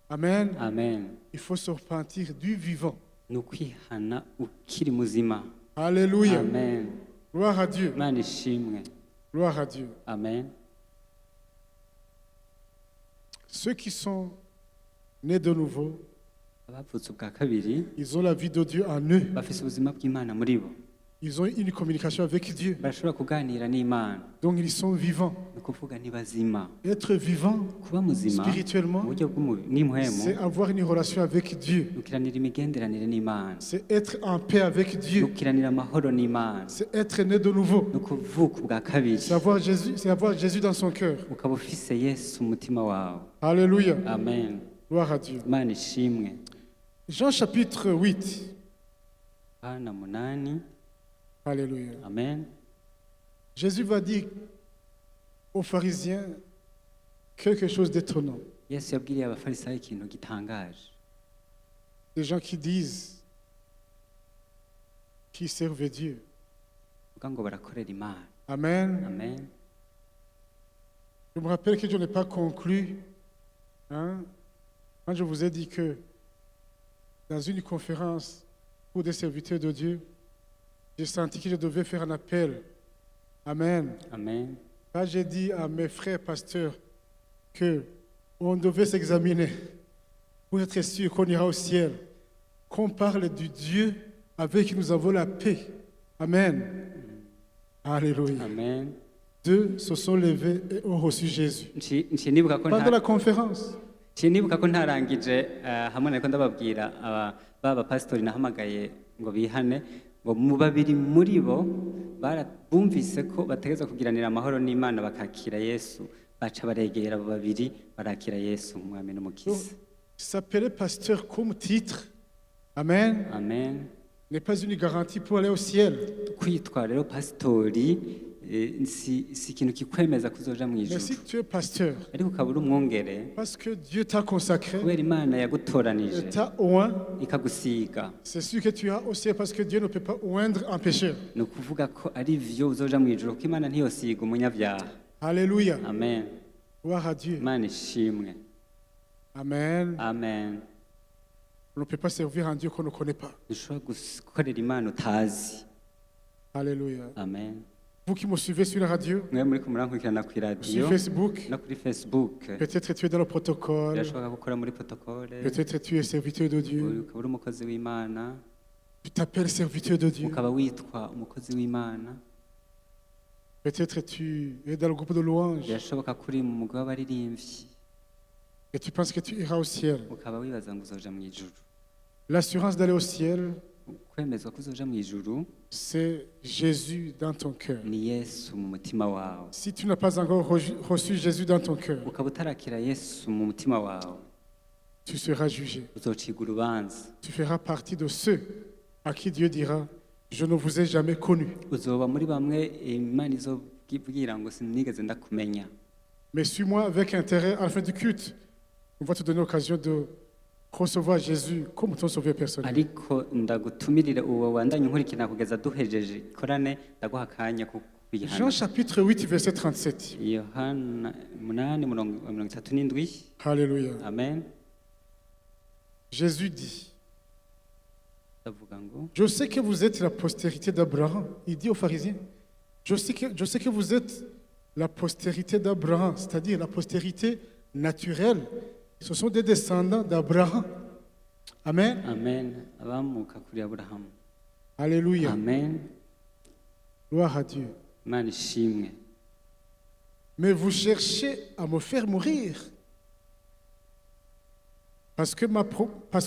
[SPEAKER 1] Amen.
[SPEAKER 2] Amen.
[SPEAKER 1] Il faut se repentir du vivant.
[SPEAKER 2] Ni ukwihana ukiri muzima.
[SPEAKER 1] Alléluia.
[SPEAKER 2] Amen.
[SPEAKER 1] Gloire à Dieu.
[SPEAKER 2] Imana ishimwe.
[SPEAKER 1] Gloire à Dieu.
[SPEAKER 2] Amen.
[SPEAKER 1] Ceux qui sont nés de nouveau,
[SPEAKER 2] Abavutse ubwa kabiri
[SPEAKER 1] ils ont la vie de Dieu en eux.
[SPEAKER 2] bafise ubuzima bw'Imana muri bo.
[SPEAKER 1] Ils ont une communication avec Dieu.
[SPEAKER 2] Barashobora kuganira n'Imana.
[SPEAKER 1] Donc ils sont vivants.
[SPEAKER 2] Ni ukuvuga ni bazima.
[SPEAKER 1] Être vivant
[SPEAKER 2] Kuba muzima
[SPEAKER 1] spirituellement,
[SPEAKER 2] mu buryo bw'umubiri n'impwemu
[SPEAKER 1] c'est avoir une relation avec Dieu.
[SPEAKER 2] nukiranira imigenderanire n'Imana.
[SPEAKER 1] C'est être en paix avec Dieu.
[SPEAKER 2] Nukiranira amahoro n'Imana.
[SPEAKER 1] C'est être né de nouveau.
[SPEAKER 2] Ni ukuvuka ubwa kabiri.
[SPEAKER 1] C'est avoir Jésus dans son cœur.
[SPEAKER 2] ukaba ufise Yesu umutima wawe.
[SPEAKER 1] Alléluia.
[SPEAKER 2] Amen.
[SPEAKER 1] Gloire à Dieu.
[SPEAKER 2] Imana ishimwe.
[SPEAKER 1] Jean chapitre 8.
[SPEAKER 2] Yohana 8.
[SPEAKER 1] Alléluia.
[SPEAKER 2] Amen.
[SPEAKER 1] Jésus va dire aux pharisiens quelque chose d'étonnant.
[SPEAKER 2] Yesu yabwiriye abafarisayo ikintu gitangaje.
[SPEAKER 1] Des gens qui disent qu'ils servent Dieu.
[SPEAKER 2] Uvuga ngo barakorera Imana.
[SPEAKER 1] Amen.
[SPEAKER 2] Amen.
[SPEAKER 1] Je me rappelle que je n'ai pas conclu, hein, quand je vous ai dit que dans une conférence pour des serviteurs de Dieu, j'ai senti que je devais faire un appel. Amen.
[SPEAKER 2] amen.
[SPEAKER 1] Là, j'ai dit à mes frères pasteurs que on devait s'examiner pour être sûr qu'on ira au ciel, qu'on parle du Dieu avec qui nous avons la paix. Amen. Alléluia.
[SPEAKER 2] Amen.
[SPEAKER 1] Deux se sont levés et ont reçu Jésus.
[SPEAKER 2] Nciye nibuka ko
[SPEAKER 1] Pendant la conférence,
[SPEAKER 2] ntarangije hamwe nariko ndababwira ba bapasitori nahamagaye ngo bihane ngo mu babiri muri bo bumvise ko bategeza kugiranira amahoro n'Imana bakakira Yesu baca baregera abo babiri barakira Yesu umwami n'umukiza.
[SPEAKER 1] s'appeler pasteur comme titre, Amen,
[SPEAKER 2] Amen.
[SPEAKER 1] n'est pas une garantie pour aller au ciel.
[SPEAKER 2] Kwitwa rero pasitori si ikintu kikwemeza kuzoja mu
[SPEAKER 1] Mais
[SPEAKER 2] ijuru,
[SPEAKER 1] si tu es pasteur,
[SPEAKER 2] ariko ukaba uri umwungere
[SPEAKER 1] parce que Dieu t'a consacré,
[SPEAKER 2] kubera Imana yagutoranije
[SPEAKER 1] et t'a oint,
[SPEAKER 2] ikagusiga,
[SPEAKER 1] c'est sûr que tu iras au ciel parce que Dieu ne peut pas oindre un pécheur.
[SPEAKER 2] ni ukuvuga ko ari vyo uzoja mu ijuru kuko Imana ntiyosiga umunyabyaha.
[SPEAKER 1] Alléluia.
[SPEAKER 2] Amen.
[SPEAKER 1] Gloire à Dieu.
[SPEAKER 2] Imana ishimwe.
[SPEAKER 1] Amen.
[SPEAKER 2] Amen.
[SPEAKER 1] On ne peut pas servir un Dieu qu'on ne connaît pas.
[SPEAKER 2] dushobora gukorera Imana utazi.
[SPEAKER 1] Alléluia.
[SPEAKER 2] Amen.
[SPEAKER 1] Vous qui me suivez sur la radio,
[SPEAKER 2] mwe muri kumurankurikirana ku
[SPEAKER 1] sur
[SPEAKER 2] iradiyo
[SPEAKER 1] Facebook,
[SPEAKER 2] no kuri Facebook,
[SPEAKER 1] peut-être tu es dans le protocole,
[SPEAKER 2] birashoboka gukora muri protokole,
[SPEAKER 1] peut-être tu es serviteur de Dieu,
[SPEAKER 2] ukaba uri umukozi w'Imana,
[SPEAKER 1] tu t'appelles serviteur de Dieu,
[SPEAKER 2] ukaba witwa umukozi w'Imana,
[SPEAKER 1] peut-être tu es dans le groupe de louanges
[SPEAKER 2] birashoboka ko uri mu mugwi w'abaririmbyi,
[SPEAKER 1] et tu penses que tu iras au ciel.
[SPEAKER 2] ukaba wibaza ngo uzoja mu ijuru.
[SPEAKER 1] L'assurance d'aller au ciel,
[SPEAKER 2] Kwemezwa ko uzoja mu ijuru
[SPEAKER 1] c'est Jésus dans ton cœur.
[SPEAKER 2] ni Yesu mu mutima wawe.
[SPEAKER 1] Si tu n'as pas encore reçu Jésus dans ton cœur,
[SPEAKER 2] Ukaba utarakira Yesu mu mutima wawe,
[SPEAKER 1] tu seras jugé.
[SPEAKER 2] uzocirwa urubanza.
[SPEAKER 1] Tu feras partie de ceux à qui Dieu dira, je ne vous ai jamais connu.
[SPEAKER 2] Uzoba muri bamwe Imana izobwira ngo sinigeze ndakumenya.
[SPEAKER 1] Mais suis-moi avec intérêt à la fin du culte. On va te donner l'occasion de recevoir Jésus comme ton sauveur personnel.
[SPEAKER 2] Ariko ndagutumirire uwo wandanye unkurikirana kugeza duhejeje ikorane, ndaguha akanya ko
[SPEAKER 1] Jean
[SPEAKER 2] kwihana.
[SPEAKER 1] chapitre 8, verset 37.
[SPEAKER 2] Yohana 8:37.
[SPEAKER 1] Alléluia.
[SPEAKER 2] Amen.
[SPEAKER 1] Jésus dit,
[SPEAKER 2] Ndavuga ngo
[SPEAKER 1] je sais que vous êtes la postérité d'Abraham. Il dit aux pharisiens, je sais que vous êtes la postérité d'Abraham, c'est-à-dire la postérité naturelle. Ce sont des descendants d'Abraham. Amen.
[SPEAKER 2] amen, abamuka kuri Aburahamu.
[SPEAKER 1] Alléluia.
[SPEAKER 2] Amen.
[SPEAKER 1] Gloire à Dieu.
[SPEAKER 2] Imana ishimwe.
[SPEAKER 1] Mais vous cherchez à me faire mourir. Parce que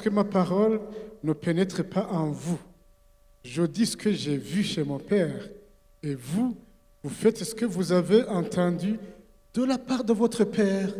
[SPEAKER 1] ma parole ne pénètre pas en vous. Je dis ce que j'ai vu chez mon Père. Et vous faites ce que vous avez entendu de la part de votre Père.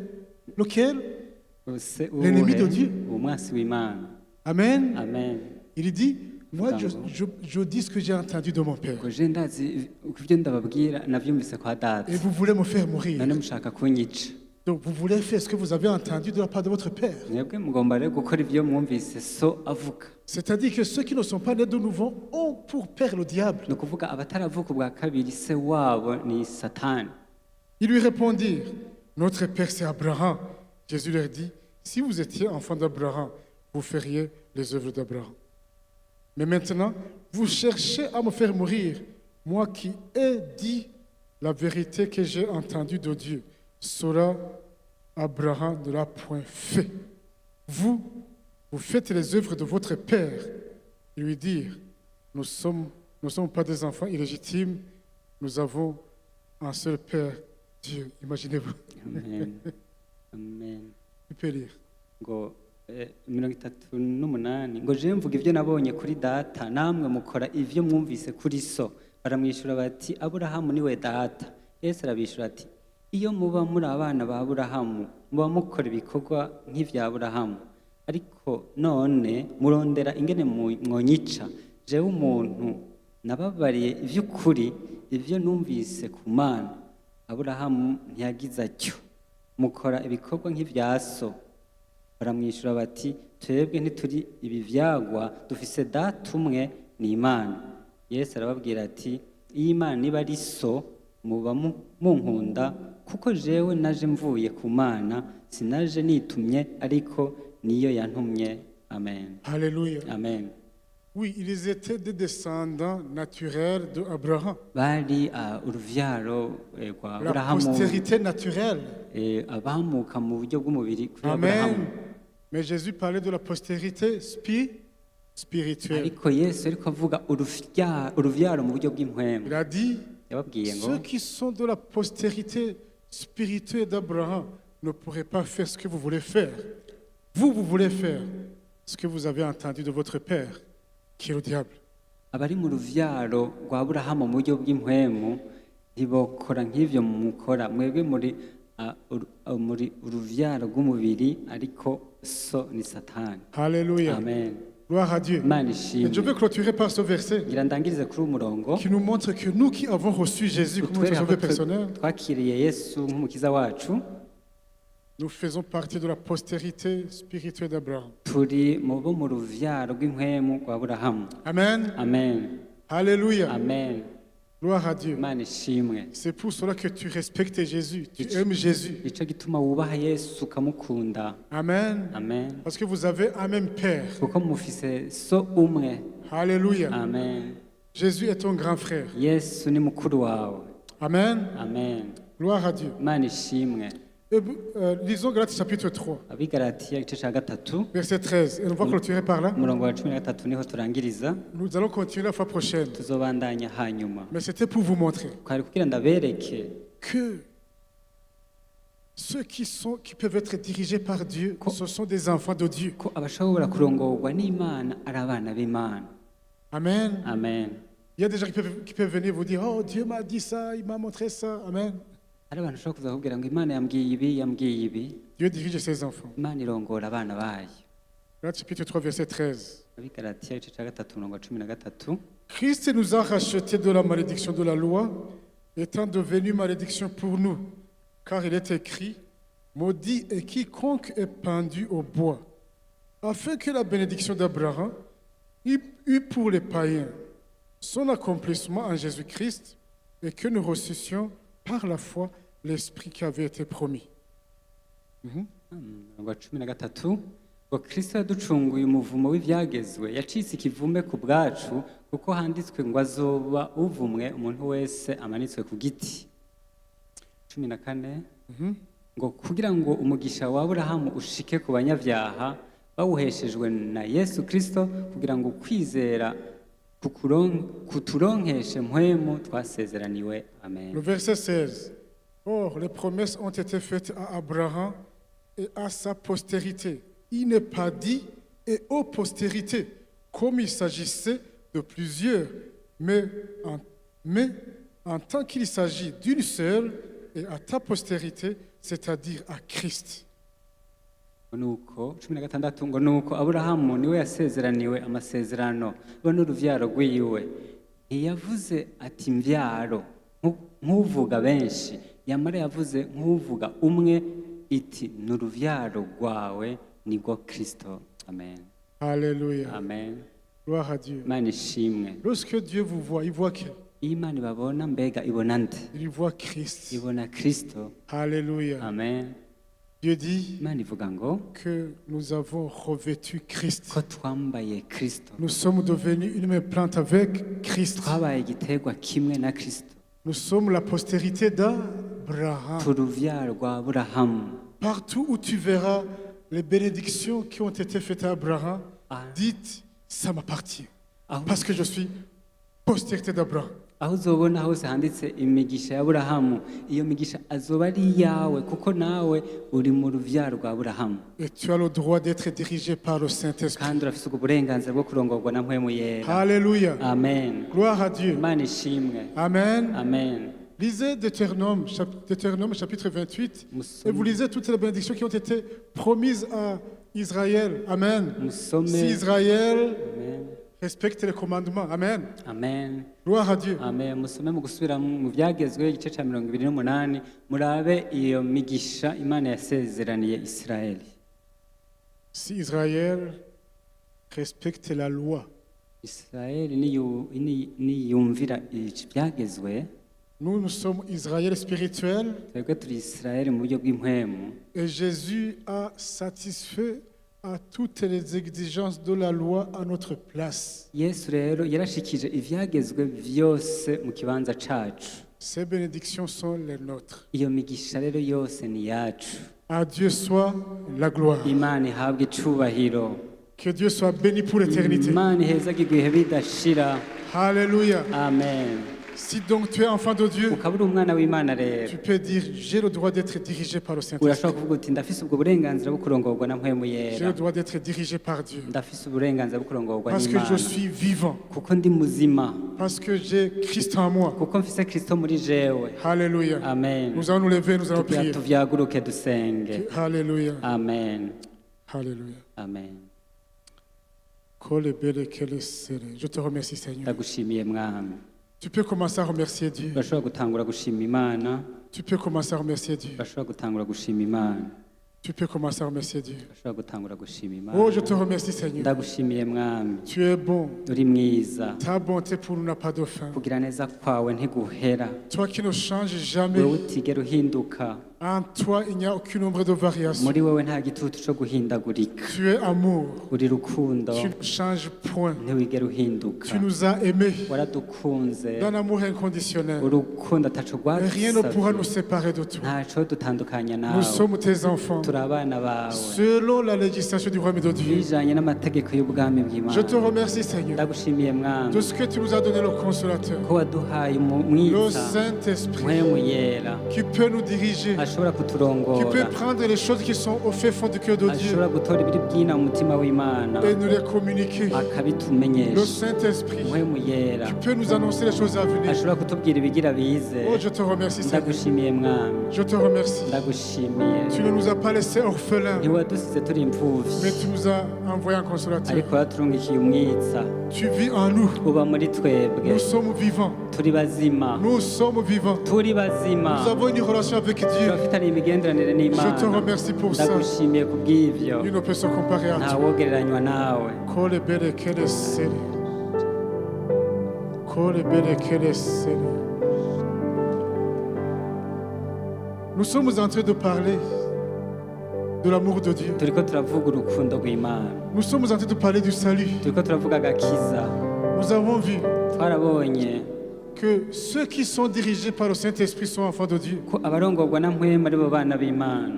[SPEAKER 1] Lequel?
[SPEAKER 2] Use
[SPEAKER 1] L'ennemi de Dieu.
[SPEAKER 2] umwasi w'Imana.
[SPEAKER 1] Amen.
[SPEAKER 2] Amen.
[SPEAKER 1] Il dit, moi je dis ce que j'ai entendu de mon Père.
[SPEAKER 2] Ngo je ndazi ibyo ndababwira navyumvise kwa data.
[SPEAKER 1] Et vous voulez me faire mourir.
[SPEAKER 2] None mushaka kunyica.
[SPEAKER 1] Donc vous voulez faire ce que vous avez entendu de la part de votre Père.
[SPEAKER 2] Mwebwe mugomba rero gukora ibyo mwumvise so avuga.
[SPEAKER 1] C'est-à-dire que ceux qui ne sont pas nés de nouveau ont pour père le diable.
[SPEAKER 2] Ni ukuvuga abataravuka ubwa kabiri se wabo ni Satani.
[SPEAKER 1] Ils lui répondirent, notre père c'est Abraham. Jésus leur dit, si vous étiez enfant d'Abraham, vous feriez les œuvres d'Abraham. Mais maintenant, vous cherchez à me faire mourir, moi qui ai dit la vérité que j'ai entendue de Dieu. Cela, Abraham ne l'a point fait. Vous faites les œuvres de votre père. Ils lui dirent, nous ne sommes pas des enfants illégitimes, nous avons un seul père, Dieu. Imaginez-vous.
[SPEAKER 2] Amen. Amen.
[SPEAKER 1] Tu peux lire.
[SPEAKER 2] Ngo 38 ngo je mvuga ibyo nabonye kuri data namwe mukora ivyo mwumvise kuri so. Baramwishyura bati Aburahamu niwe data. Yesu arabishyura ati iyo muba muri abana ba Aburahamu muba mukora ibikorwa nk'ivya Aburahamu. Ariko none murondera ingene mwonyica. Jewe umuntu nababariye ivy'ukuri ivyo numvise ku Mana. Aburahamu ntiyagize atyo. Mukora ibikorwa nk'ivya so. Baramwishyura bati twebwe ntituri ibi vyagwa, dufise data umwe ni Imana. Yesu arababwira ati iyo Imana niba ari so muba munkunda kuko jewe naje mvuye ku Mana, sinaje nitumye ariko niyo yantumye. Amen.
[SPEAKER 1] Alléluia.
[SPEAKER 2] Amen.
[SPEAKER 1] Oui, ils étaient des descendants naturels d'Abraham.
[SPEAKER 2] bari uruvyaro rwa
[SPEAKER 1] La
[SPEAKER 2] aburahamu,
[SPEAKER 1] postérité naturelle.
[SPEAKER 2] abamuka mu buryo bw'umubiri kuri aburahamu.
[SPEAKER 1] Amen. Mais Jésus parlait de la postérité spirituelle.
[SPEAKER 2] ariko yesu ariko avuga uruvyaro mu buryo bw'impwemu.
[SPEAKER 1] Il a dit,
[SPEAKER 2] yababwiye ngo
[SPEAKER 1] ceux qui sont de la postérité spirituelle d'Abraham ne pourraient pas faire ce que vous voulez faire. Vous voulez faire ce que vous avez entendu de votre père, qui est le diable.
[SPEAKER 2] abari mu ruvyaro rwa aburahamu mu buryo bw'impwemu ntibokora nk'ivyo mukora. mwebwe muri uruvyaro rw'umubiri, ariko so ni satani.
[SPEAKER 1] Alléluia.
[SPEAKER 2] Amen.
[SPEAKER 1] Gloire à Dieu.
[SPEAKER 2] Imana
[SPEAKER 1] Et je
[SPEAKER 2] ishimwe.
[SPEAKER 1] veux clôturer par ce verset
[SPEAKER 2] ngira ndangirize kuri uwo murongo
[SPEAKER 1] qui nous montre que nous qui avons reçu Jésus comme notre
[SPEAKER 2] utwereka ko
[SPEAKER 1] sauveur personnel,
[SPEAKER 2] twakiriye yesu nk'umukiza wacu,
[SPEAKER 1] nous faisons partie de la postérité spirituelle d'Abraham.
[SPEAKER 2] turi mu bo mu ruvyaro rw'impwemu rwa aburahamu.
[SPEAKER 1] Amen.
[SPEAKER 2] Amen.
[SPEAKER 1] Alléluia.
[SPEAKER 2] Amen.
[SPEAKER 1] Gloire à Dieu.
[SPEAKER 2] Imana ishimwe.
[SPEAKER 1] C'est pour cela que tu respectes Jésus, tu aimes Jésus.
[SPEAKER 2] nico gituma wubaha yesu ukamukunda.
[SPEAKER 1] Amen.
[SPEAKER 2] Amen.
[SPEAKER 1] Parce que vous avez un même Père.
[SPEAKER 2] kuko mufise so umwe.
[SPEAKER 1] Alléluia.
[SPEAKER 2] Amen.
[SPEAKER 1] Jésus est ton grand frère.
[SPEAKER 2] yesu ni mukuru wawe.
[SPEAKER 1] Amen.
[SPEAKER 2] Amen.
[SPEAKER 1] Gloire à Dieu.
[SPEAKER 2] Imana ishimwe.
[SPEAKER 1] Et, lisons Galates chapitre 3,
[SPEAKER 2] abigalatiya igice ca gatatu
[SPEAKER 1] verset 13. Et on va clôturer par là.
[SPEAKER 2] umurongo wa 13 niho turangiriza.
[SPEAKER 1] Nous allons continuer la fois prochaine.
[SPEAKER 2] tuzobandanya hanyuma.
[SPEAKER 1] Mais c'était pour vous montrer
[SPEAKER 2] kwari kugira ndabereke
[SPEAKER 1] que ceux qui peuvent être dirigés par Dieu, ce sont des enfants de Dieu.
[SPEAKER 2] ko abashobora kurongorwa n'imana ari abana b'imana.
[SPEAKER 1] Amen.
[SPEAKER 2] Amen.
[SPEAKER 1] Il y a des gens qui peuvent venir vous dire, oh Dieu m'a dit ça, il m'a montré ça. Amen.
[SPEAKER 2] hari abantu ushobora kuza kubwira ngo imana yambwiye ibi.
[SPEAKER 1] Dieu dirige ses enfants.
[SPEAKER 2] imana irongora abana bayo.
[SPEAKER 1] Galates chapitre 3, verset 13.
[SPEAKER 2] abigalatiya igice ca gatatu umurongo wa 13.
[SPEAKER 1] Christ nous a rachetés de la malédiction de la loi, étant devenu malédiction pour nous. Car il est écrit, maudit est quiconque est pendu au bois, afin que la bénédiction d'Abraham eût pour les païens son accomplissement en Jésus-Christ, et que nous reçussions par la foi l'Esprit qui avait été promis.
[SPEAKER 2] umurongo wa 13 ngo kristo yaducunguye umuvumo w'ivyagezwe, yacitse ikivume ku bwacu, kuko handitswe ngo azoba uvumwe umuntu wese amanitswe ku giti. 14 ngo kugira ngo umugisha wa aburahamu ushike ku banyabyaha bawuheshejwe na yesu kristo, kugira ngo ukwizera kuturonkeshe mpwemu twasezeraniwe. Amen.
[SPEAKER 1] Le verset 16. Or, les promesses ont été faites à Abraham et à sa postérité. Il n'est pas dit et aux postérités, comme il s'agissait de plusieurs, mais en tant qu'il s'agit d'une seule, et à ta postérité, c'est-à-dire à Christ.
[SPEAKER 2] nuko 16 ngo nuko aburahamu niwe yasezeraniwe amasezerano bo n'uruvyaro rwiwe. ntiyavuze ati mvyaro nk'uvuga benshi, yamara yavuze nk'uvuga umwe, iti n'uruvyaro rwawe nirwo kristo. Amen.
[SPEAKER 1] Alléluia.
[SPEAKER 2] Amen.
[SPEAKER 1] Gloire à Dieu.
[SPEAKER 2] Imana ishimwe.
[SPEAKER 1] Lorsque Dieu vous voit, il voit qui?
[SPEAKER 2] iyo imana ibabona mbega ibona nde?
[SPEAKER 1] Il voit Christ.
[SPEAKER 2] ibona kristo.
[SPEAKER 1] Alléluia.
[SPEAKER 2] Amen.
[SPEAKER 1] Dieu dit
[SPEAKER 2] imana ivuga ngo
[SPEAKER 1] que nous avons revêtu Christ.
[SPEAKER 2] ko twambaye kristo,
[SPEAKER 1] Nous sommes devenus une même plante avec Christ.
[SPEAKER 2] twabaye igiterwa kimwe na kristo.
[SPEAKER 1] Nous sommes la postérité d'Abraham.
[SPEAKER 2] turuvyaro rwa aburahamu.
[SPEAKER 1] Partout où tu verras les bénédictions qui ont été faites à Abraham, dites, ça m'appartient. Parce que je suis postérité d'Abraham.
[SPEAKER 2] aho uzobona hose handitse imigisha ya aburahamu, iyo migisha azoba ari iyawe, kuko nawe uri mu ruvyaro rwa aburahamu.
[SPEAKER 1] Et tu as le droit d'être dirigé par le Saint-Esprit.
[SPEAKER 2] kandi urafise uburenganzira bwo kurongorwa na mpwemu yera.
[SPEAKER 1] Alléluia.
[SPEAKER 2] Amen.
[SPEAKER 1] Gloire à Dieu.
[SPEAKER 2] imana ishimwe.
[SPEAKER 1] Amen.
[SPEAKER 2] Amen.
[SPEAKER 1] Lisez Deutéronome chapitre 28 et vous lisez toutes les bénédictions qui ont été promises à Israël. Amen.
[SPEAKER 2] musome.
[SPEAKER 1] Si Israël
[SPEAKER 2] Amen.
[SPEAKER 1] respecte les commandements. Amen.
[SPEAKER 2] Amen.
[SPEAKER 1] Gloire à Dieu.
[SPEAKER 2] Amen. musome mu gusubira mu vyagezwe igice ca 28 murabe iyo migisha imana yasezeraniye Isirayeli.
[SPEAKER 1] Si Israël respecte la loi,
[SPEAKER 2] Isirayeli niyumvira ivyagezwe,
[SPEAKER 1] nous sommes Israël spirituel
[SPEAKER 2] twebwe turi Isirayeli mu buryo bw'impwemu,
[SPEAKER 1] et Jésus a satisfait à toutes les exigences de la loi à notre place.
[SPEAKER 2] yesu rero yarashikije ivyagezwe vyose mu kibanza cacu.
[SPEAKER 1] Ces bénédictions sont les nôtres.
[SPEAKER 2] Iyo migisha rero yose ni yacu.
[SPEAKER 1] À Dieu soit la gloire.
[SPEAKER 2] Imana ihabwe icubahiro.
[SPEAKER 1] Que Dieu soit béni pour l'éternité.
[SPEAKER 2] Imana ihezagirwe ibihe bidashira.
[SPEAKER 1] Alléluia.
[SPEAKER 2] Amen.
[SPEAKER 1] Si donc tu es enfant de Dieu,
[SPEAKER 2] ukaba uri umwana w'Imana rero,
[SPEAKER 1] tu peux dire j'ai le droit d'être dirigé par le Saint-Esprit.
[SPEAKER 2] urashobora kuvuga uti ndafise ubwo burenganzira bwo kurongorwa na mpwemu
[SPEAKER 1] J'ai
[SPEAKER 2] yera.
[SPEAKER 1] le droit d'être dirigé par Dieu.
[SPEAKER 2] Ndafise uburenganzira bwo kurongorwa
[SPEAKER 1] Parce que je
[SPEAKER 2] n'Imana.
[SPEAKER 1] suis vivant.
[SPEAKER 2] Kuko ndi muzima.
[SPEAKER 1] Parce que j'ai Christ en moi.
[SPEAKER 2] Kuko mfise Kristo muri jewe.
[SPEAKER 1] Alléluia.
[SPEAKER 2] Amen.
[SPEAKER 1] Nous allons nous lever, nous allons prier.
[SPEAKER 2] Tuvyaguruke dusenge.
[SPEAKER 1] Alléluia.
[SPEAKER 2] Amen.
[SPEAKER 1] Alléluia.
[SPEAKER 2] Amen.
[SPEAKER 1] Je te remercie, Seigneur.
[SPEAKER 2] Ndagushimiye mwami.
[SPEAKER 1] Tu peux commencer à remercier Dieu.
[SPEAKER 2] Urashobora gutangura gushima Imana.
[SPEAKER 1] Tu peux commencer à remercier Dieu.
[SPEAKER 2] Urashobora gutangura gushima Imana.
[SPEAKER 1] Tu peux commencer à remercier Dieu.
[SPEAKER 2] Urashobora gutangura gushima Imana.
[SPEAKER 1] Oh, je te remercie, Seigneur.
[SPEAKER 2] Ndagushimiye mwami.
[SPEAKER 1] Tu es bon.
[SPEAKER 2] Uri mwiza.
[SPEAKER 1] Ta bonté pour nous n'a pas de fin.
[SPEAKER 2] Kugira neza kwawe ntiguhera.
[SPEAKER 1] Toi qui ne changes jamais.
[SPEAKER 2] Wewe utigera uhinduka.
[SPEAKER 1] En toi, il n'y a aucune ombre de variation.
[SPEAKER 2] Muri wewe nta gitutu co guhindagurika.
[SPEAKER 1] Tu es amour.
[SPEAKER 2] Uri rukundo.
[SPEAKER 1] Tu ne changes point.
[SPEAKER 2] Ntiwigera uhinduka.
[SPEAKER 1] Tu nous as aimés
[SPEAKER 2] Waradukunze.
[SPEAKER 1] d'un amour inconditionnel.
[SPEAKER 2] Urukundo ataco
[SPEAKER 1] Et rien ne pourra nous
[SPEAKER 2] rwadusavye.
[SPEAKER 1] séparer de toi.
[SPEAKER 2] Ntaco dutandukanya nawe.
[SPEAKER 1] Nous sommes tes enfants.
[SPEAKER 2] Turi abana bawe.
[SPEAKER 1] Selon la législation du royaume de Dieu.
[SPEAKER 2] bijanye n'amategeko y'ubwami bw'Imana.
[SPEAKER 1] Je te remercie, Seigneur,
[SPEAKER 2] Ndagushimiye mwami
[SPEAKER 1] de ce que tu nous as donné le consolateur,
[SPEAKER 2] ko waduhaye
[SPEAKER 1] le
[SPEAKER 2] umwiza
[SPEAKER 1] Saint-Esprit,
[SPEAKER 2] mpwemu yera
[SPEAKER 1] qui peut nous diriger,
[SPEAKER 2] ashobora
[SPEAKER 1] qui peut
[SPEAKER 2] kuturongora,
[SPEAKER 1] prendre les choses qui sont au fait fond du cœur de Dieu
[SPEAKER 2] ashobora gutora ibiri bwina mu mutima w'Imana
[SPEAKER 1] et nous les communiquer. Le
[SPEAKER 2] akabitumenyesha.
[SPEAKER 1] Saint-Esprit,
[SPEAKER 2] Mpwemu yera
[SPEAKER 1] qui peut nous annoncer les choses à venir.
[SPEAKER 2] ashobora kutubwira ibigira bize.
[SPEAKER 1] Oh, je te remercie, Seigneur.
[SPEAKER 2] Ndagushimiye mwami,
[SPEAKER 1] Je te remercie.
[SPEAKER 2] ndagushimiye.
[SPEAKER 1] Tu ne nous as pas laissés orphelins,
[SPEAKER 2] Ntiwadusize turi imfuvyi,
[SPEAKER 1] mais tu nous as envoyé un consolateur.
[SPEAKER 2] ariko waturungikiye umwiza.
[SPEAKER 1] Tu vis en nous.
[SPEAKER 2] Uba muri twebwe,
[SPEAKER 1] Nous sommes vivants.
[SPEAKER 2] turi bazima,
[SPEAKER 1] Nous sommes vivants.
[SPEAKER 2] turi bazima.
[SPEAKER 1] Nous avons une relation avec Dieu.
[SPEAKER 2] turafitanye imigenderanire
[SPEAKER 1] Je
[SPEAKER 2] n'Imana.
[SPEAKER 1] te remercie pour ça.
[SPEAKER 2] Ndagushimiye kubw'ivyo.
[SPEAKER 1] Nul ne peut se comparer à toi.
[SPEAKER 2] ntawogereranywa nawe.
[SPEAKER 1] Kole bere kele sele. Kole bere kele sele. Nous sommes en train de parler de l'amour de Dieu.
[SPEAKER 2] turiko turavuga urukundo rw'Imana,
[SPEAKER 1] Nous sommes en train de parler du salut.
[SPEAKER 2] turiko turavuga agakiza.
[SPEAKER 1] Nous avons vu
[SPEAKER 2] Twarabonye
[SPEAKER 1] que ceux qui sont dirigés par le Saint-Esprit sont enfants de Dieu.
[SPEAKER 2] ko abarongorwa na mpwemu ari bo bana b'Imana.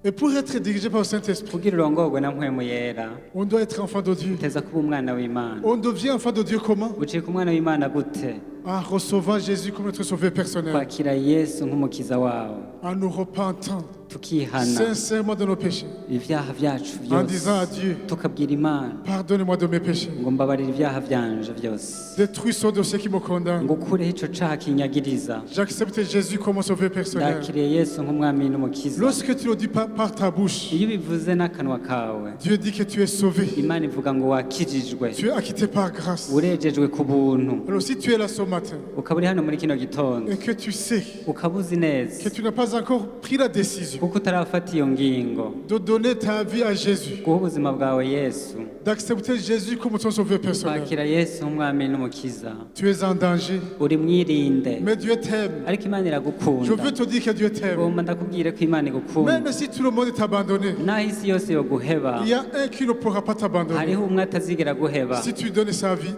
[SPEAKER 1] Et pour être dirigé par le Saint-Esprit,
[SPEAKER 2] Kugira urongorwe na mpwemu yera
[SPEAKER 1] on doit être enfant de Dieu.
[SPEAKER 2] uteza kuba umwana w'Imana.
[SPEAKER 1] On devient enfant de Dieu comment?
[SPEAKER 2] Ucika umwana w'Imana gute?
[SPEAKER 1] En recevant Jésus comme notre sauveur personnel.
[SPEAKER 2] Kwakira Yesu nk'umukiza wawe,
[SPEAKER 1] En nous repentant
[SPEAKER 2] tukihana
[SPEAKER 1] sincèrement de nos péchés.
[SPEAKER 2] ivyaha vyacu
[SPEAKER 1] En disant à
[SPEAKER 2] vyose,
[SPEAKER 1] Dieu,
[SPEAKER 2] tukabwira Imana
[SPEAKER 1] pardonne-moi de mes péchés.
[SPEAKER 2] ngo mbabarira ivyaha vyanje vyose,
[SPEAKER 1] Détruis ce dossier qui me condamne.
[SPEAKER 2] ngo ukureho ico caha kinyagiriza.
[SPEAKER 1] J'accepte Jésus comme mon sauveur personnel.
[SPEAKER 2] Ndakiriye Yesu nk'umwami n'umukiza.
[SPEAKER 1] Lorsque tu le dis par ta bouche,
[SPEAKER 2] Iyo ubivuze n'akanwa kawe,
[SPEAKER 1] Dieu dit que tu es sauvé.
[SPEAKER 2] Imana ivuga ngo wakijijwe,
[SPEAKER 1] Tu es acquitté par grâce.
[SPEAKER 2] urejejwe ku buntu.
[SPEAKER 1] Alors si tu es là ce matin
[SPEAKER 2] Ukaba uri hano muri kino gitondo,
[SPEAKER 1] et que tu sais
[SPEAKER 2] ukaba uzi
[SPEAKER 1] que
[SPEAKER 2] neza
[SPEAKER 1] tu n'as pas encore pris la décision
[SPEAKER 2] kuko utarafata iyo ngingo,
[SPEAKER 1] de donner ta vie à Jésus,
[SPEAKER 2] guha ubuzima bwawe Yesu,
[SPEAKER 1] d'accepter Jésus comme ton sauveur personnel,
[SPEAKER 2] kwakira Yesu nk'umwami n'umukiza,
[SPEAKER 1] tu es en danger.
[SPEAKER 2] uri mwirinde.
[SPEAKER 1] Mais Dieu t'aime.
[SPEAKER 2] Ariko Imana
[SPEAKER 1] Je
[SPEAKER 2] iragukunda.
[SPEAKER 1] veux te dire que Dieu t'aime.
[SPEAKER 2] Ngomba ndakubwire ko Imana igukunda.
[SPEAKER 1] Même si tout le monde est abandonné,
[SPEAKER 2] Naho isi yose yoguheba,
[SPEAKER 1] il y a un qui ne pourra pas t'abandonner.
[SPEAKER 2] hariho umwe atazigera guheba.
[SPEAKER 1] Si tu donnes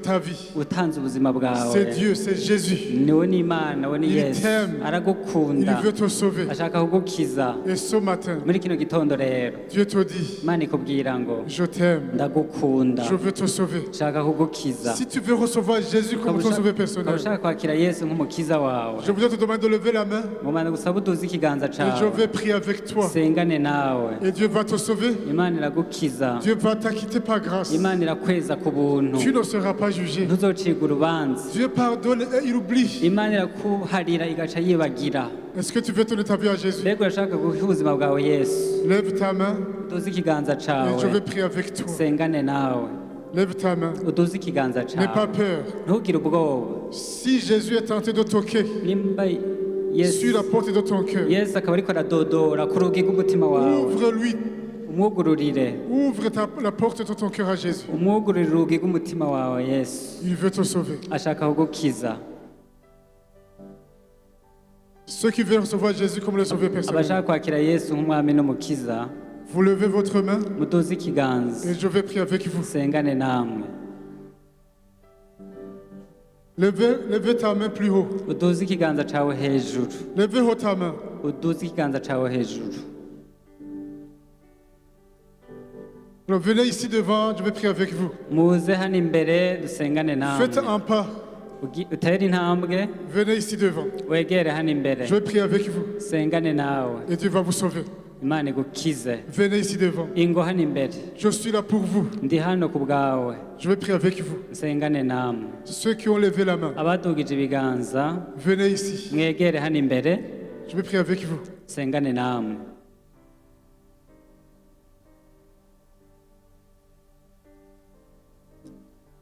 [SPEAKER 1] ta vie,
[SPEAKER 2] Utanze ubuzima bwawe,
[SPEAKER 1] c'est Dieu, c'est Jésus.
[SPEAKER 2] niwe ni Imana, we ni
[SPEAKER 1] Il
[SPEAKER 2] Yesu.
[SPEAKER 1] t'aime. Il
[SPEAKER 2] Aragukunda,
[SPEAKER 1] veut te sauver.
[SPEAKER 2] ashaka kugukiza.
[SPEAKER 1] Et ce matin,
[SPEAKER 2] Muri kino gitondo rero,
[SPEAKER 1] Dieu te dit,
[SPEAKER 2] Imana ikubwira ngo
[SPEAKER 1] je t'aime,
[SPEAKER 2] ndagukunda,
[SPEAKER 1] je veux te sauver.
[SPEAKER 2] nshaka kugukiza.
[SPEAKER 1] Si tu veux recevoir Jésus comme ton sauveur
[SPEAKER 2] Ukaba
[SPEAKER 1] personnel,
[SPEAKER 2] ushaka kwakira Yesu nk'umukiza wawe,
[SPEAKER 1] je voudrais te demander de lever la main
[SPEAKER 2] ngomba gusaba uduze ikiganza
[SPEAKER 1] et je
[SPEAKER 2] cawe,
[SPEAKER 1] vais prier avec toi.
[SPEAKER 2] sengane nawe.
[SPEAKER 1] Et Dieu va te sauver.
[SPEAKER 2] Imana iragukiza,
[SPEAKER 1] Dieu va t'acquitter par grâce.
[SPEAKER 2] Imana irakweza ku buntu,
[SPEAKER 1] Tu ne seras pas jugé.
[SPEAKER 2] ntuzocirwa urubanza.
[SPEAKER 1] Dieu pardonne et il oublie.
[SPEAKER 2] Imana irakuharira igaca yibagira.
[SPEAKER 1] Est-ce que tu veux donner ta vie à Jésus?
[SPEAKER 2] Mbega urashaka guha ubuzima bwawe Yesu?
[SPEAKER 1] Lève ta main
[SPEAKER 2] Uduze ikiganza
[SPEAKER 1] et je
[SPEAKER 2] cawe,
[SPEAKER 1] vais prier avec toi.
[SPEAKER 2] sengane nawe.
[SPEAKER 1] Lève ta main.
[SPEAKER 2] Uduze ikiganza
[SPEAKER 1] N'aie pas
[SPEAKER 2] cawe,
[SPEAKER 1] peur.
[SPEAKER 2] ntugire ubwoba.
[SPEAKER 1] Si Jésus est tenté de toquer
[SPEAKER 2] Nimba
[SPEAKER 1] sur
[SPEAKER 2] Yesu
[SPEAKER 1] la porte de ton cœur,
[SPEAKER 2] Yesu akaba ariko aradodora ku rugi rw'umutima wawe,
[SPEAKER 1] ouvre-lui.
[SPEAKER 2] umwugururire,
[SPEAKER 1] Ouvre la porte de ton cœur à Jésus.
[SPEAKER 2] umwugururire urugi rw'umutima wawe Yesu.
[SPEAKER 1] Il veut te sauver.
[SPEAKER 2] Ashaka kugukiza.
[SPEAKER 1] Ceux qui veulent recevoir Jésus comme le sauveur personnel,
[SPEAKER 2] Abashaka kwakira Yesu nk'umwami n'umukiza,
[SPEAKER 1] Vous levez votre main
[SPEAKER 2] muduze ikiganza
[SPEAKER 1] et je vais prier avec vous.
[SPEAKER 2] sengane namwe.
[SPEAKER 1] Levez ta main plus haut.
[SPEAKER 2] Uduze ikiganza cawe hejuru.
[SPEAKER 1] Levez haut ta main.
[SPEAKER 2] Uduze ikiganza cawe hejuru.
[SPEAKER 1] Alors, venez ici devant, je vais prier avec vous.
[SPEAKER 2] Muze hano imbere dusengane
[SPEAKER 1] Faites
[SPEAKER 2] namwe.
[SPEAKER 1] un pas.
[SPEAKER 2] Utere intambwe
[SPEAKER 1] Venez ici devant.
[SPEAKER 2] wegere hano imbere.
[SPEAKER 1] Je vais prier avec vous.
[SPEAKER 2] Sengane nawe.
[SPEAKER 1] Et Dieu va vous sauver.
[SPEAKER 2] Imana igukize.
[SPEAKER 1] Venez ici devant.
[SPEAKER 2] Ingo hano imbere.
[SPEAKER 1] Je suis là pour vous.
[SPEAKER 2] Ndi hano ku bwawe.
[SPEAKER 1] Je vais prier avec vous.
[SPEAKER 2] Sengane namwe.
[SPEAKER 1] Ceux qui ont levé la main,
[SPEAKER 2] Abadugije ibiganza
[SPEAKER 1] venez ici.
[SPEAKER 2] mwegere hano imbere.
[SPEAKER 1] Je vais prier avec vous.
[SPEAKER 2] Sengane namwe.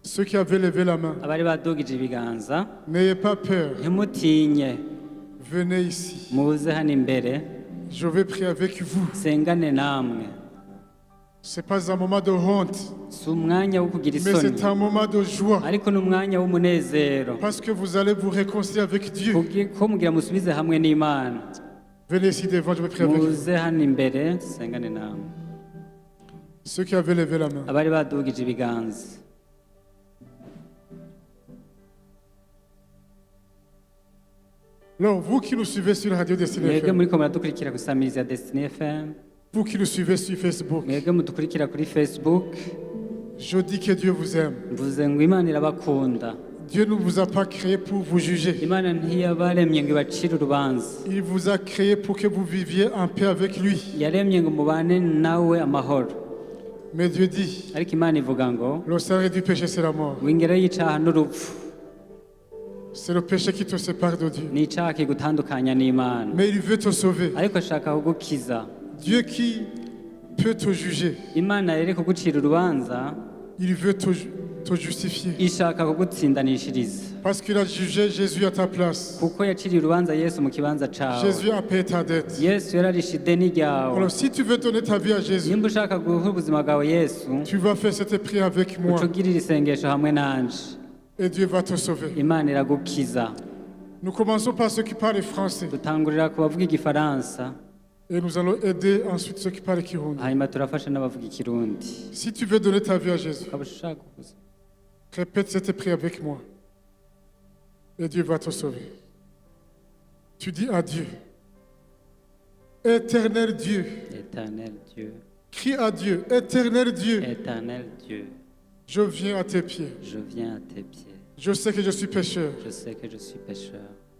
[SPEAKER 1] Ceux qui avaient levé la main,
[SPEAKER 2] Abari badugije ibiganza
[SPEAKER 1] n'ayez pas peur.
[SPEAKER 2] ntimutinye.
[SPEAKER 1] Venez ici.
[SPEAKER 2] Muze hano imbere.
[SPEAKER 1] Je vais prier avec vous.
[SPEAKER 2] Sengane namwe.
[SPEAKER 1] Ce n'est pas un moment de honte,
[SPEAKER 2] Si umwanya wo kugira
[SPEAKER 1] mais
[SPEAKER 2] isoni,
[SPEAKER 1] c'est un moment de joie.
[SPEAKER 2] ariko ni umwanya w'umunezero.
[SPEAKER 1] Parce que vous allez vous réconcilier avec Dieu.
[SPEAKER 2] Ko mugira musubize hamwe n'Imana.
[SPEAKER 1] Venez ici devant, je vais prier avec vous.
[SPEAKER 2] Muze hano imbere sengane namwe.
[SPEAKER 1] Ceux qui avaient levé la main.
[SPEAKER 2] Abari badugije ibiganza.
[SPEAKER 1] Alors, vous qui nous suivez sur la radio Destinée
[SPEAKER 2] Mwebwe
[SPEAKER 1] FM,
[SPEAKER 2] muriko muradukurikira ku samirizi ya Destiny FM.
[SPEAKER 1] vous qui nous suivez sur Facebook,
[SPEAKER 2] Mwebwe mudukurikira kuri Facebook.
[SPEAKER 1] je dis que Dieu vous aime.
[SPEAKER 2] Mvuze ngo Imana irabakunda.
[SPEAKER 1] Dieu ne vous a pas créé pour vous juger.
[SPEAKER 2] Imana ntiyabaremye ngo ibacire urubanza.
[SPEAKER 1] Il vous a créé pour que vous viviez en paix avec lui.
[SPEAKER 2] Yaremye ngo mubane nawe amahoro.
[SPEAKER 1] Mais Dieu dit,
[SPEAKER 2] Ariko Imana ivuga ngo
[SPEAKER 1] le salaire du péché, c'est la mort.
[SPEAKER 2] ngo ingero y'icaha n'urupfu
[SPEAKER 1] C'est le péché qui te sépare de Dieu.
[SPEAKER 2] ni icaha kigutandukanya n'Imana.
[SPEAKER 1] Mais il veut te sauver.
[SPEAKER 2] Ariko ashaka kugukiza.
[SPEAKER 1] Dieu qui peut te juger,
[SPEAKER 2] Imana rero kugucira urubanza
[SPEAKER 1] il veut te justifier.
[SPEAKER 2] ishaka kugutsindanishiriza.
[SPEAKER 1] Parce qu'il a jugé Jésus à ta place.
[SPEAKER 2] Kuko yaciriye urubanza Yesu mu kibanza cawe.
[SPEAKER 1] Jésus a payé ta dette.
[SPEAKER 2] Yesu yararishe ideni ryawe.
[SPEAKER 1] Alors si tu veux donner ta vie à Jésus,
[SPEAKER 2] Nimba ushaka guha ubuzima bwawe Yesu,
[SPEAKER 1] tu vas faire cette prière avec moi
[SPEAKER 2] uca ugirira isengesho hamwe nanje.
[SPEAKER 1] et Dieu va te sauver.
[SPEAKER 2] Imana iragukiza.
[SPEAKER 1] Nous commençons par ceux qui parlent français
[SPEAKER 2] Dutangurira ku bavuga igifaransa,
[SPEAKER 1] et nous allons aider ensuite ceux qui parlent Kirundi.
[SPEAKER 2] hanyuma turafasha n'abavuga ikirundi.
[SPEAKER 1] Si tu veux donner ta vie à Jésus,
[SPEAKER 2] Ukaba ushaka kuza.
[SPEAKER 1] répète cette prière avec moi et Dieu va te sauver. Tu dis à Dieu, Éternel Dieu,
[SPEAKER 2] Éternel Dieu,
[SPEAKER 1] crie à Dieu, Éternel Dieu,
[SPEAKER 2] Éternel Dieu,
[SPEAKER 1] je viens à tes pieds.
[SPEAKER 2] je viens à tes pieds.
[SPEAKER 1] Je sais que je suis pécheur.
[SPEAKER 2] Je sais que je suis pécheur.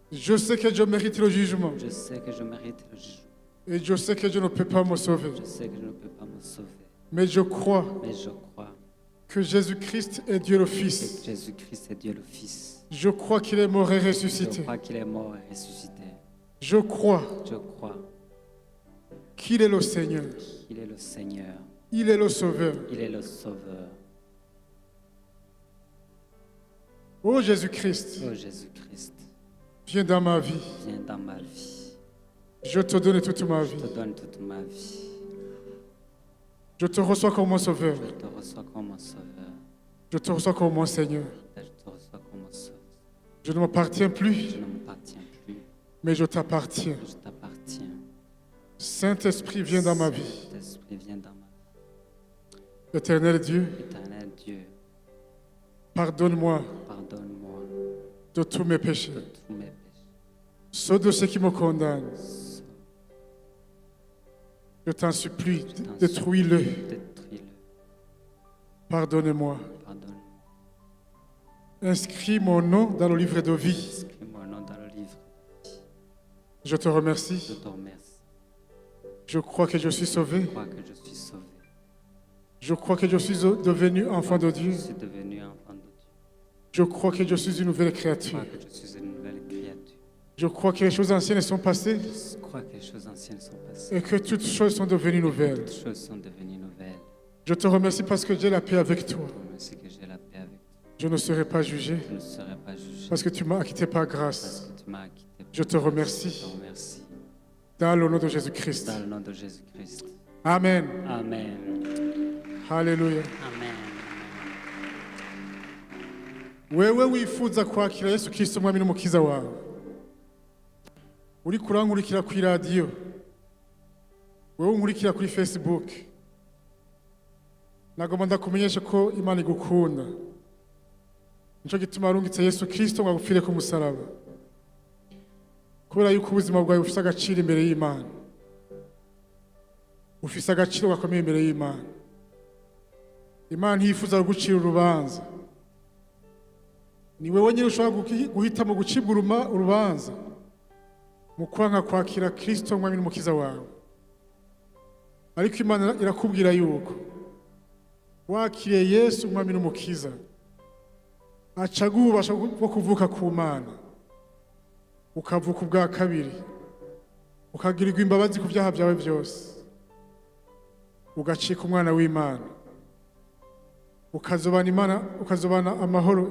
[SPEAKER 1] Je sais que je mérite le jugement.
[SPEAKER 2] Je sais que je mérite le jugement.
[SPEAKER 1] Et je sais que je ne peux pas me sauver.
[SPEAKER 2] Je sais que je ne peux pas me sauver.
[SPEAKER 1] Mais je crois
[SPEAKER 2] Mais je crois
[SPEAKER 1] que Jésus-Christ est Dieu le
[SPEAKER 2] que
[SPEAKER 1] Fils.
[SPEAKER 2] Jésus-Christ est Dieu le Fils.
[SPEAKER 1] Je crois qu'il est mort et
[SPEAKER 2] Je
[SPEAKER 1] ressuscité.
[SPEAKER 2] crois qu'il est mort et ressuscité.
[SPEAKER 1] Je crois
[SPEAKER 2] Je crois
[SPEAKER 1] qu'il est le Seigneur.
[SPEAKER 2] qu'il est le Seigneur.
[SPEAKER 1] Il est le Sauveur.
[SPEAKER 2] Il est le Sauveur.
[SPEAKER 1] Oh Jésus-Christ,
[SPEAKER 2] Oh Jésus-Christ,
[SPEAKER 1] viens dans ma vie.
[SPEAKER 2] viens dans ma vie.
[SPEAKER 1] Je te donne toute ma
[SPEAKER 2] Je
[SPEAKER 1] vie.
[SPEAKER 2] te donne toute ma vie.
[SPEAKER 1] Je te reçois comme mon Sauveur.
[SPEAKER 2] Je te reçois comme mon Sauveur.
[SPEAKER 1] Je te reçois comme mon Seigneur.
[SPEAKER 2] Je te reçois comme mon Sauveur.
[SPEAKER 1] Je ne m'appartiens plus,
[SPEAKER 2] Je ne m'appartiens plus.
[SPEAKER 1] mais je t'appartiens.
[SPEAKER 2] Je t'appartiens.
[SPEAKER 1] Saint-Esprit, viens dans ma vie.
[SPEAKER 2] L'Esprit vient dans ma vie.
[SPEAKER 1] Éternel Dieu,
[SPEAKER 2] Éternel Dieu,
[SPEAKER 1] pardonne-moi
[SPEAKER 2] pardonne-moi
[SPEAKER 1] de tous mes péchés.
[SPEAKER 2] de tous mes péchés.
[SPEAKER 1] Ceux de ceux qui me condamnent. Je t'en supplie, détruis-le.
[SPEAKER 2] Détruis-le.
[SPEAKER 1] Pardonne-moi.
[SPEAKER 2] Pardonne-moi.
[SPEAKER 1] Inscris mon nom dans le livre de vie.
[SPEAKER 2] Inscris mon nom dans le livre.
[SPEAKER 1] Je te remercie.
[SPEAKER 2] Je te remercie.
[SPEAKER 1] Je crois que je suis sauvé.
[SPEAKER 2] Je crois que je suis sauvé.
[SPEAKER 1] Je crois que je suis devenu enfant de Dieu.
[SPEAKER 2] Je suis devenu enfant de Dieu.
[SPEAKER 1] Je crois que je suis une nouvelle
[SPEAKER 2] Je
[SPEAKER 1] créature.
[SPEAKER 2] crois que je suis une nouvelle créature.
[SPEAKER 1] Je crois que les choses anciennes sont passées
[SPEAKER 2] Je crois que les choses anciennes sont passées.
[SPEAKER 1] et que toutes choses sont devenues nouvelles.
[SPEAKER 2] Toutes choses sont devenues nouvelles.
[SPEAKER 1] Je te remercie parce que j'ai la paix avec toi.
[SPEAKER 2] Je te remercie que j'ai la paix avec toi.
[SPEAKER 1] Je ne serai pas jugé
[SPEAKER 2] Je ne serai pas jugé
[SPEAKER 1] parce que tu m'as acquitté par
[SPEAKER 2] parce
[SPEAKER 1] grâce.
[SPEAKER 2] que tu m'as acquitté.
[SPEAKER 1] Je te
[SPEAKER 2] Je
[SPEAKER 1] remercie
[SPEAKER 2] te remercie.
[SPEAKER 1] dans le nom de Jésus-Christ.
[SPEAKER 2] Dans le nom de Jésus-Christ.
[SPEAKER 1] Amen.
[SPEAKER 2] Amen.
[SPEAKER 1] Hallelujah.
[SPEAKER 2] Amen.
[SPEAKER 1] wewe wifuza kwakira Yesu Kristo umwami n'umukiza wawe uri kurankurikira ku iradiyo wewe unkurikira kuri Facebook, nagomba ndakumenyesha ko Imana igukunda. Nico gituma arungitse Yesu Kristo ngo agupfire ku musaraba, kubera yuko ubuzima bwawe bufise agaciro imbere y'Imana, ufise agaciro gakomeye imbere y'Imana. Imana ntiyifuza gucira urubanza, ni wewe nyine ushobora guhitamo gucibwa urubanza mu kwanga kwakira Kristo mwami n'umukiza wawe. Ariko Imana irakubwira yuko wakiriye Yesu mwami n'umukiza, aca aguha ububasha bwo kuvuka ku Mana, ukavuka ubwa kabiri, ukagirirwa imbabazi ku byaha byawe byose, ugacika umwana w'Imana, ukazobana amahoro,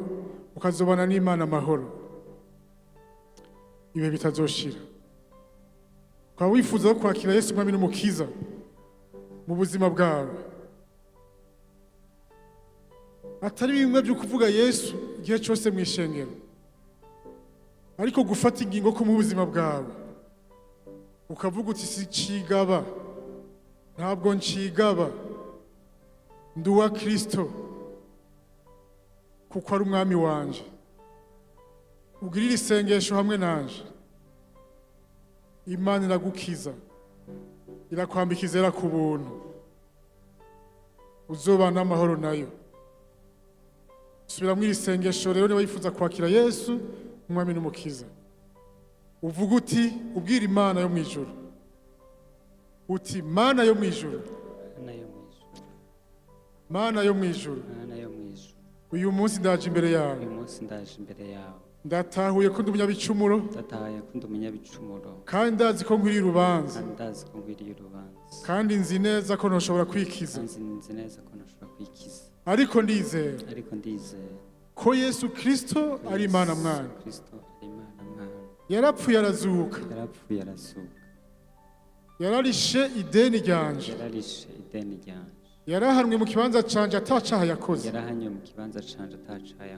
[SPEAKER 1] ukazobana n'Imana amahoro, ibe bitazoshira. Kwa wifuza kwakira Yesu mwami n'umukiza mu buzima bwawe, atari bimwe byo kuvuga Yesu igihe cyose mu ishengero, ariko gufata ingingo ko mu buzima bwawe ukavuga uti si cigaba, ntabwo ncigaba, ndi uwa Kristo kuko ari umwami wanje. Ugirira isengesho hamwe nanje, Imana iragukiza, irakwambika izera ku buntu, uzobana amahoro nayo. Subira muri isengesho rero niba yifuza kwakira Yesu umwami n'umukiza, uvuga uti, ubwira Imana yo mwijuru uti, Mana yo mwijuru, Mana yo mwijuru, uyu munsi ndaje imbere yawe, ndatahuye ko ndi umunyabicumuro, kandi ndazi ko nkwiriye urubanza, kandi nzi neza ko ntoshobora kwikiza, ariko ndizera ko Yesu Kristo ari Imana mwana, yarapfuye arazuka, yararishe ideni ryanje, yarahanwe mu kibanza canje atacaha yakoze,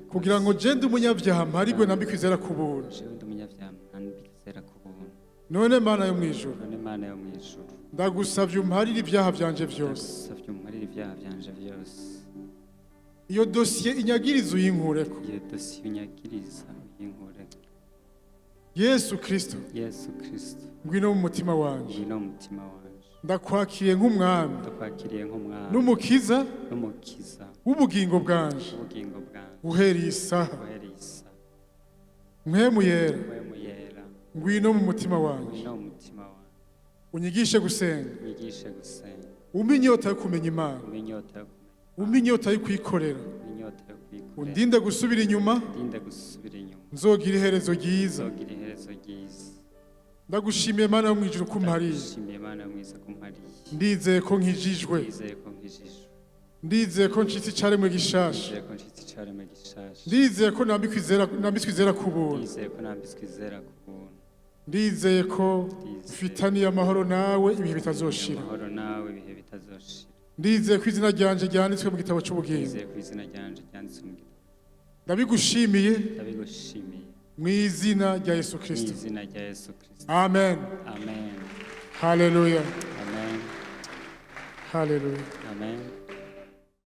[SPEAKER 1] kugira ngo je ndi umunyabyaha mparigwe nambikwe izera ku buntu. None Mana yo mwijuru, ndagusavye umparire ibyaha byanje byose, iyo dosiye inyagiriza uyinkureko. Yesu Kristo, ngwino mu mutima wanje, ndakwakiriye nk'umwami n'umukiza w'ubugingo bwanje, uhereye isaha. Mpwemu yera, ngwino mu mutima wanje, unyigishe gusenga, umpe inyota yo kumenya Imana, umpe inyota yo kwikorera, undinde gusubira inyuma, nzogira iherezo ryiza. Ndagushimiye Mana yo mwijuru ko umpariye, ndizeye ko nkijijwe, ndizeye ko ncitse icaremwe gishasha, ndizeye ko nambitswe izera ku buntu, ndizeye ko ufitaniye amahoro nawe ibihe bitazoshira, ndizeye ko izina ryanje ryanditswe mu gitabo cy'ubugingo. Ndabigushimiye mu izina rya Yesu Kristo. Amen. Hallelujah.
[SPEAKER 2] Amen.
[SPEAKER 1] Hallelujah.
[SPEAKER 2] Amen.